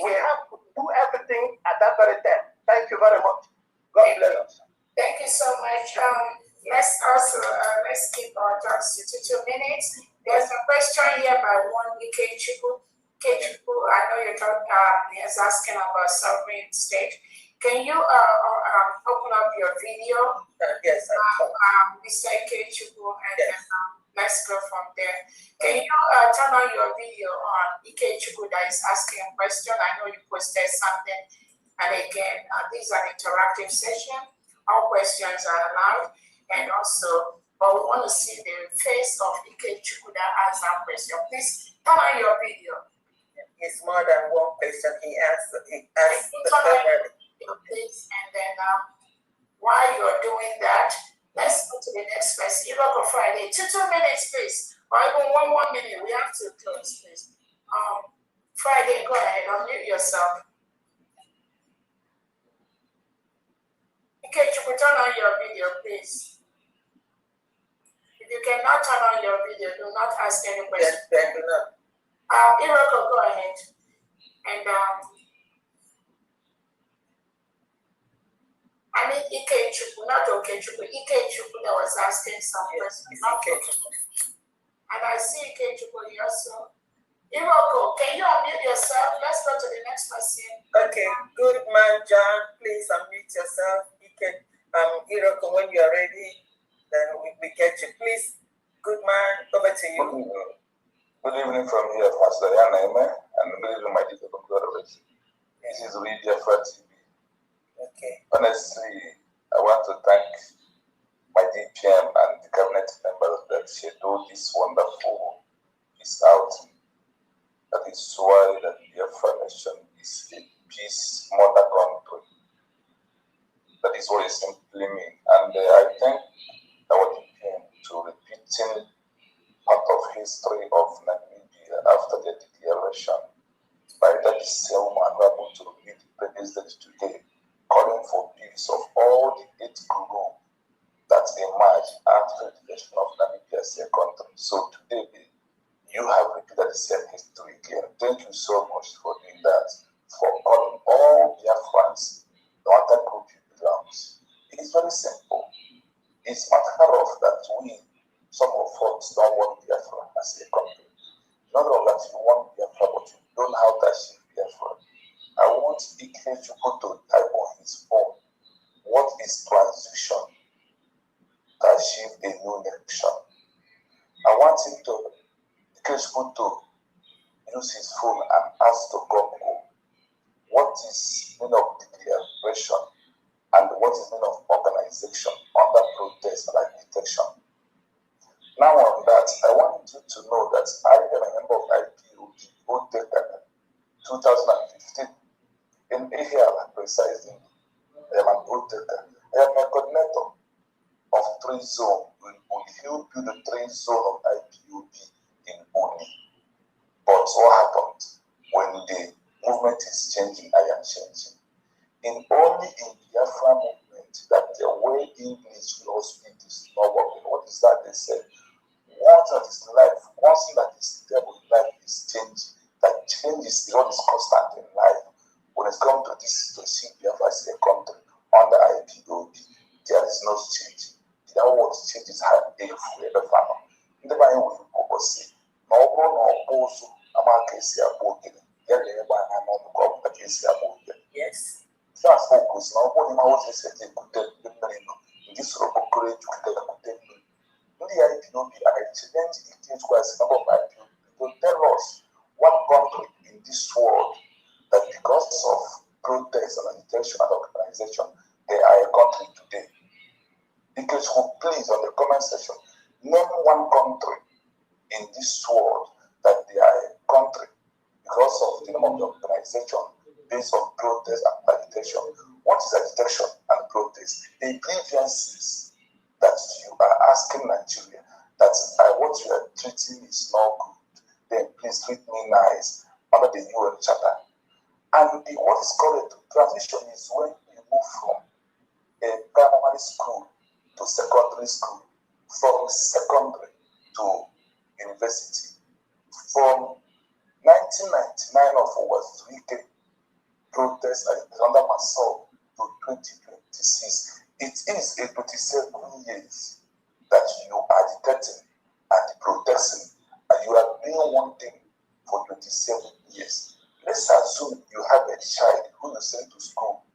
We have to do everything at that very time. Thank you very much. God bless us. Thank you so much. Let's keep our talks to 2 minutes. There's a question here by one Ike Chuku, I know you're talking, is asking about sovereign state. Can you open up your video? Yes, Mr. Ike Chuku, and then let's go from there. Can you turn on your video on Ike Chuku that is asking a question? I know you posted something. And again, this is an interactive session. All questions are allowed. And also, but we want to see the face of Ike Chuku that asks that question. Please turn on your video. It's more than one question he asked. Please, and then while you're doing that, let's go to the next question. Iroko Friday, 2 minutes, please. Or even one minute. We have to close, please. Friday, go ahead. Unmute yourself. Okay, you can turn on your video, please. If you cannot turn on your video, do not ask any questions. Yes, do not. Iroko, go ahead. And I mean Ike Chuku, not Okechuku. Ike Chuku that was asking some questions. And I see Ike Chuku here, so Iroko, can you unmute yourself? Let's go to the next person. Okay, good man, John. Please unmute yourself. Iroko, when you are ready, then we get you. Please, good man, over to you. Good evening from here, Pastor Yana, and good evening, my dear moderators. This is really Biafra TV. Okay. Honestly, I want to thank my DPM and the cabinet members that scheduled this wonderful peace outing. That is why the Biafra nation is a peace mother country. That is what it simply means. And I thank our DPM to repeating part of history of Namibia after the declaration by that same man who happened to be the president today, calling for peace of all the 8 groups that emerged after the declaration of Namibia as a country. So today, you have repeated the same history again. Thank you so much for doing that, for calling all Biafrans, no matter group you belong. It's very simple. It's a matter of that some of us don't want Biafra as a country. Not all that you want Biafra, but you don't know how to achieve Biafra. I want Ike to go to type on his phone what is transition to achieve a new nation. I want him to use his phone and ask to Google what is meaning of declaration and what is meaning of organization under protest and agitation. Now on that, I want you to know that I am a member of IPOB 2015 in Ahia, precisely. I am an Odeka. I am a coordinator of 3 zones. We will build a 3 zone of IPOB in Oni. But what happened when the movement is changing, I am changing. Only in the Biafra movement that the way English will speak is not working. What is that they said? Once that is life, once that is stable, life is changing. That change is what is constant in life. When it comes to this, to see Biafra as a country under IPOB, there is no change. The word change is hard for the family. In the Bible, we say, no, also, I'm a case here, yes. So I focus now, what am I also saying? This robot courage to get a good the IPOB, I challenge the case was number of IPOB to tell us one country in this world that because of protests and agitation and organization, they are a country today. Because who please on the comment section, name one country in this world that they are a country because of the name of the organization based on protest and agitation. What is agitation and protest? The grievances that you are asking Nigeria that what you are treating is not good, then please treat me nice under the UN Charter. And what is called transition is when you move from a primary school to secondary school, from secondary to university. From 1999 of over 3K protests under myself to 2026. It is a 27 years that you are agitating and protesting, and you are doing one thing for 27 years. Let's assume you have a child who you send to school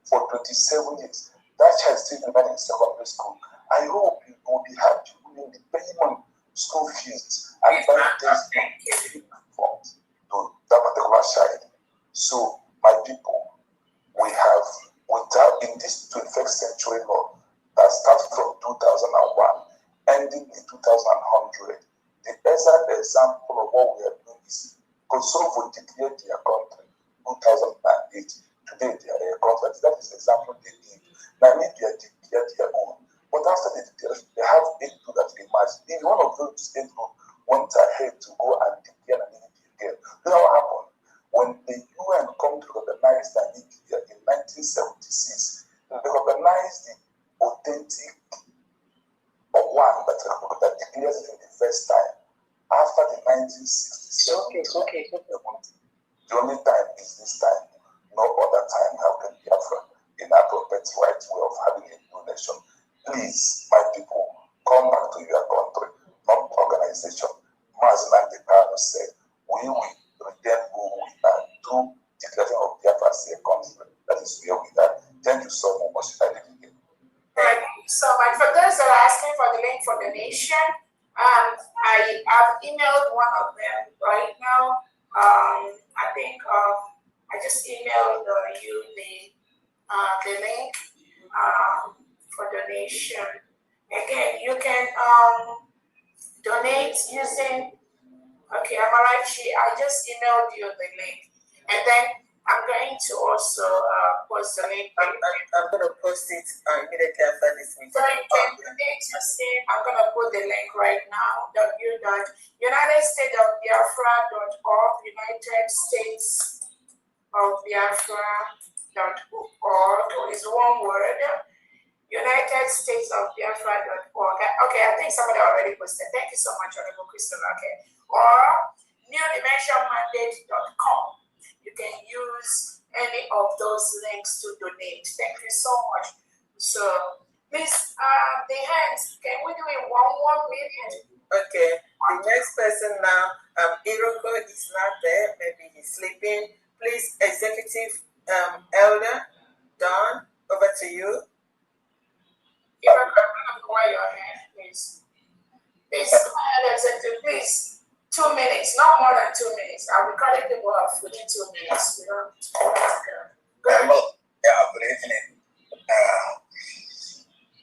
for 27 years. That child still remains in secondary school. I hope you will be happy with the payment school fees and buying things to that particular child. So, my people, we have without in this 21st century law that starts from 2001, ending in 2100, the exact example of what we are doing is Kosovo declared their country 2008. Today they are a country. That is the example they need. Namibia declared their own. But after the declaration, they have 8 groups that emerged. If one of those 8 groups went ahead to go and declare Namibia again, you know what happened? When the UN come to recognize Namibia in 1976, they recognized the authentic one that declares it in the first time. After the 1967, the only time is this time. No other time have can Biafra in appropriate right way of having a new nation. Please, my people, come back to your country, not organization. Mazi and Kanu said, we will return who we are through declaration of Biafra as a country. That is where we are. Thank you so much. Thank you so much. For those that are asking for the link for donation, I have emailed one of them right now. I think I just emailed you the link. for donation. Again, you can donate using, okay, Amarachi, I just emailed you the link. And then I'm going to also post the link. I'm going to post it immediately after this meeting. So you can donate using, I'm going to put the link right now, www.unitedstatesofbiafra.org, United States of Biafra.org is one word. United States of Biafra.org. Okay, I think somebody already posted. Thank you so much, Honorable Crystal. Okay. Or newdimensionmandate.com. You can use any of those links to donate. Thank you so much. So, please, the hands, can we do it one minute? Okay. The next person now, Iroko is not there. Maybe he's sleeping. Please, Executive Elder Don, over to you. Iroko, your hand, please. Please, Executive, please. 2 minutes, not more than 2 minutes. I'll be calling people off within 2 minutes. We don't. Well, yeah, good evening.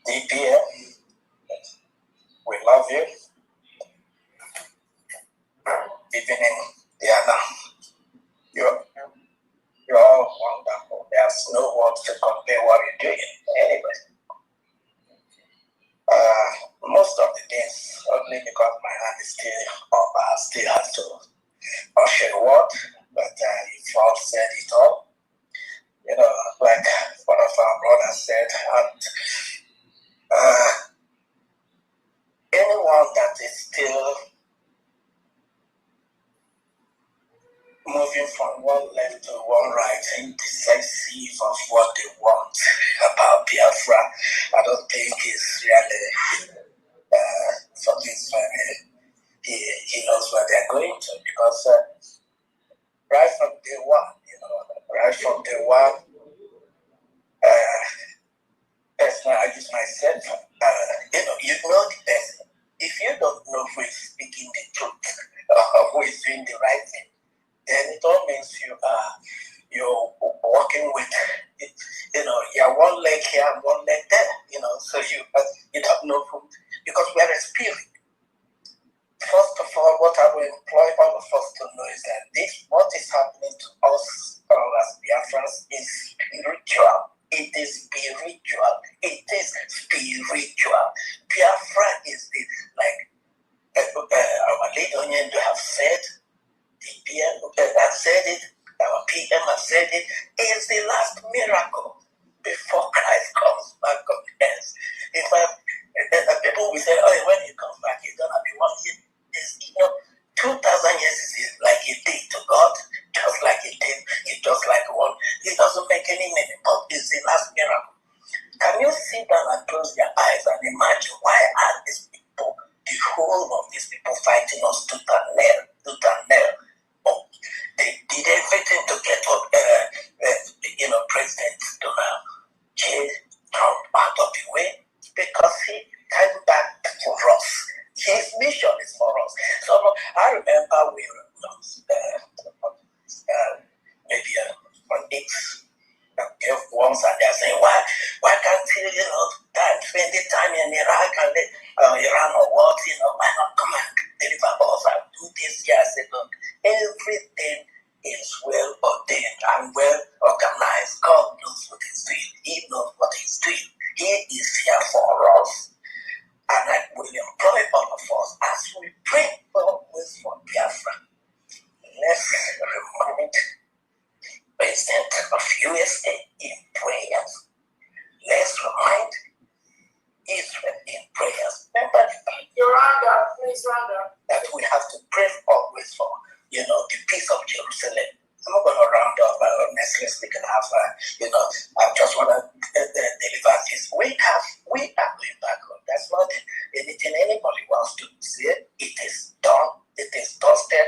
DPM, we love you. Evening, Diana. You're all wonderful. There's no words to compare what you're doing. Anyway, most of the things, only because my hand is still up, I still have to usher a word, but you've all said it all. You know, like one of our brothers said, and anyone that is still moving from one left to one right, indecisive of what they want about Biafra, I don't think is really something he knows where they're going to, because right from day one, personally, I use myself, you know the person. If you don't know who is speaking the truth or who is doing the right thing, then it all means you're working with, you're one leg here and one leg there, so you don't know who, because we are a spirit. First of all, what I will employ all of us to know is that what is happening to us as Biafrans is spiritual. It is spiritual. It is spiritual. Biafra is our leader to have said, the PM has said it, our PM has said it, is the last miracle before Christ comes back on earth. In fact, people will say, oh, when he comes back, he's going to be 1 year. 2,000 years is like a day to God, just like a day, it's just like one. It doesn't make any meaning, but it's the last miracle. Can you sit down and close your eyes and imagine why are these people, the whole of these people fighting us tooth and nail? Oh, they did everything to get up, President Donald J. Trump out of the way because he came back for us. His mission is for us. So I remember we were maybe on X once, and they're saying, why can't he, spend the time in Iraq and Iran or what, why not come and deliver us and do this? I said, look, everything is well ordained and well organized. God knows what he's doing. He knows what he's doing. He is here for us. And I will employ all of us as we pray always for Biafra. Let's remind President of USA in prayers. Let's remind Israel in prayers. Remember please round up. That we have to pray always for, the peace of Jerusalem. I'm not going to round up, honestly speaking, I just want to deliver this. We are going back home. That's not anything anybody wants to say. It is done. It is dusted.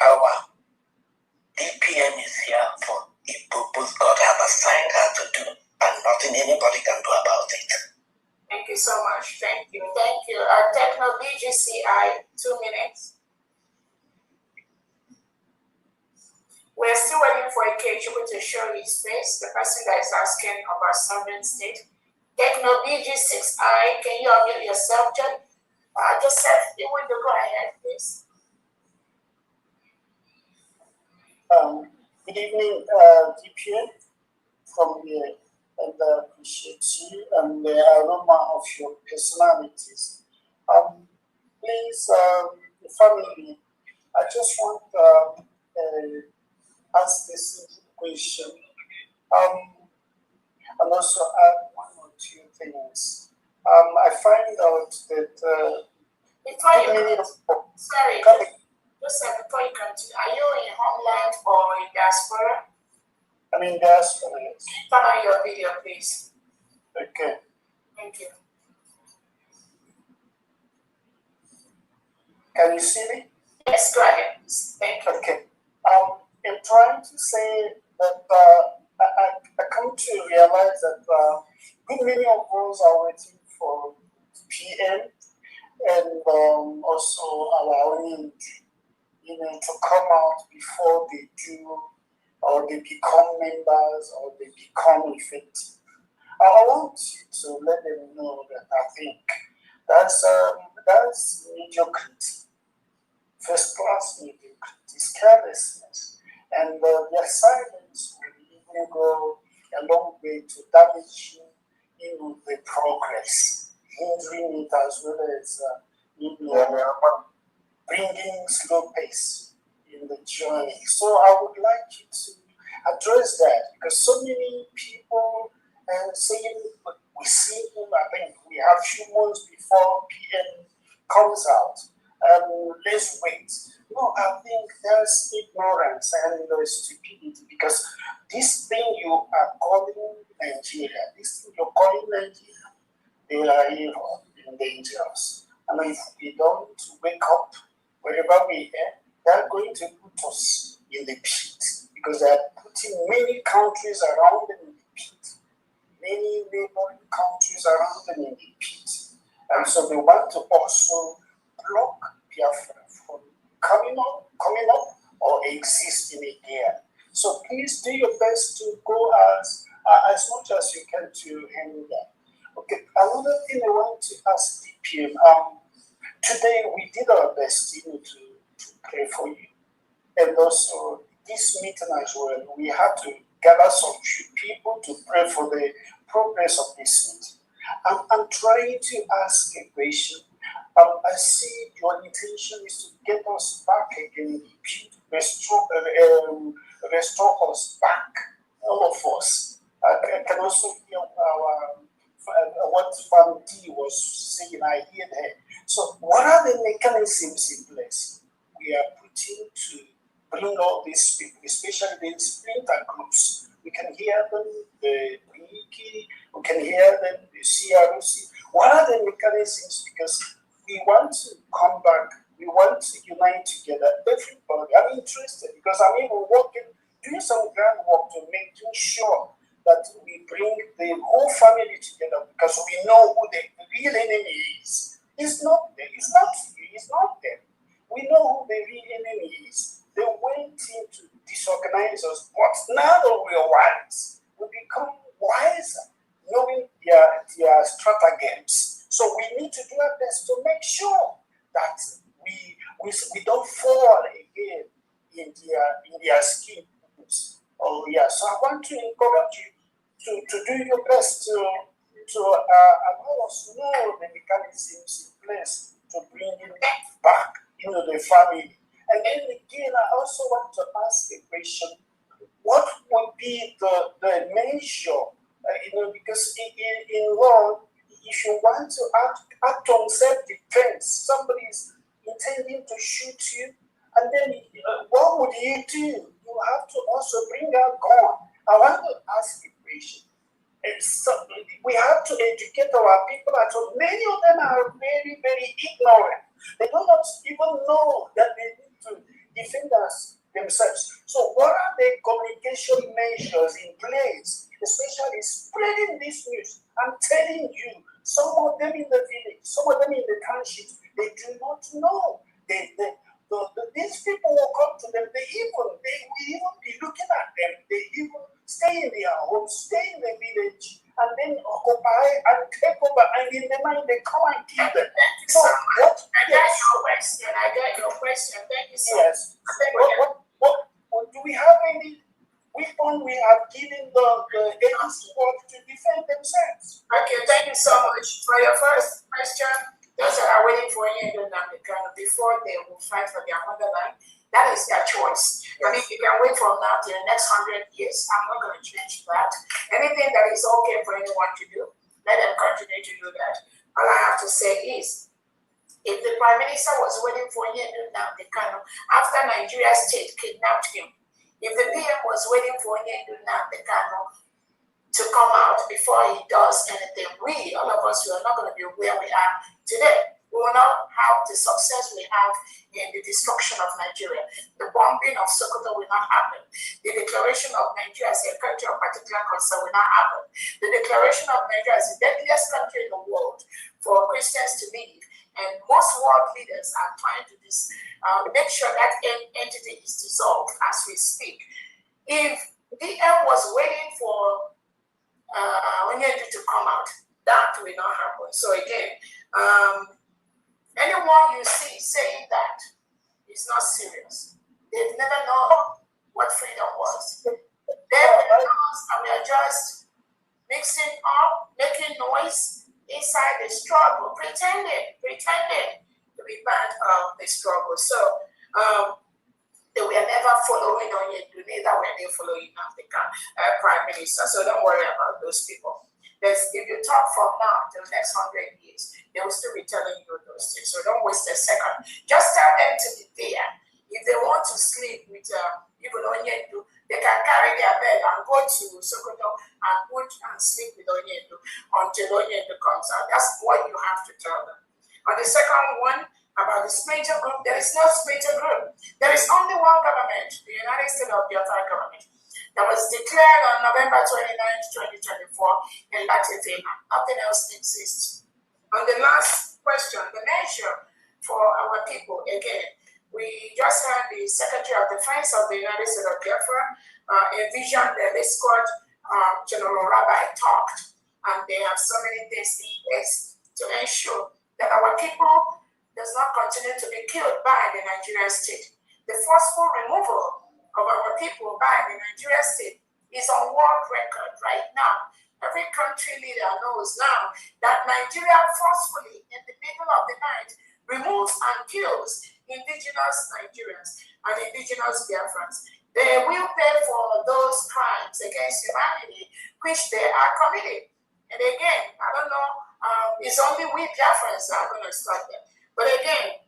Our DPM is here for the purpose God has assigned her to do, and nothing anybody can do about it. Thank you so much. Thank you. Techno BGCI, 2 minutes. We're still waiting for Ikechukwu to show his face, the person that is asking about sovereign state. Techno BG6I, can you unmute yourself, Joseph, you want to go ahead, please? Good evening, DPA from here, and I appreciate you and the aroma of your personalities. Please, the family, I just want to ask this simple question, and also add one or two things. I find out that before you sorry, Joseph, before you continue, are you in homeland or in diaspora? I'm in diaspora, yes. Turn on your video, please. Okay. Thank you. Can you see me? Yes, go ahead, please. Thank you. Okay. I'm trying to say that I come to realize that good many of us are waiting for PM and also our own, to come out before they do, or they become members, or they become effective. I want you to let them know that I think that's mediocrity, first class mediocrity, carelessness, and their silence will even go a long way to damaging the progress, hindering it as well as bringing slow pace in the journey. So I would like you to address that, because so many people saying we see him, I think we have few months before PM comes out, let's wait. No, I think there's ignorance and stupidity, because this thing you are calling Nigeria, this thing you're calling Nigeria, they are evil and dangerous. And if we don't wake up wherever we are, they're going to put us in the pit, because they're putting many countries around them in the pit, many neighboring countries around them in the pit. And so they want to also block Biafra from coming up or existing again. So please do your best to go as much as you can to handle that. Okay, another thing I want to ask DPM, today we did our best to pray for you. And also this meeting as well, we had to gather some few people to pray for the progress of this meeting. I'm trying to ask a question. I see your intention is to get us back again, restore us back, all of us. I can also hear what Fan D was saying, I hear that. So what are the mechanisms in place we are putting to bring all these people, especially the splinter groups? We can hear them, the BRGIE, we can hear them, the CRC. What are the mechanisms? Because we want to come back, we want to unite together, everybody. I'm interested because I'm even doing some groundwork to make sure that we bring the whole family together, because we know who the real enemy is. It's not them, it's not you, it's not them. We know who the real enemy is. They went in to disorganize us, but now that we are wise, we become wiser, knowing their stratagems. So we need to do our best to make sure that we don't fall again in their schemes. Oh yeah, so I want to encourage you to do your best to allow us know the mechanisms in place to bring it back into the family. And then again, I also want to ask a question: what would be the measure? Because in law, if you want to act on self-defense, somebody is intending to shoot you, and then what would you do? You have to also bring out gun. I want to ask a question. We have to educate our people at home. Many of them are very, very ignorant. They do not even know that they need to defend themselves. So what are the communication measures in place, especially spreading this news? I'm telling you, some of them in the village, some of them in the township, they do not know. These people will come to them, they will even be looking at them, they even stay in their homes, stay in the village, and then occupy and take over, and in the mind they come and kill them. So what? I get your question. I get your question. Thank you so much. Yes. What do we have any weapon we have given the agents to defend themselves? Okay, thank you so much for your first question. Those that are waiting for you in Nnamdi Kanu before they will fight for their motherland, that is their choice. Yes. I mean, you can wait from now till the next 100 years. I'm not going to change that. Anything that is okay for anyone to do, let them continue to do that. All I have to say is, if the Prime Minister was waiting for Nnamdi Kanu after Nigeria state kidnapped him, if the PM was waiting for Nnamdi Kanu to come out before he does anything, all of us, we are not going to be where we are today. We will not have the success we have in the destruction of Nigeria. The bombing of Sokoto will not happen. The declaration of Nigeria as a country of particular concern will not happen. The declaration of Nigeria as the deadliest country in the world for Christians to live. And most world leaders are trying to make sure that entity is dissolved as we speak. If DM was waiting for Onyedu to come out, that will not happen. So again, anyone you see saying that is not serious. They've never known what freedom was. They will know that we are just mixing up, making noise inside the struggle, pretending to be part of the struggle. So they were never following Onyedu, neither were they following the Prime Minister. So don't worry about those people. If you talk from now till the next 100 years, they will still be telling you those things. So don't waste a second. Just tell them to be there. If they want to sleep with even Onyedu, they can carry their bed and go to Sokoto and sleep with Onyedu until Onyedu comes out. That's what you have to tell them. On the second one, about the splinter group, there is no splinter group. There is only one government, the United States of Biafra government, that was declared on November 29, 2024 in Latvia. Nothing else exists. On the last question, the measure for our people, again, we just had the Secretary of Defense of the United States of Biafra envision the escort General Rabbi talked, and they have so many things in place to ensure that our people does not continue to be killed by the Nigerian state. The forceful removal of our people by the Nigerian state is on world record right now. Every country leader knows now that Nigeria forcefully, in the middle of the night, removes and kills indigenous Nigerians and indigenous Biafrans. They will pay for those crimes against humanity which they are committing. And again, I don't know, it's only we Biafrans that are going to start them. But again,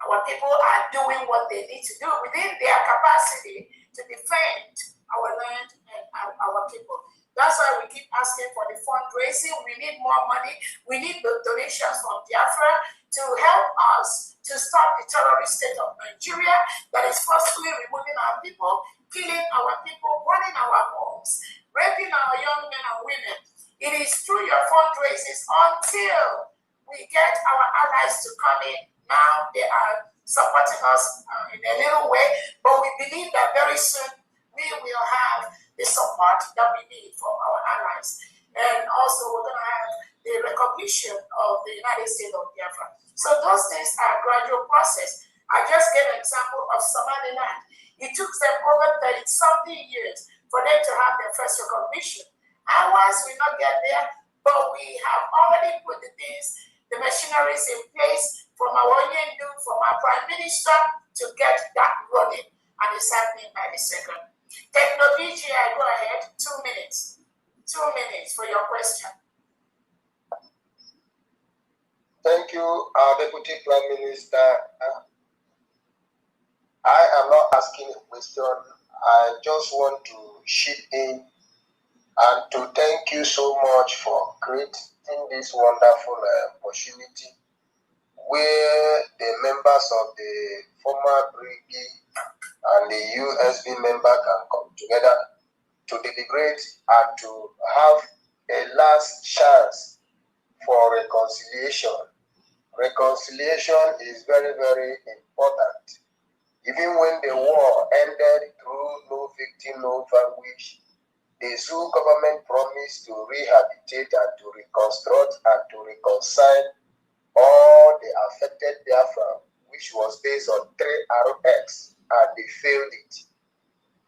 our people are doing what they need to do within their capacity to defend our land and our people. That's why we keep asking for the fundraising. We need more money. We need the donations from Biafra to help us to stop the terrorist state of Nigeria that is forcefully removing our people, killing our people, running our homes, raping our young men and women. It is through your fundraisers until we get our allies to come in. Now they are supporting us in a little way, but we believe that very soon we will have the support that we need from our allies. And also we're going to have the recognition of the United States of Biafra. So those things are a gradual process. I just gave an example of Somaliland. It took them over 30-something years for them to have their first recognition. Ours will not get there, but we have already put the things, the machineries in place from our Onyedu, from our Prime Minister to get that running. And it's happening by the second. BRGIE, go ahead. 2 minutes. 2 minutes for your question. Thank you, Deputy Prime Minister. I am not asking a question. I just want to chip in and to thank you so much for creating this wonderful opportunity where the members of the former BRGIE and the USB member can come together to deliberate and to have a last chance for reconciliation. Reconciliation is very, very important. Even when the war ended through no victim, no vanquish, The Zoo government promised to rehabilitate and to reconstruct and to reconcile all the affected Biafra, which was based on 3RX, and they failed it.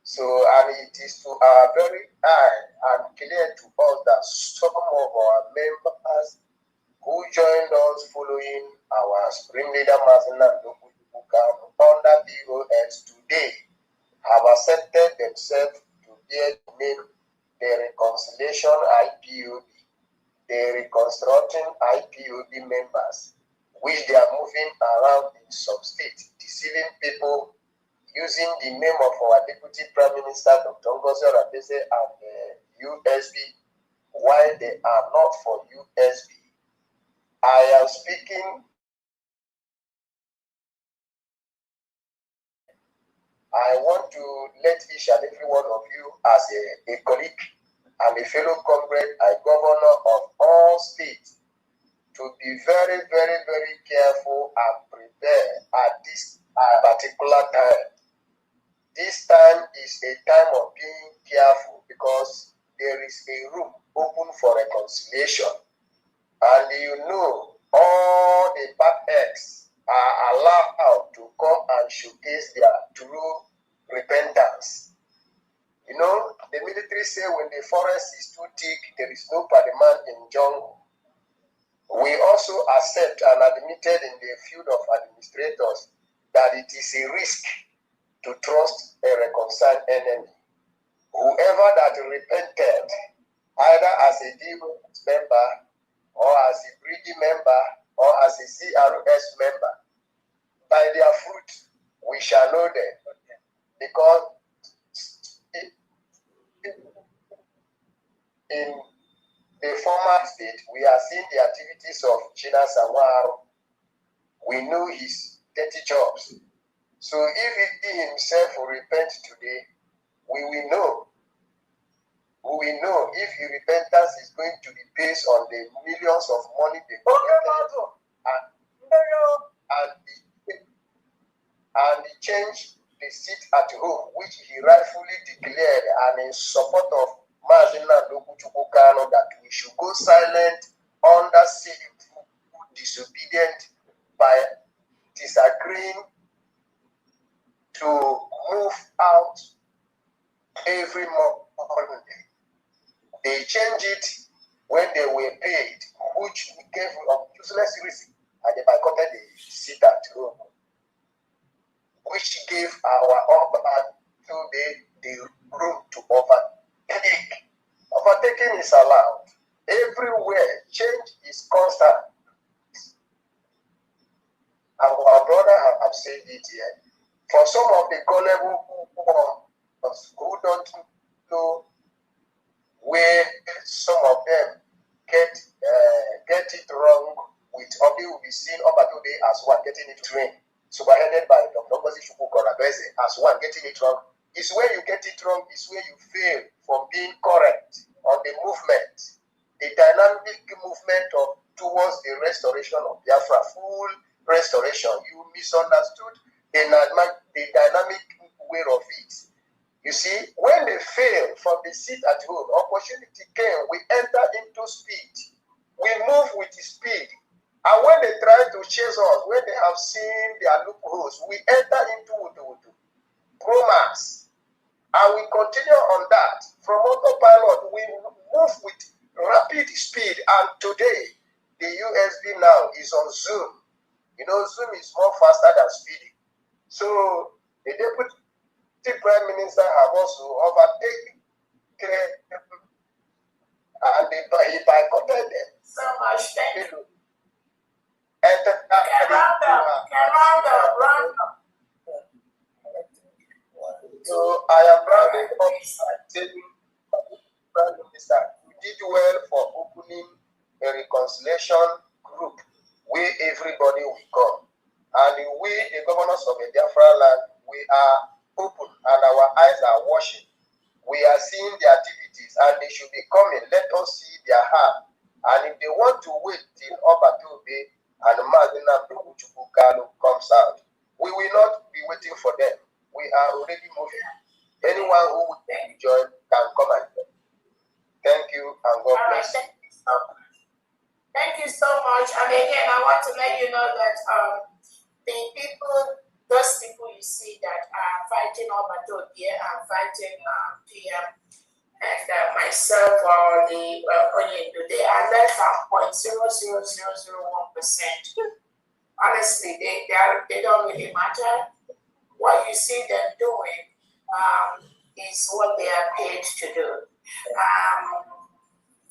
So, and it is to our very eye and clear to us that some of our members who joined us following our Supreme Leader Mazi under BOS today have accepted themselves to bear the name the Reconciliation IPOB, the Reconstructing IPOB members, which they are moving around in some states, deceiving people using the name of our Deputy Prime Minister, Dr. Ngozi Oradeze, and USB, while they are not for USB. I am speaking. I want to let each and every one of you as a colleague and a fellow comrade, a governor of all states, to be very, very, very careful and prepared at this particular time. This time is a time of being careful because there is a room open for reconciliation. And you know, all the bad eggs are allowed to come and showcase their true repentance. You know, the military say when the forest is too thick, there is no parliament in jungle. We also accept and admitted in the field of administrators that it is a risk to trust a reconciled enemy. Whoever that repented, either as a DOS member, or as a BRGIE member, or as a CRS member, by their fruit we shall know them. Because in the former state, we are seeing the activities of China Sawaro. We know his dirty jobs. So if he himself will repent today, we will know. We will know if his repentance is going to be based on the millions of money they collected and he changed the seat at home, which he rightfully declared, and in support of Mazi Kanu, that we should go silent under civil disobedient by disagreeing to move out every month. They changed it when they were paid, which gave a useless reason, and they boycotted the seat at home, which gave our upper to the room to overtake. Overtaking is allowed. Everywhere, change is constant. Our brother have said it here. For some of the gullible who don't know where some of them get it wrong with Obi will be seen over today as one getting it trained, superheaded by Dr. Ngozi as one getting it wrong. Is where you get it wrong, is where you fail from being correct on the movement, the dynamic movement towards the restoration of Biafra, full restoration. You misunderstood the dynamic way of it. You see, when they fail from the seat at home, opportunity came, we enter into speed. We move with speed. And when they try to chase us, when they have seen their loopholes, we enter into romance. And we continue on that. From autopilot, we move with rapid speed. And today, the USB now is on Zoom. You know, Zoom is more faster than speedy. So, the Deputy Prime Minister have also overtaken and he boycotted them. So much, thank you. So I am rounding up and telling Prime Minister, you did well for opening a reconciliation group where everybody will come. And we, the governors of the Biafra land, we are open and our eyes are watching. We are seeing the activities and they should be coming. Let us see their heart. And if they want to wait till Obatobe and Mazi Kanu comes out, we will not be waiting for them. We are already moving. Anyone who would join can come and join. want to let you know that those people you see that are fighting Obato here are fighting PM and myself or the Onyendu, they are less than 0.00001%. Honestly, they don't really matter. What you see them doing is what they are paid to do.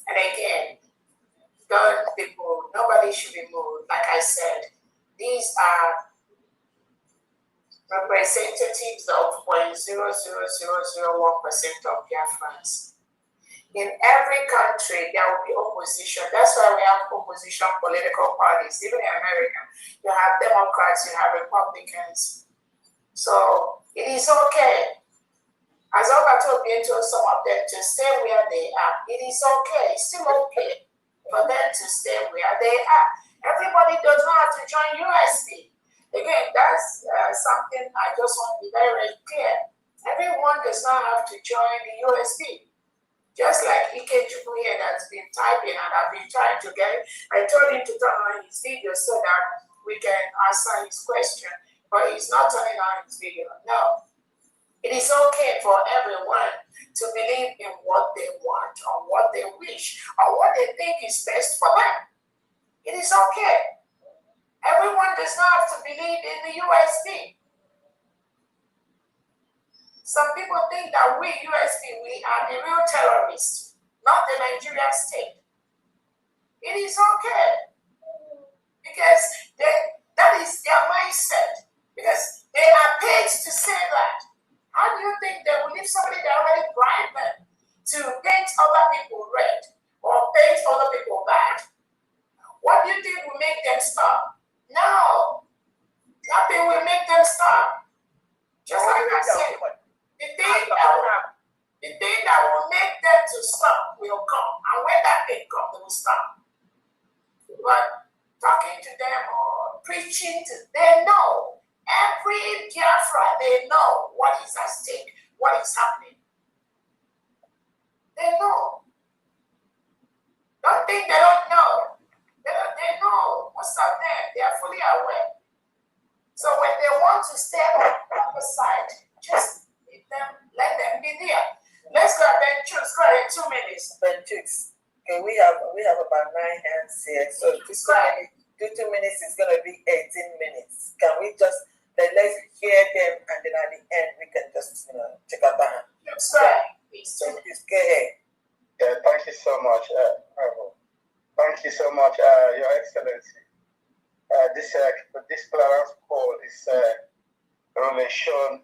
And again, nobody should be moved. Like I said, these are representatives of 0.00001% of Biafrans. In every country, there will be opposition. That's why we have opposition political parties. Even in America, you have Democrats, you have Republicans. So it is okay. As Obato told some of them to stay where they are, it is okay. It's still okay for them to stay where they are. Everybody does not have to join USB. Again, that's something I just want to be very, very clear. Everyone does not have to join the USB. Just like Ikechukwu here that's been typing and I've been trying to get it. I told him to turn on his video so that we can answer his question, but he's not turning on his video. No. It is okay for everyone to believe in what they want or what they wish or what they think is best for them. It is okay. Everyone does not have to believe in the USB. Some people think that we, USB, we are the real terrorists, not the Nigerian state. It is okay. Because that is their mindset. Because they are paid to say that. How do you think they will leave somebody that already bribed them to paint other people red or paint other people bad? What do you think will make them stop? No. Nothing will make them stop. Just like I said, the thing that will make them to stop will come. And when that thing comes, they will stop. But talking to them or preaching to them, no. Every Biafra, they know what is at stake, what is happening. They know. Don't think they don't know. They know. Most of them, they are fully aware. So when they want to step on the other side, just leave them, let them be there. Let's go ahead and choose. Go ahead, 2 minutes. Ben Chicks. Okay, we have about 9 hands here. So this 2 minutes is gonna be 18 minutes. Can we just let's hear them and then at the end we can just check out the hand. That's right. So please go ahead. Yeah, thank you so much, thank you so much, Your Excellency. This Clarence Paul is a relation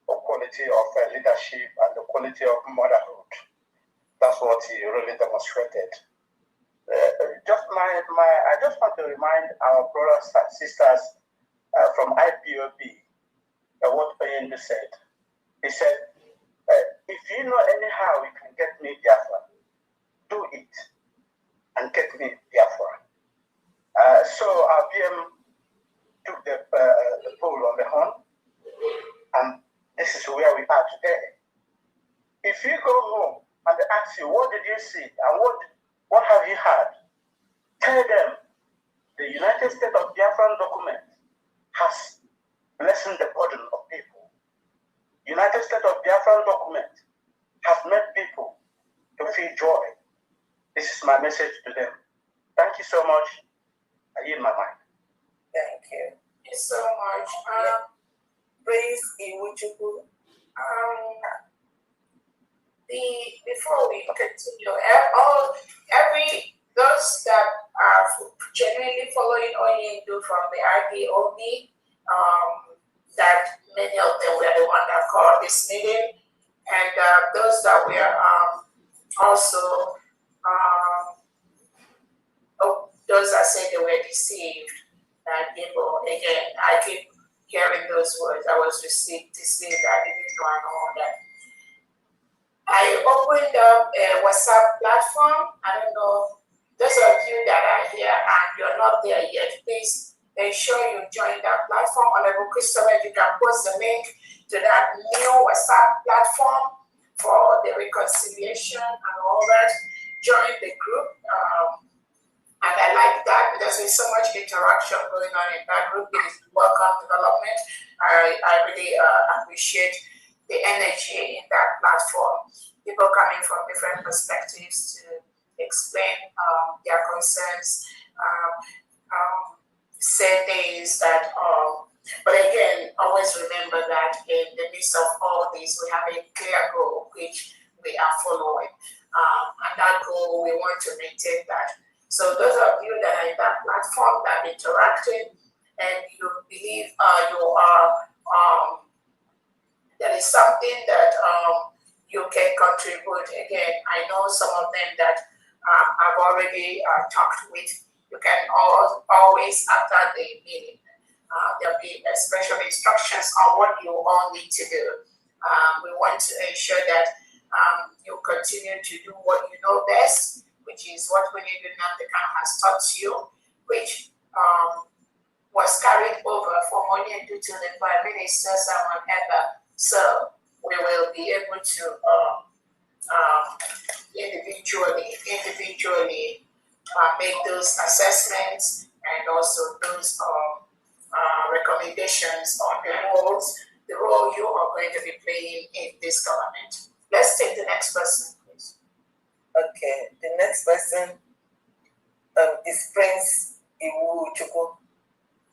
of quality of leadership and the quality of motherhood. That's what he really demonstrated. I just want to remind our brothers and sisters from IPOB what Oyendu said. He said, if you know anyhow you can get me Biafra, do it and get me Biafra. So our PM took the bull on the horn, and this is where we are today. If you go home and they ask you, what did you see and what have you heard? Tell them the United States of Biafran document has lessened the burden of people. United States of Biafran document has made people to feel joy. This is my message to them. Thank you so much. I yield my mind. Thank you. Thank you so much. Praise Iwuchukwu. Before we continue, those that are genuinely following Oyendu from the IPOB, that many of them were the one that called this meeting, and those that were also those that said they were deceived, that people, again, I keep hearing those words. I was deceived, I didn't know all that. I opened up a WhatsApp platform. I don't know, those of you that are here and you're not there yet, please ensure you join that platform. Honorable Christopher, you can post the link to that new WhatsApp platform for the reconciliation and all that. Join the group. And I like that because there's so much interaction going on in that group. It is welcome development. I really appreciate the energy in that platform. People coming from different perspectives to explain their concerns, say things that, but again, always remember that in the midst of all this, we have a clear goal which we are following. And that goal, we want to maintain that. So those of you that are in that platform that are interacting and you believe you are, there is something that you can contribute. Again, I know some of them that I've already talked with. You can always, after the meeting, there'll be special instructions on what you all need to do. We want to ensure that you continue to do what you know best, which is what Nnamdi has taught you, which was carried over from Onye to the Prime Minister Simon Eber. So we will be able to individually make those assessments and also those recommendations on the role you are going to be playing in this government. Let's take the next person, please. Okay, the next person is Prince Iwu Chukwu.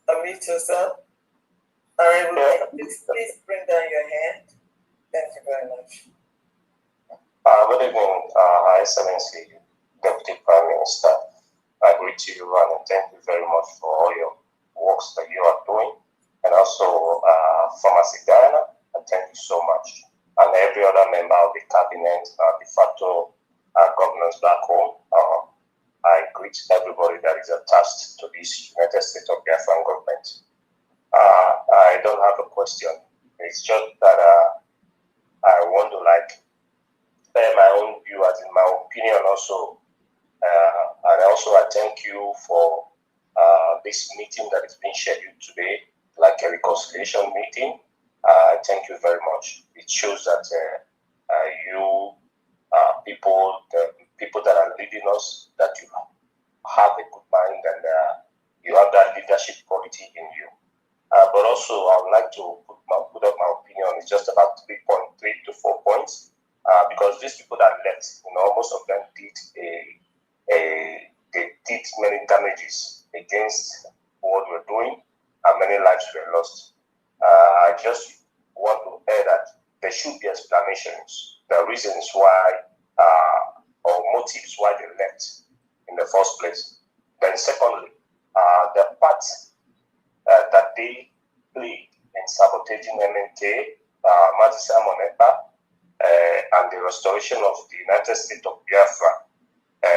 Unmute yourself. Please bring down your hand. Thank you very much. Good evening, Her Excellency, Deputy Prime Minister. I greet you and thank you very much for all your works that you are doing. And also, Pharmacy Ghana, and thank you so much. And every other member of the cabinet, de facto governors back home. I greet everybody that is attached to this United States of Biafran government. I don't have a question. It's just that I want to share my own view, as in my opinion also. And also I thank you for this meeting that is being scheduled today, like a reconciliation meeting. Thank you very much. It shows that you the people that are leading us, that you have a good mind and you have that leadership quality in you. But also, I would like to put up my opinion. It's just about 3 to 4 points, because these people that left, most of them they did many damages against what we're doing, and many lives were lost. I just want to add that there should be explanations, the reasons why, or motives why they left in the first place. Then secondly, the part that they played in sabotaging MNK, Mazi and the restoration of the United States of Biafra.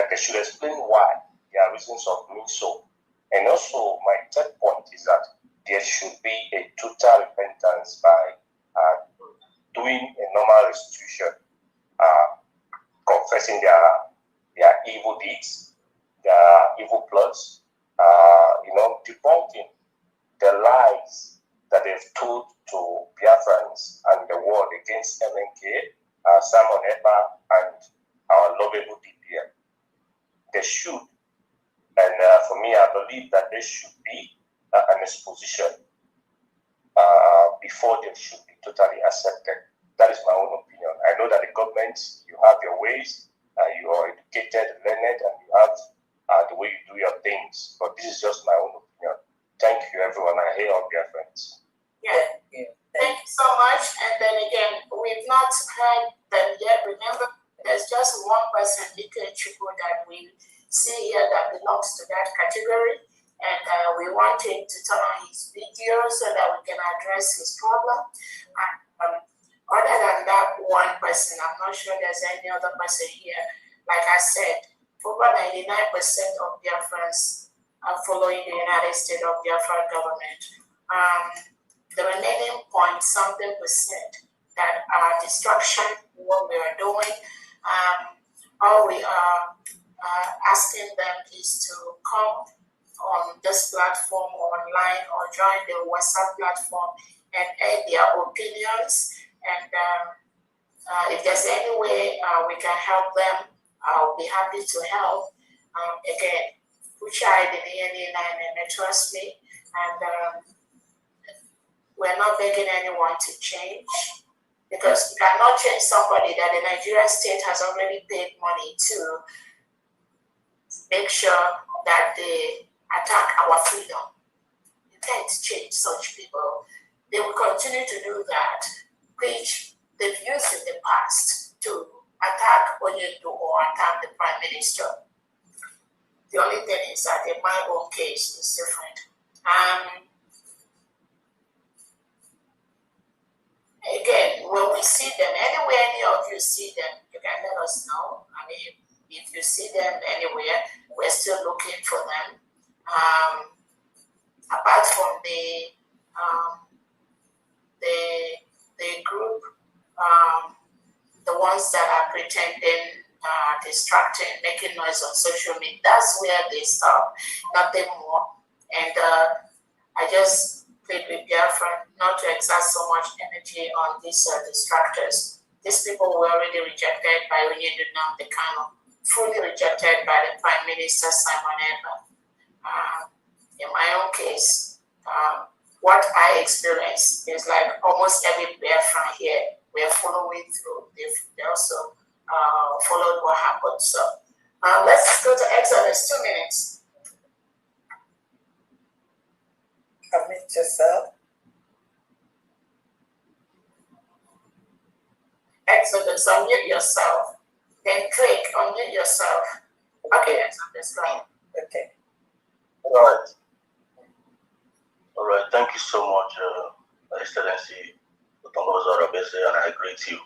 They should explain why, their reasons of doing so. And also, my third point is that there should be a total repentance by doing a normal restitution, confessing their evil deeds, their evil plots, debunking the lies that they've told to Biafrans and the world against MNK, Simon Eber, and our lovable DPM. They should, and for me, I believe that there should be an exposition before they should be totally accepted. That is my own opinion. I know that the government, you have your ways, you are educated, learned, and you have the way you do your things. But this is just my own opinion. Thank you, everyone. I hear all your friends. Yeah. Thank you so much. And then again, we've not heard them yet. Remember, there's just one person, Ike Chukwu, that we see here that belongs to that category. And we want him to turn on his video so that we can address his problem. Other than that one person, I'm not sure there's any other person here. Like I said, over 99% of Biafrans are following the United States of Biafra government. The remaining 0.something% that are distraction, what we are doing, all we are asking them is to come on this platform online or join the WhatsApp platform and add their opinions. And if there's any way we can help them, I'll be happy to help. Again, who tried in the and trust me, and we're not begging anyone to change, because you cannot change somebody that the Nigerian state has already paid money to make sure that they attack our freedom. You can't change such people. They will continue to do that, which they've used in the past to attack Onyedo or attack the Prime Minister. The only thing is that in my own case, it's different. Again, when we see them, anywhere any of you see them, you can let us know. I mean, if you see them anywhere, we're still looking for them. Apart from the group, the ones that are pretending, distracting, making noise on social media, that's where they stop, nothing more. And I just plead with Biafra not to exert so much energy on these distractors. These people were already rejected by Nnamdi Kanu, fully rejected by the Prime Minister Simon Ekpa. In my own case, what I experienced is like almost every Biafran here, we're following through. They also followed what happened. So let's go to Exodus, 2 minutes. Unmute yourself. Exodus, unmute yourself. Then Drake, unmute yourself. Okay, Exodus, go ahead. Okay. All right. Thank you so much, Excellency, and I greet you.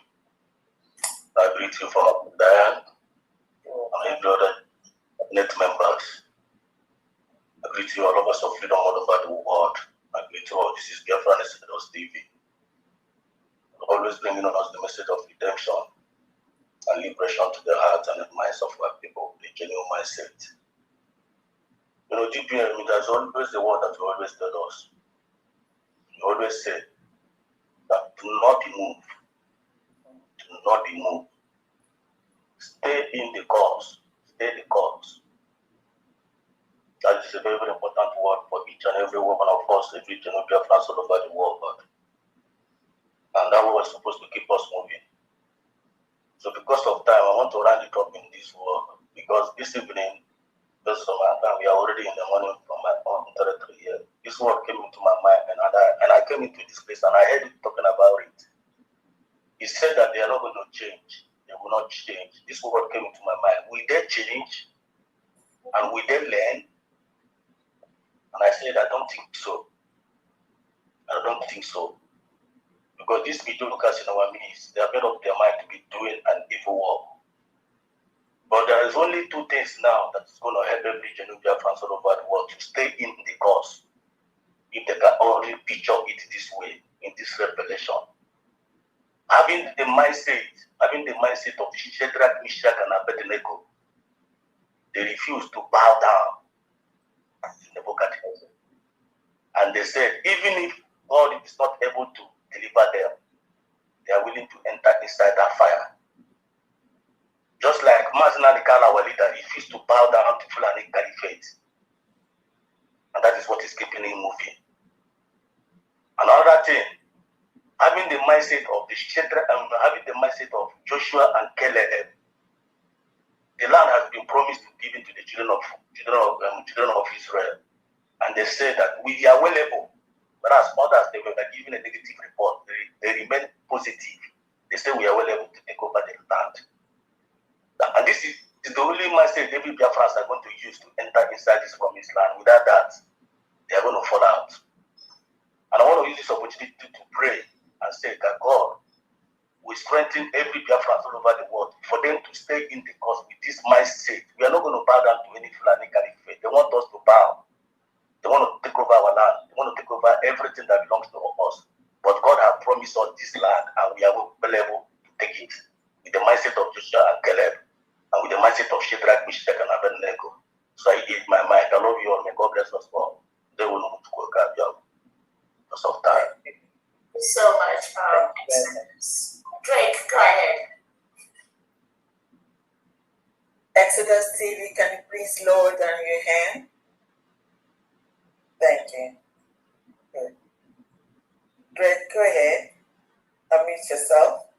I greet you from Diane and every other net members. I greet you all of us of freedom all over the world. I greet you all. This is Biafran TV. Always bringing on us the message of redemption and liberation to the hearts and the minds of our people, the genuine mindset. You know, GPM, it has always the word that you always tell us. You always say that do not be moved. Do not be moved. Stay in the cause. Stay the cause. That is a very, very important word for each and every one of us, every Biafran all over the world. And that was supposed to keep us moving. So because of time, I want to round it up in this world, because this evening, based on my time, we are already in the morning from my own territory here. This word came into my mind, and I came into this place and I heard it talking about it. He said that they are not going to change. They will not change. This word came into my mind. Will they change? And will they learn? And I said, I don't think so. I don't think so. Because these people look us in our midst, they are made up their mind to be doing an evil work. But there is only two things now that's going to help every genuine Biafran all over the world to stay in the cause. If they can only picture it this way, in this revelation. Having the mindset of Shadrach, Meshach, and Abednego, they refused to bow down in the book of Nebuchadnezzar. And they said, even if God is not able to deliver them, they are willing to enter inside that fire. Just like Mazi, our leader, refused to bow down to Fulani Caliphate. And that is what is keeping him moving. Another thing, having the mindset of the Shadrach, having the mindset of Joshua and Caleb, the land has been promised to give it to the children of Israel. And they said that we are well able. Whereas others, they were given a negative report. They remain positive. They say we are well able to take over the land. And this is the only mindset every Biafrans are going to use to enter inside this promised land. Without that, they are going to fall out. And I want to use this opportunity to pray and say that God will strengthen every Biafran all over the world for them to stay in the cause with this mindset. We are not going to bow down to any Fulani Caliphate. They want us to bow. They want to take over our land. They want to take over everything that belongs to us. But God has promised us this land, and we are well able to take it with the mindset of Joshua and Caleb, and with the mindset of Shadrach, Meshach, and Abednego. So I eat my mind. I love you all. May God bless us all. They will not go because of time. Thank you so much. Drake, go ahead. Exodus TV, can you please lower down your hand? Thank you. Good. Greg, go ahead. Unmute yourself.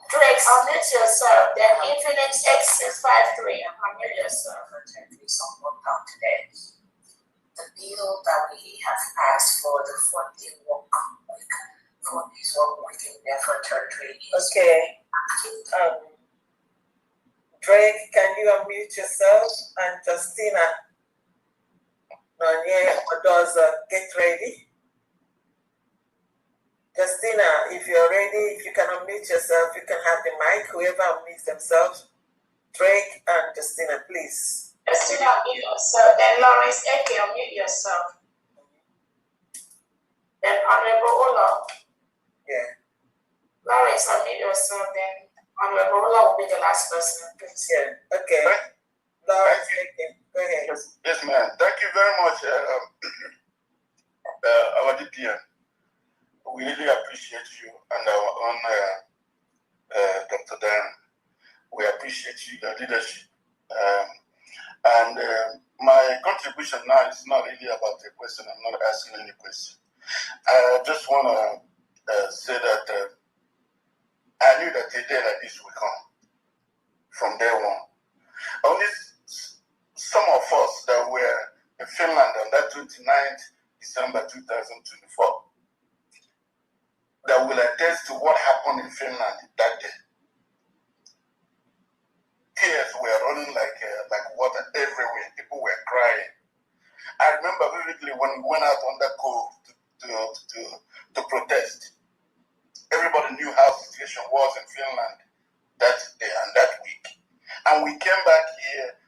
Drake, unmute yourself. Then Infinix X653, unmute yourself. And do some work down today. The bill that we have passed for the 4-day work week, 4 days work week in Biafra territory is okay. Drake, can you unmute yourself? And Justina, Nanye Odoza, get ready. Justina, if you're ready, if you can unmute yourself, you can have the mic. Whoever unmutes themselves, Drake and Justina, please. Justina, unmute yourself. Then Lawrence Eke, unmute yourself. Then Honorable Ola. Yeah. Lawrence, unmute yourself. Then Honorable Ola will be the last person. Please. Yeah. Okay. Lawrence Eke, go ahead. Yes, ma'am. Thank you very much, our DPM. We really appreciate you and our own Dr. Dan. We appreciate you, your leadership. My contribution now is not really about a question. I'm not asking any question. I just want to say that I knew that a day like this would come from day one. Only some of us that were in Finland on that 29th December 2024 that will attest to what happened in Finland that day. Tears were running like water everywhere. People were crying. I remember vividly when we went out on that cold to protest. Everybody knew how the situation was in Finland that day and that week. And we came back here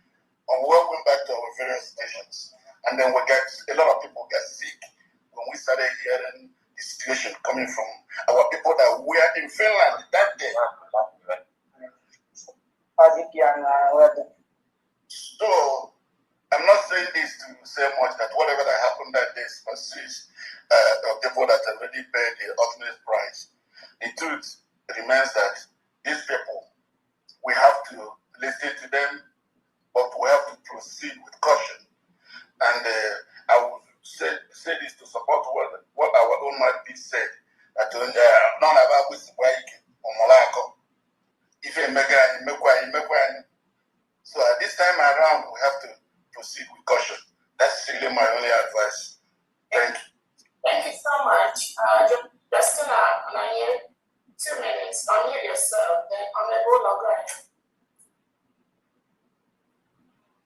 and we went back to our various stations. And then a lot of people got sick when we started hearing the situation coming from our people that were in Finland that day. So, I'm not saying this to say much that whatever that happened that day consists of people that already paid the ultimate price. The truth remains that these people, we have to listen to them, but we have to proceed with caution. And I would say this to support what our own might be said. That none of us or Molako. If you make so at this time around, we have to proceed with caution. That's really my only advice. Thank you. Thank you so much. Justina, 2 minutes. Unmute yourself. Then Honorable Logray.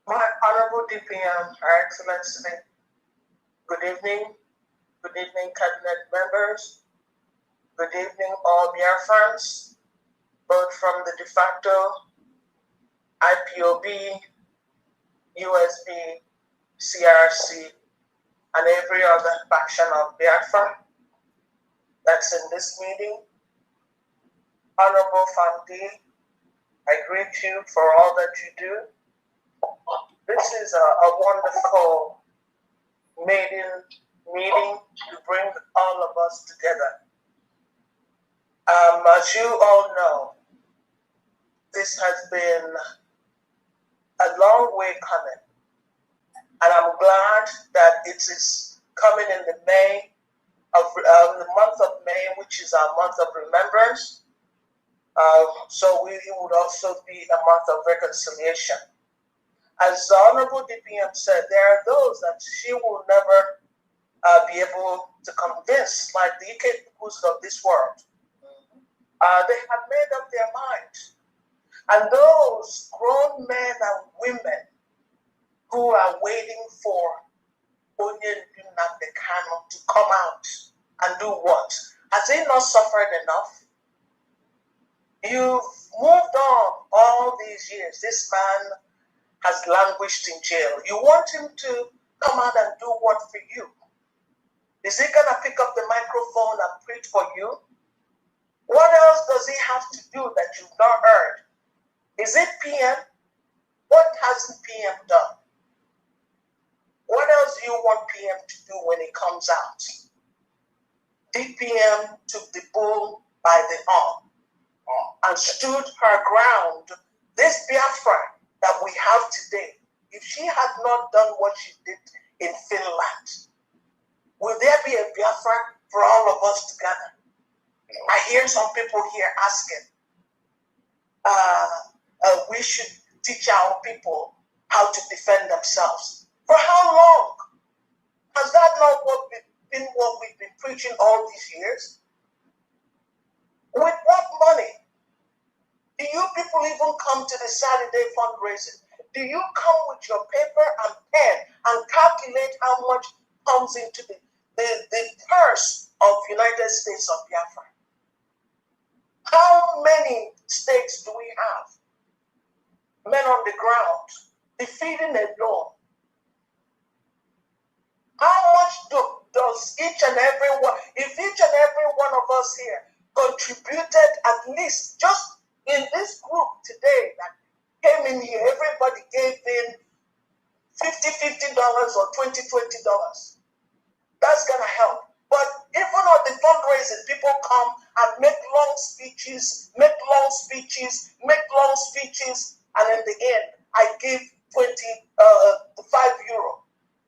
My Honorable DPM, Her Excellency, good evening. Good evening, Cabinet members. Good evening, all Biafrans, both from the de facto, IPOB, USB, CRC, and every other faction of Biafra that's in this meeting. Honorable Famdi, I greet you for all that you do. This is a wonderful maiden meeting to bring all of us together. As you all know, this has been a long way coming, and I'm glad that it is coming in the the month of May, which is our month of remembrance. So it would also be a month of reconciliation. As the Honorable DPM said, there are those that she will never be able to convince, like the Ikebukus of this world. They have made up their mind. And those grown men and women who are waiting for Nnamdi Kanu to come out and do what? Has he not suffered enough? You've moved on all these years. This man has languished in jail. You want him to come out and do what for you? Is he going to pick up the microphone and preach for you? What else does he have to do that you've not heard? Is it PM? What hasn't PM done? What else do you want PM to do when he comes out? DPM took the bull by the arm and stood her ground This Biafra that we have today, if she had not done what she did in Finland, will there be a Biafra for all of us together? I hear some people here asking, we should teach our people how to defend themselves. For how long? Has that not been what we've been preaching all these years? With what money? Do you people even come to the Saturday fundraising? Do you come with your paper and pen and calculate how much comes into the purse of United States of Biafra? How many states do we have? Men on the ground, defeating alone. How much does each and every one, if each and every one of us here contributed at least just in this group today that came in here, everybody gave in $50 or $20. That's gonna help. But even on the fundraising, people come and make long speeches, and in the end, I give 5 euro,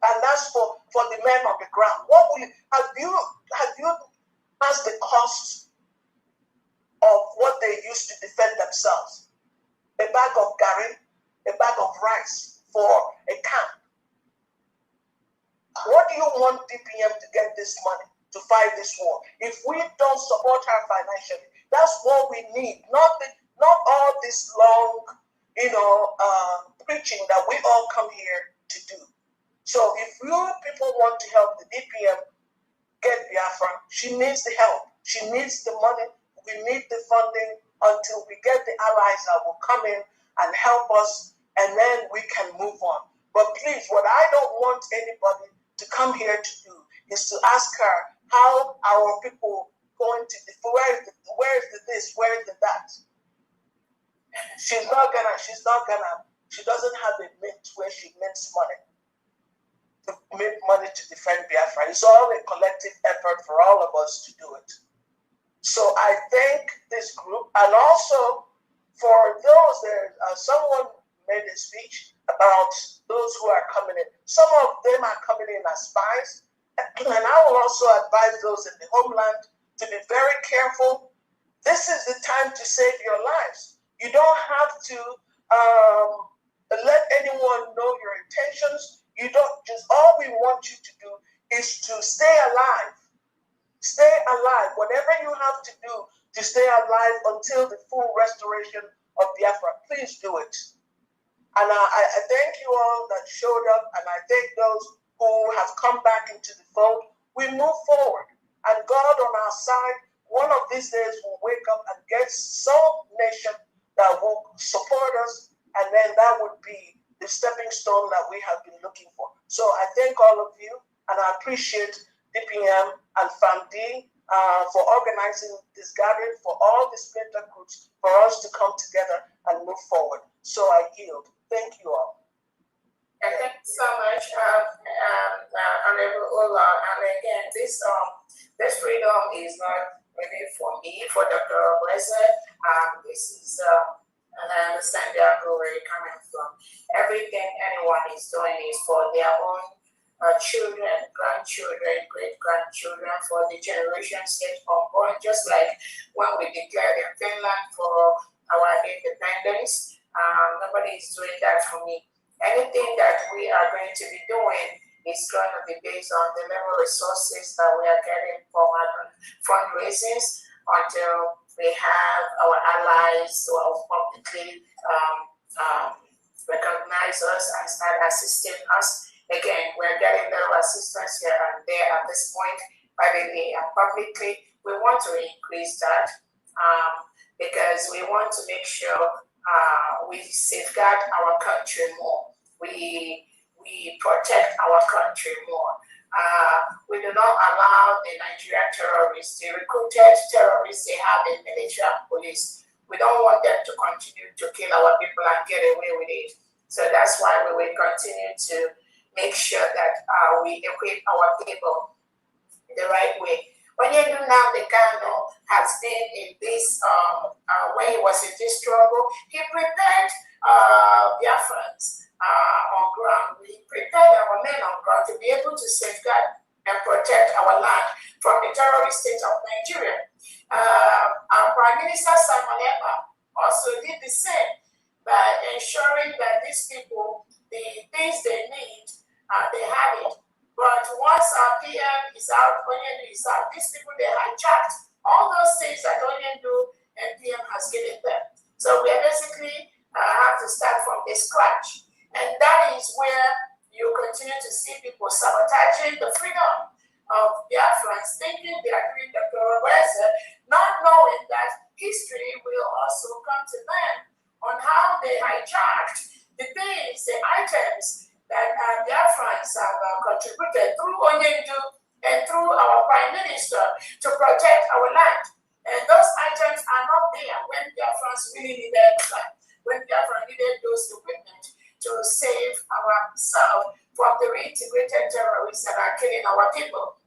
and that's for the men on the ground. What will have you asked the cost of what they used to defend themselves? A bag of gari, a bag of rice for a camp. What do you want DPM to get this money to fight this war? If we don't support her financially, that's what we need. Not all this long, preaching that we all come here to do. So if you people want to help the DPM get Biafra, she needs the help. She needs the money. We need the funding until we get the allies that will come in and help us, and then we can move on. But please, what I don't want anybody to come here to do is to ask her how our people going to where is the this, where is the that. She doesn't have a mint where she mints money to make money to defend Biafra. It's all a collective effort for all of us to do it. So I thank this group, and also for those there, someone made a speech about those who are coming in. Some of them are coming in as spies, and I will also advise those in the homeland to be very careful. This is the time to save your lives. You don't have to let anyone know your intentions. You don't just, all we want you to do is to stay alive. Stay alive. Whatever you have to do to stay alive until the full restoration of Biafra, please do it. And I thank you all that showed up, and I thank those who have come back into the fold. We move forward, and God on our side, one of these days we'll wake up and get some nation that will support us, and then that would be the stepping stone that we have been looking for. So I thank all of you, and I appreciate DPM and FAMD for organizing this gathering, for all the splinter groups, for us to come together and move forward. So I yield. Thank you all. And thank you so much, Honorable Ola. And again, this freedom is not really for me, for Dr. Blessed. This is, and I understand where you're coming from. Everything anyone is doing is for their own children, grandchildren, great-grandchildren, for the generations yet unborn, just like when we declared in Finland for our independence. Nobody is doing that for me. Anything that we are going to be doing is going to be based on the level resources that we are getting from our fundraisings until we have our allies who have publicly recognize us and start assisting us. Again, we're getting little assistance here and there at this point, privately and publicly. We want to increase that because we want to make sure we safeguard our country more. We protect our country more. We do not allow the Nigerian terrorists, the recruited terrorists they have in military and police. We don't want them to continue to kill our people and get away with it. So that's why we will continue to make sure that we equip our people the right way. When you do now, the Kanu has been in this, when he was in this struggle, he prepared Biafrans on ground. We prepared our men on ground to be able to safeguard and protect our land from the terrorist state of Nigeria. Our Prime Minister Simon Ekpa also did the same by ensuring that these people, the things they need, they have it. But once our PM is out, Onyendu is out, these people, they hijacked all those things that Onyendu and PM has given them. So we basically have to start from the scratch. And that is where you continue to see people sabotaging the freedom of Biafrans, thinking they are doing the progressive, not knowing that history will also come to them on how they hijacked the things, the items that Biafrans have contributed through Onyendu and through our Prime Minister to protect our land. And those items are not there when Biafrans really needed land, when Biafra needed those equipment to save ourselves from the reintegrated terrorists that are killing our people,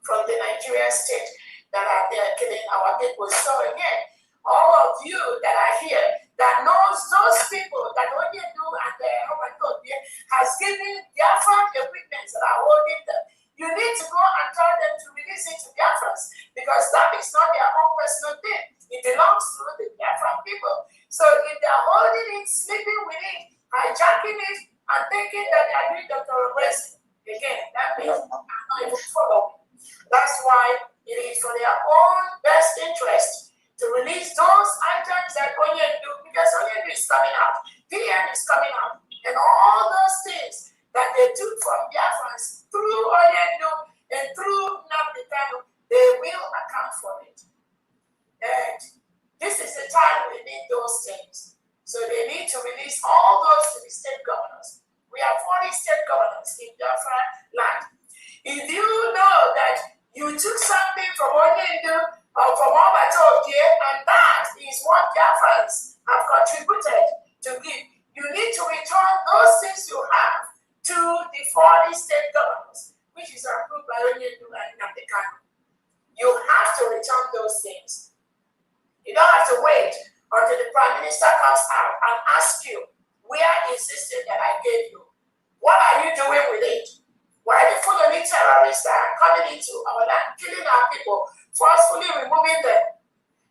from the Nigerian state that are there killing our people. So again, all of you that are here that knows those people that Onyendu and the has given Biafran equipment that are holding them, you need to go and tell them to release it to Biafrans, because that is not their own personal thing. It belongs to the Biafran people. So if they're holding it, sleeping with it, hijacking it, and thinking that they are doing the terrorist, again, that means I'm not even following. That's why it is for their own best interest to release those items that Onyendu, because Onyendu is coming out, PM is coming out, and all those things that they took from Biafrans through Onyendu and through Nnamdi Kanu, they will account for it. And this is the time we need those things. So they need to release all those to the state governors. We have 40 state governors in Biafra land. If you know that you took something from Onyendu or from Obatobie, and that is what Biafrans have contributed to give, you need to return those things you have to the 40 state governors, which is approved by Onyendu and Nnamdi Kanu. You have to return those things. You don't have to wait until the Prime Minister comes out and asks you, where is this thing that I gave you? What are you doing with it? Why the Fulani terrorists are coming into our land, killing our people, forcefully removing them?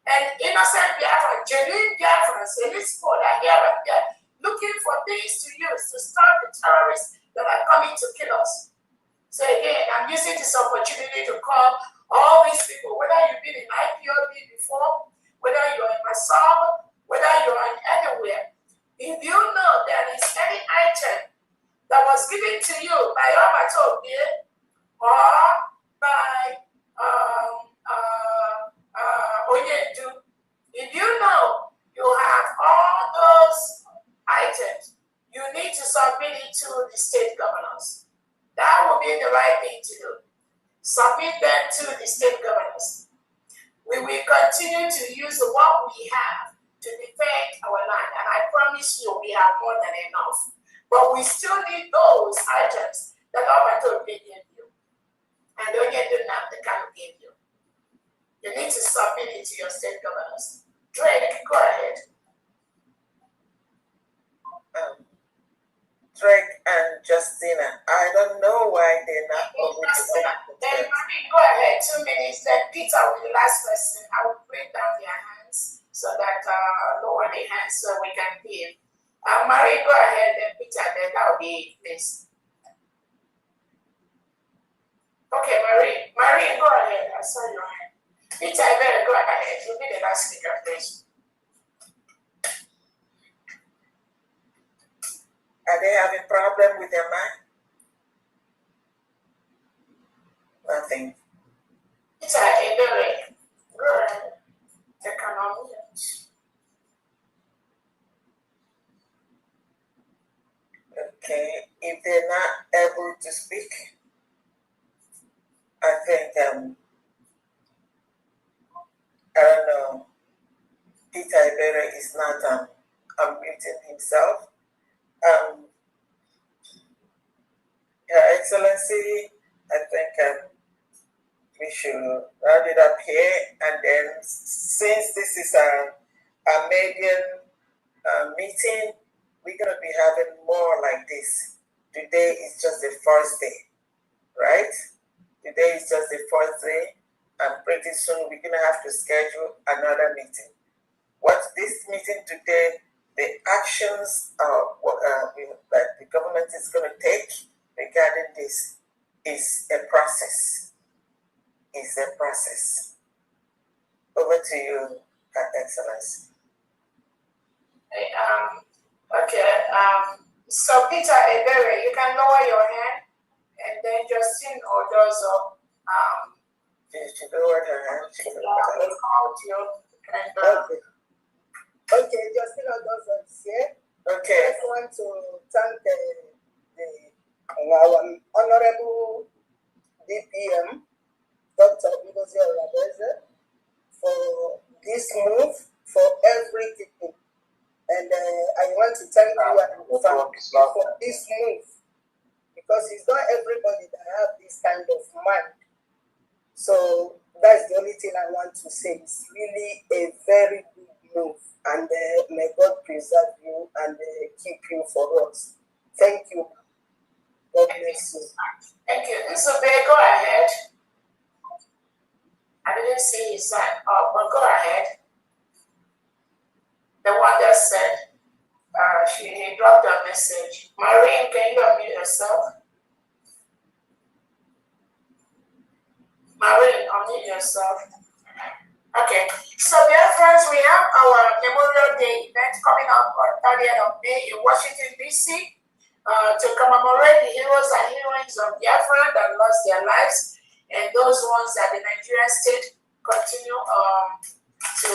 And innocent Biafrans, genuine Biafrans, elite people are here and there, looking for things to use to stop the terrorists that are coming to kill us. So again, I'm using this opportunity to call all these people, whether you've been in IPOB before, whether you're in Mazi, whether you're in anywhere, if you know there is any item that was given to you by Obatobie or by Onyendu, if you know you have all those items, you need to submit it to the state governors. That would be the right thing to do. Submit them to the state governors. We will continue to use what we have to defend our land, and I promise you we have more than enough. But we still need those items that Obatobie gave you and Onyendu Nnamdi Kanu gave you. You need to submit it to your state governors. Drake, go ahead. Drake and Justina, I don't know why they're not over to Then go ahead, 2 minutes. Then Peter will be the last person. I will bring down their hands so that lower the hands so we can hear. Marie, go ahead, then Peter, then that will be this. Okay, Marie, go ahead. I saw your hand. Peter, I better go ahead. You'll be the last speaker, please. Are they having problem with their mind? Nothing. Peter, go ahead. They cannot mute. Okay, if they're not able to speak, I think, I don't know, Peter Ibere is not unmuting himself. Your Excellency, I think we should round it up here, and then since this is Armenian meeting. We're going to be having more like this. Today is just the first day, right? Today is just the first day, and pretty soon we're going to have to schedule another meeting. What this meeting today, the actions that the government is going to take regarding this is a process. Is a process. Over to you, Excellency. So Peter Ebere, you can lower your hand, and then Justine Odozo. She lowered her hand. Okay, Justine Odozo is here. Okay. I just want to thank our Honorable DPM, Dr. Bigozi Olabeze, for this move, for everything. And I want to thank you for this move, because it's not everybody that have this kind of mind. So that's the only thing I want to say. It's really a very good move, and may God preserve you and keep you for us. Thank you. God bless you. Thank you. So go ahead. I didn't see his sign up, but go ahead. The one that said he dropped a message. Maureen, can you unmute yourself? Maureen, unmute yourself. Okay. So, dear friends, we have our Memorial Day event coming up on 30th of May in Washington, D.C. To commemorate the heroes and heroines of Biafra that lost their lives, and those ones that the Nigerian state continue to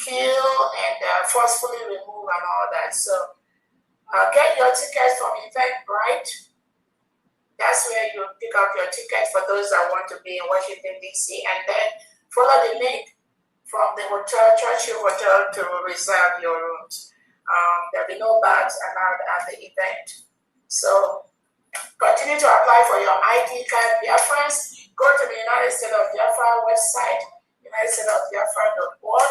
kill and forcefully remove and all that. So get your tickets from Eventbrite. That's where you pick up your ticket for those that want to be in Washington, D.C. And then follow the link from the hotel, Churchill Hotel, to reserve your rooms. There'll be no bags allowed at the event. So continue to apply for your ID card, Biafrans. Go to the United States of Biafra website, UnitedStatesOfBiafra.org.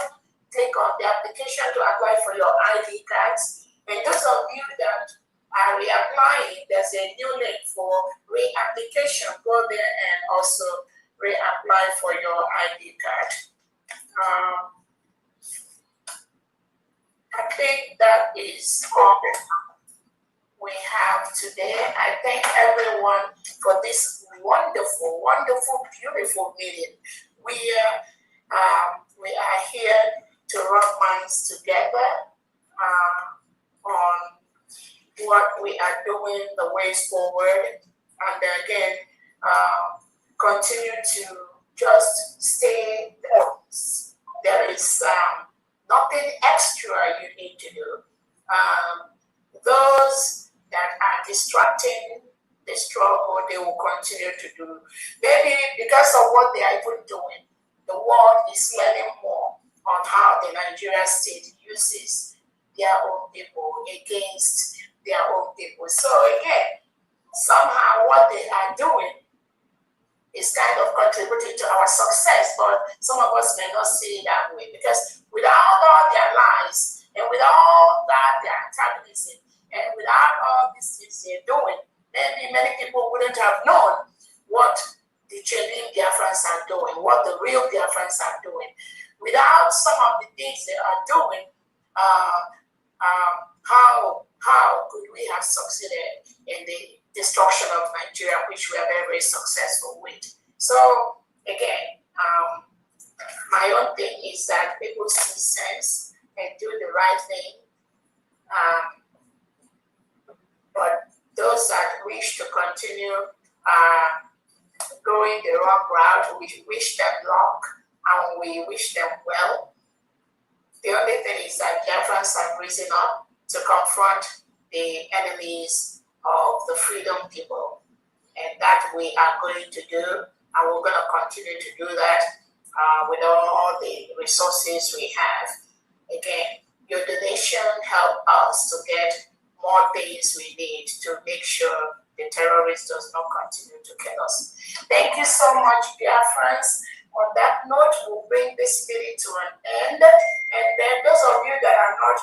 Click on the application to apply for your ID cards. And those of you that are reapplying, there's a new link for reapplication. Go there and also reapply for your ID card. I think that is all we have today. I thank everyone for this wonderful, beautiful meeting. We are here to rub minds together on what we are doing, the ways forward, and again, continue to just stay there. There is nothing extra you need to do. Those that are distracting the struggle, they will continue to do. Maybe because of what they are even doing, the world is learning more on how the Nigerian state uses their own people against their own people. So again, somehow what they are doing is kind of contributing to our success, but some of us may not see it that way, because without all their lies and without all that their antagonism and without all these things they're doing, maybe many people wouldn't have known what the genuine Biafrans are doing, what the real Biafrans are doing. Without some of the things they are doing, how could we have succeeded in the destruction of Nigeria, which we are very, very successful with? So again, my own thing is that people see sense and do the right thing. But those that wish to continue going the wrong route, we wish them luck and we wish them well. The only thing is that Biafrans have risen up to confront the enemies of the freedom people. And that we are going to do, and we're going to continue to do that with all the resources we have. Again, your donation help us to get more things we need to make sure the terrorist does not continue to kill us. Thank you so much, Biafrans. On that note, we'll bring this meeting to an end. And then those of you that are not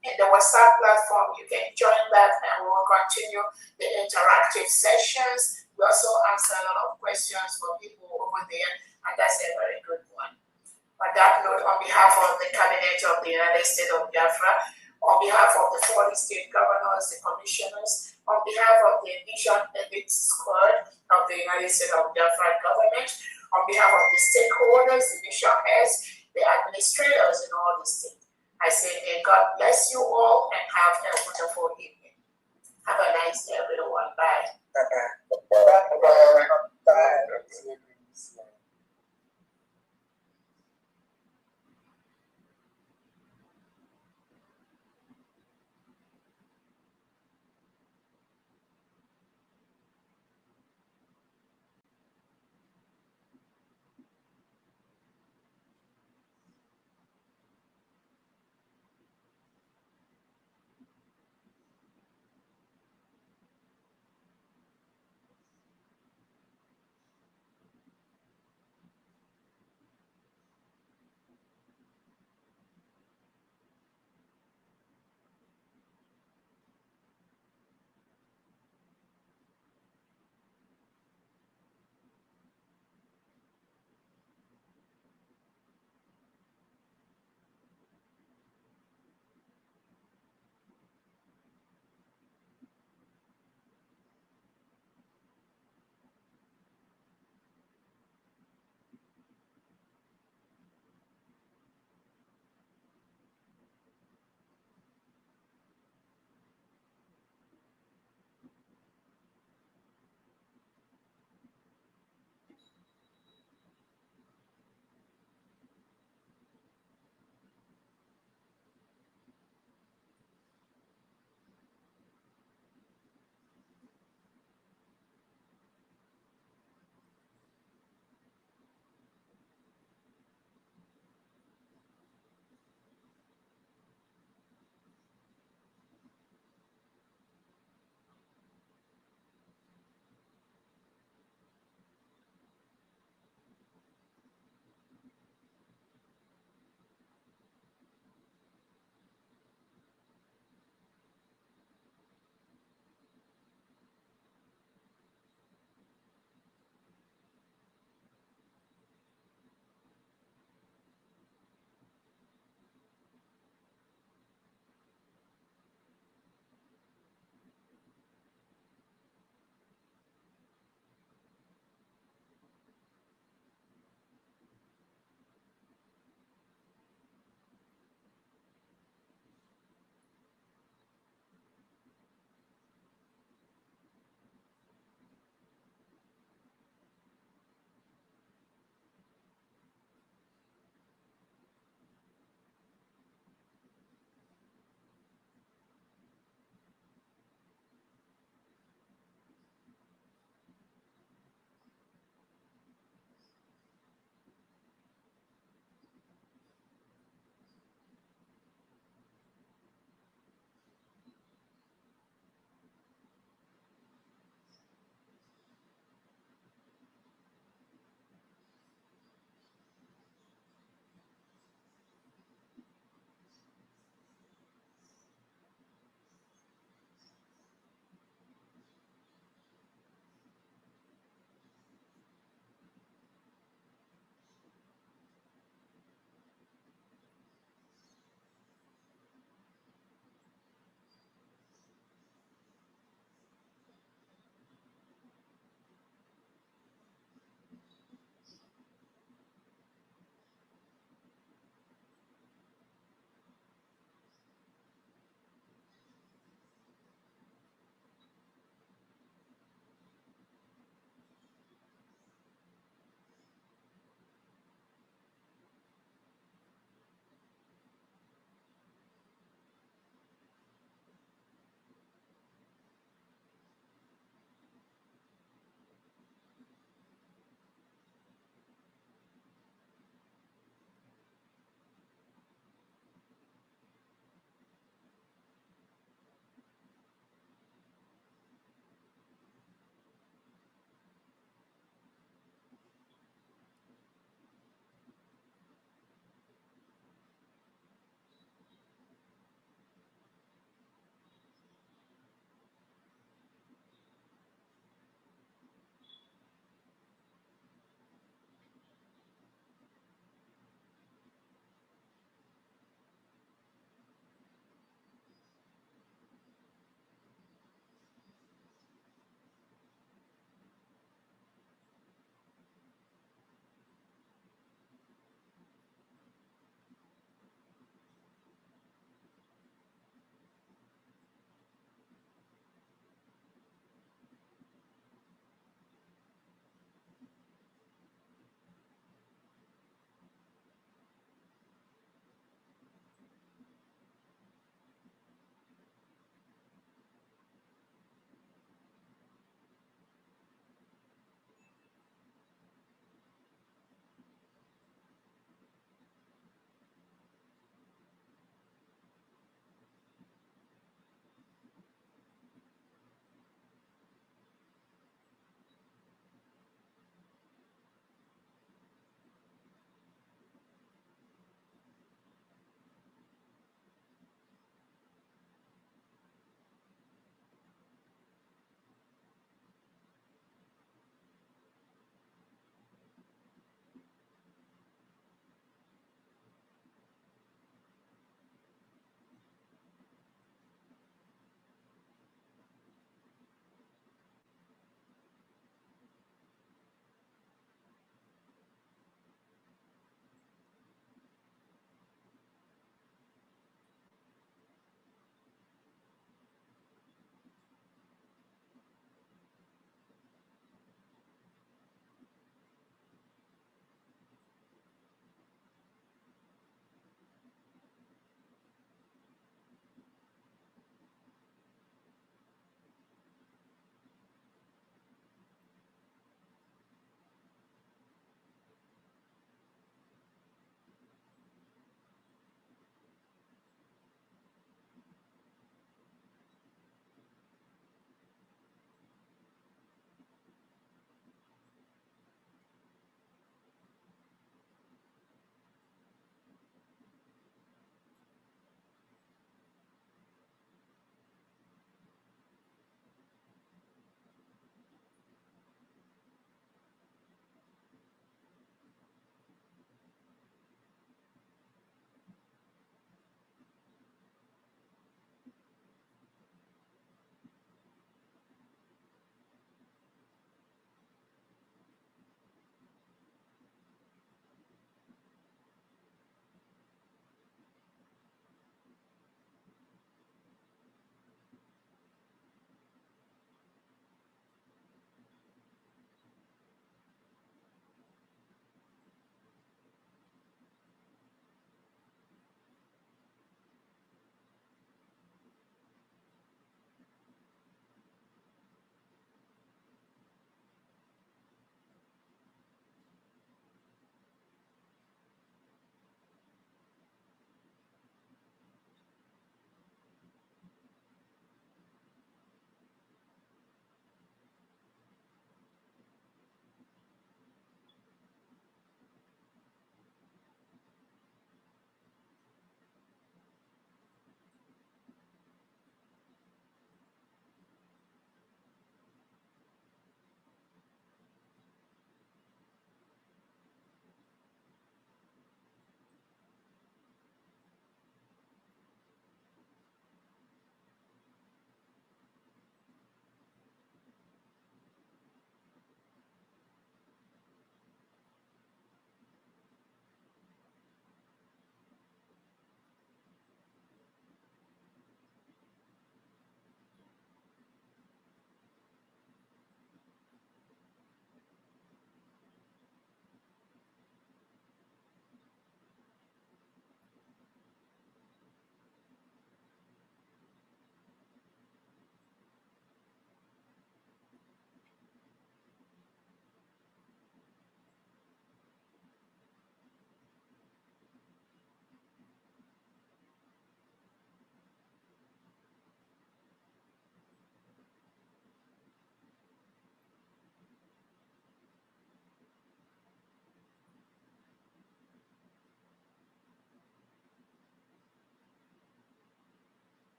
in the WhatsApp platform, you can join that and we will continue the interactive sessions. We also answer a lot of questions for people over there, and that's a very good one. On that note, on behalf of the Cabinet of the United States of Biafra, on behalf of the 40 state governors, the commissioners, on behalf of the Vision Elite Squad of the United States of Biafra government, on behalf of the stakeholders, the mission heads, the administrators in all the states, I say, may God bless you all and have a wonderful evening. Have a nice day, everyone. Bye. Bye-bye. Bye-bye. Bye.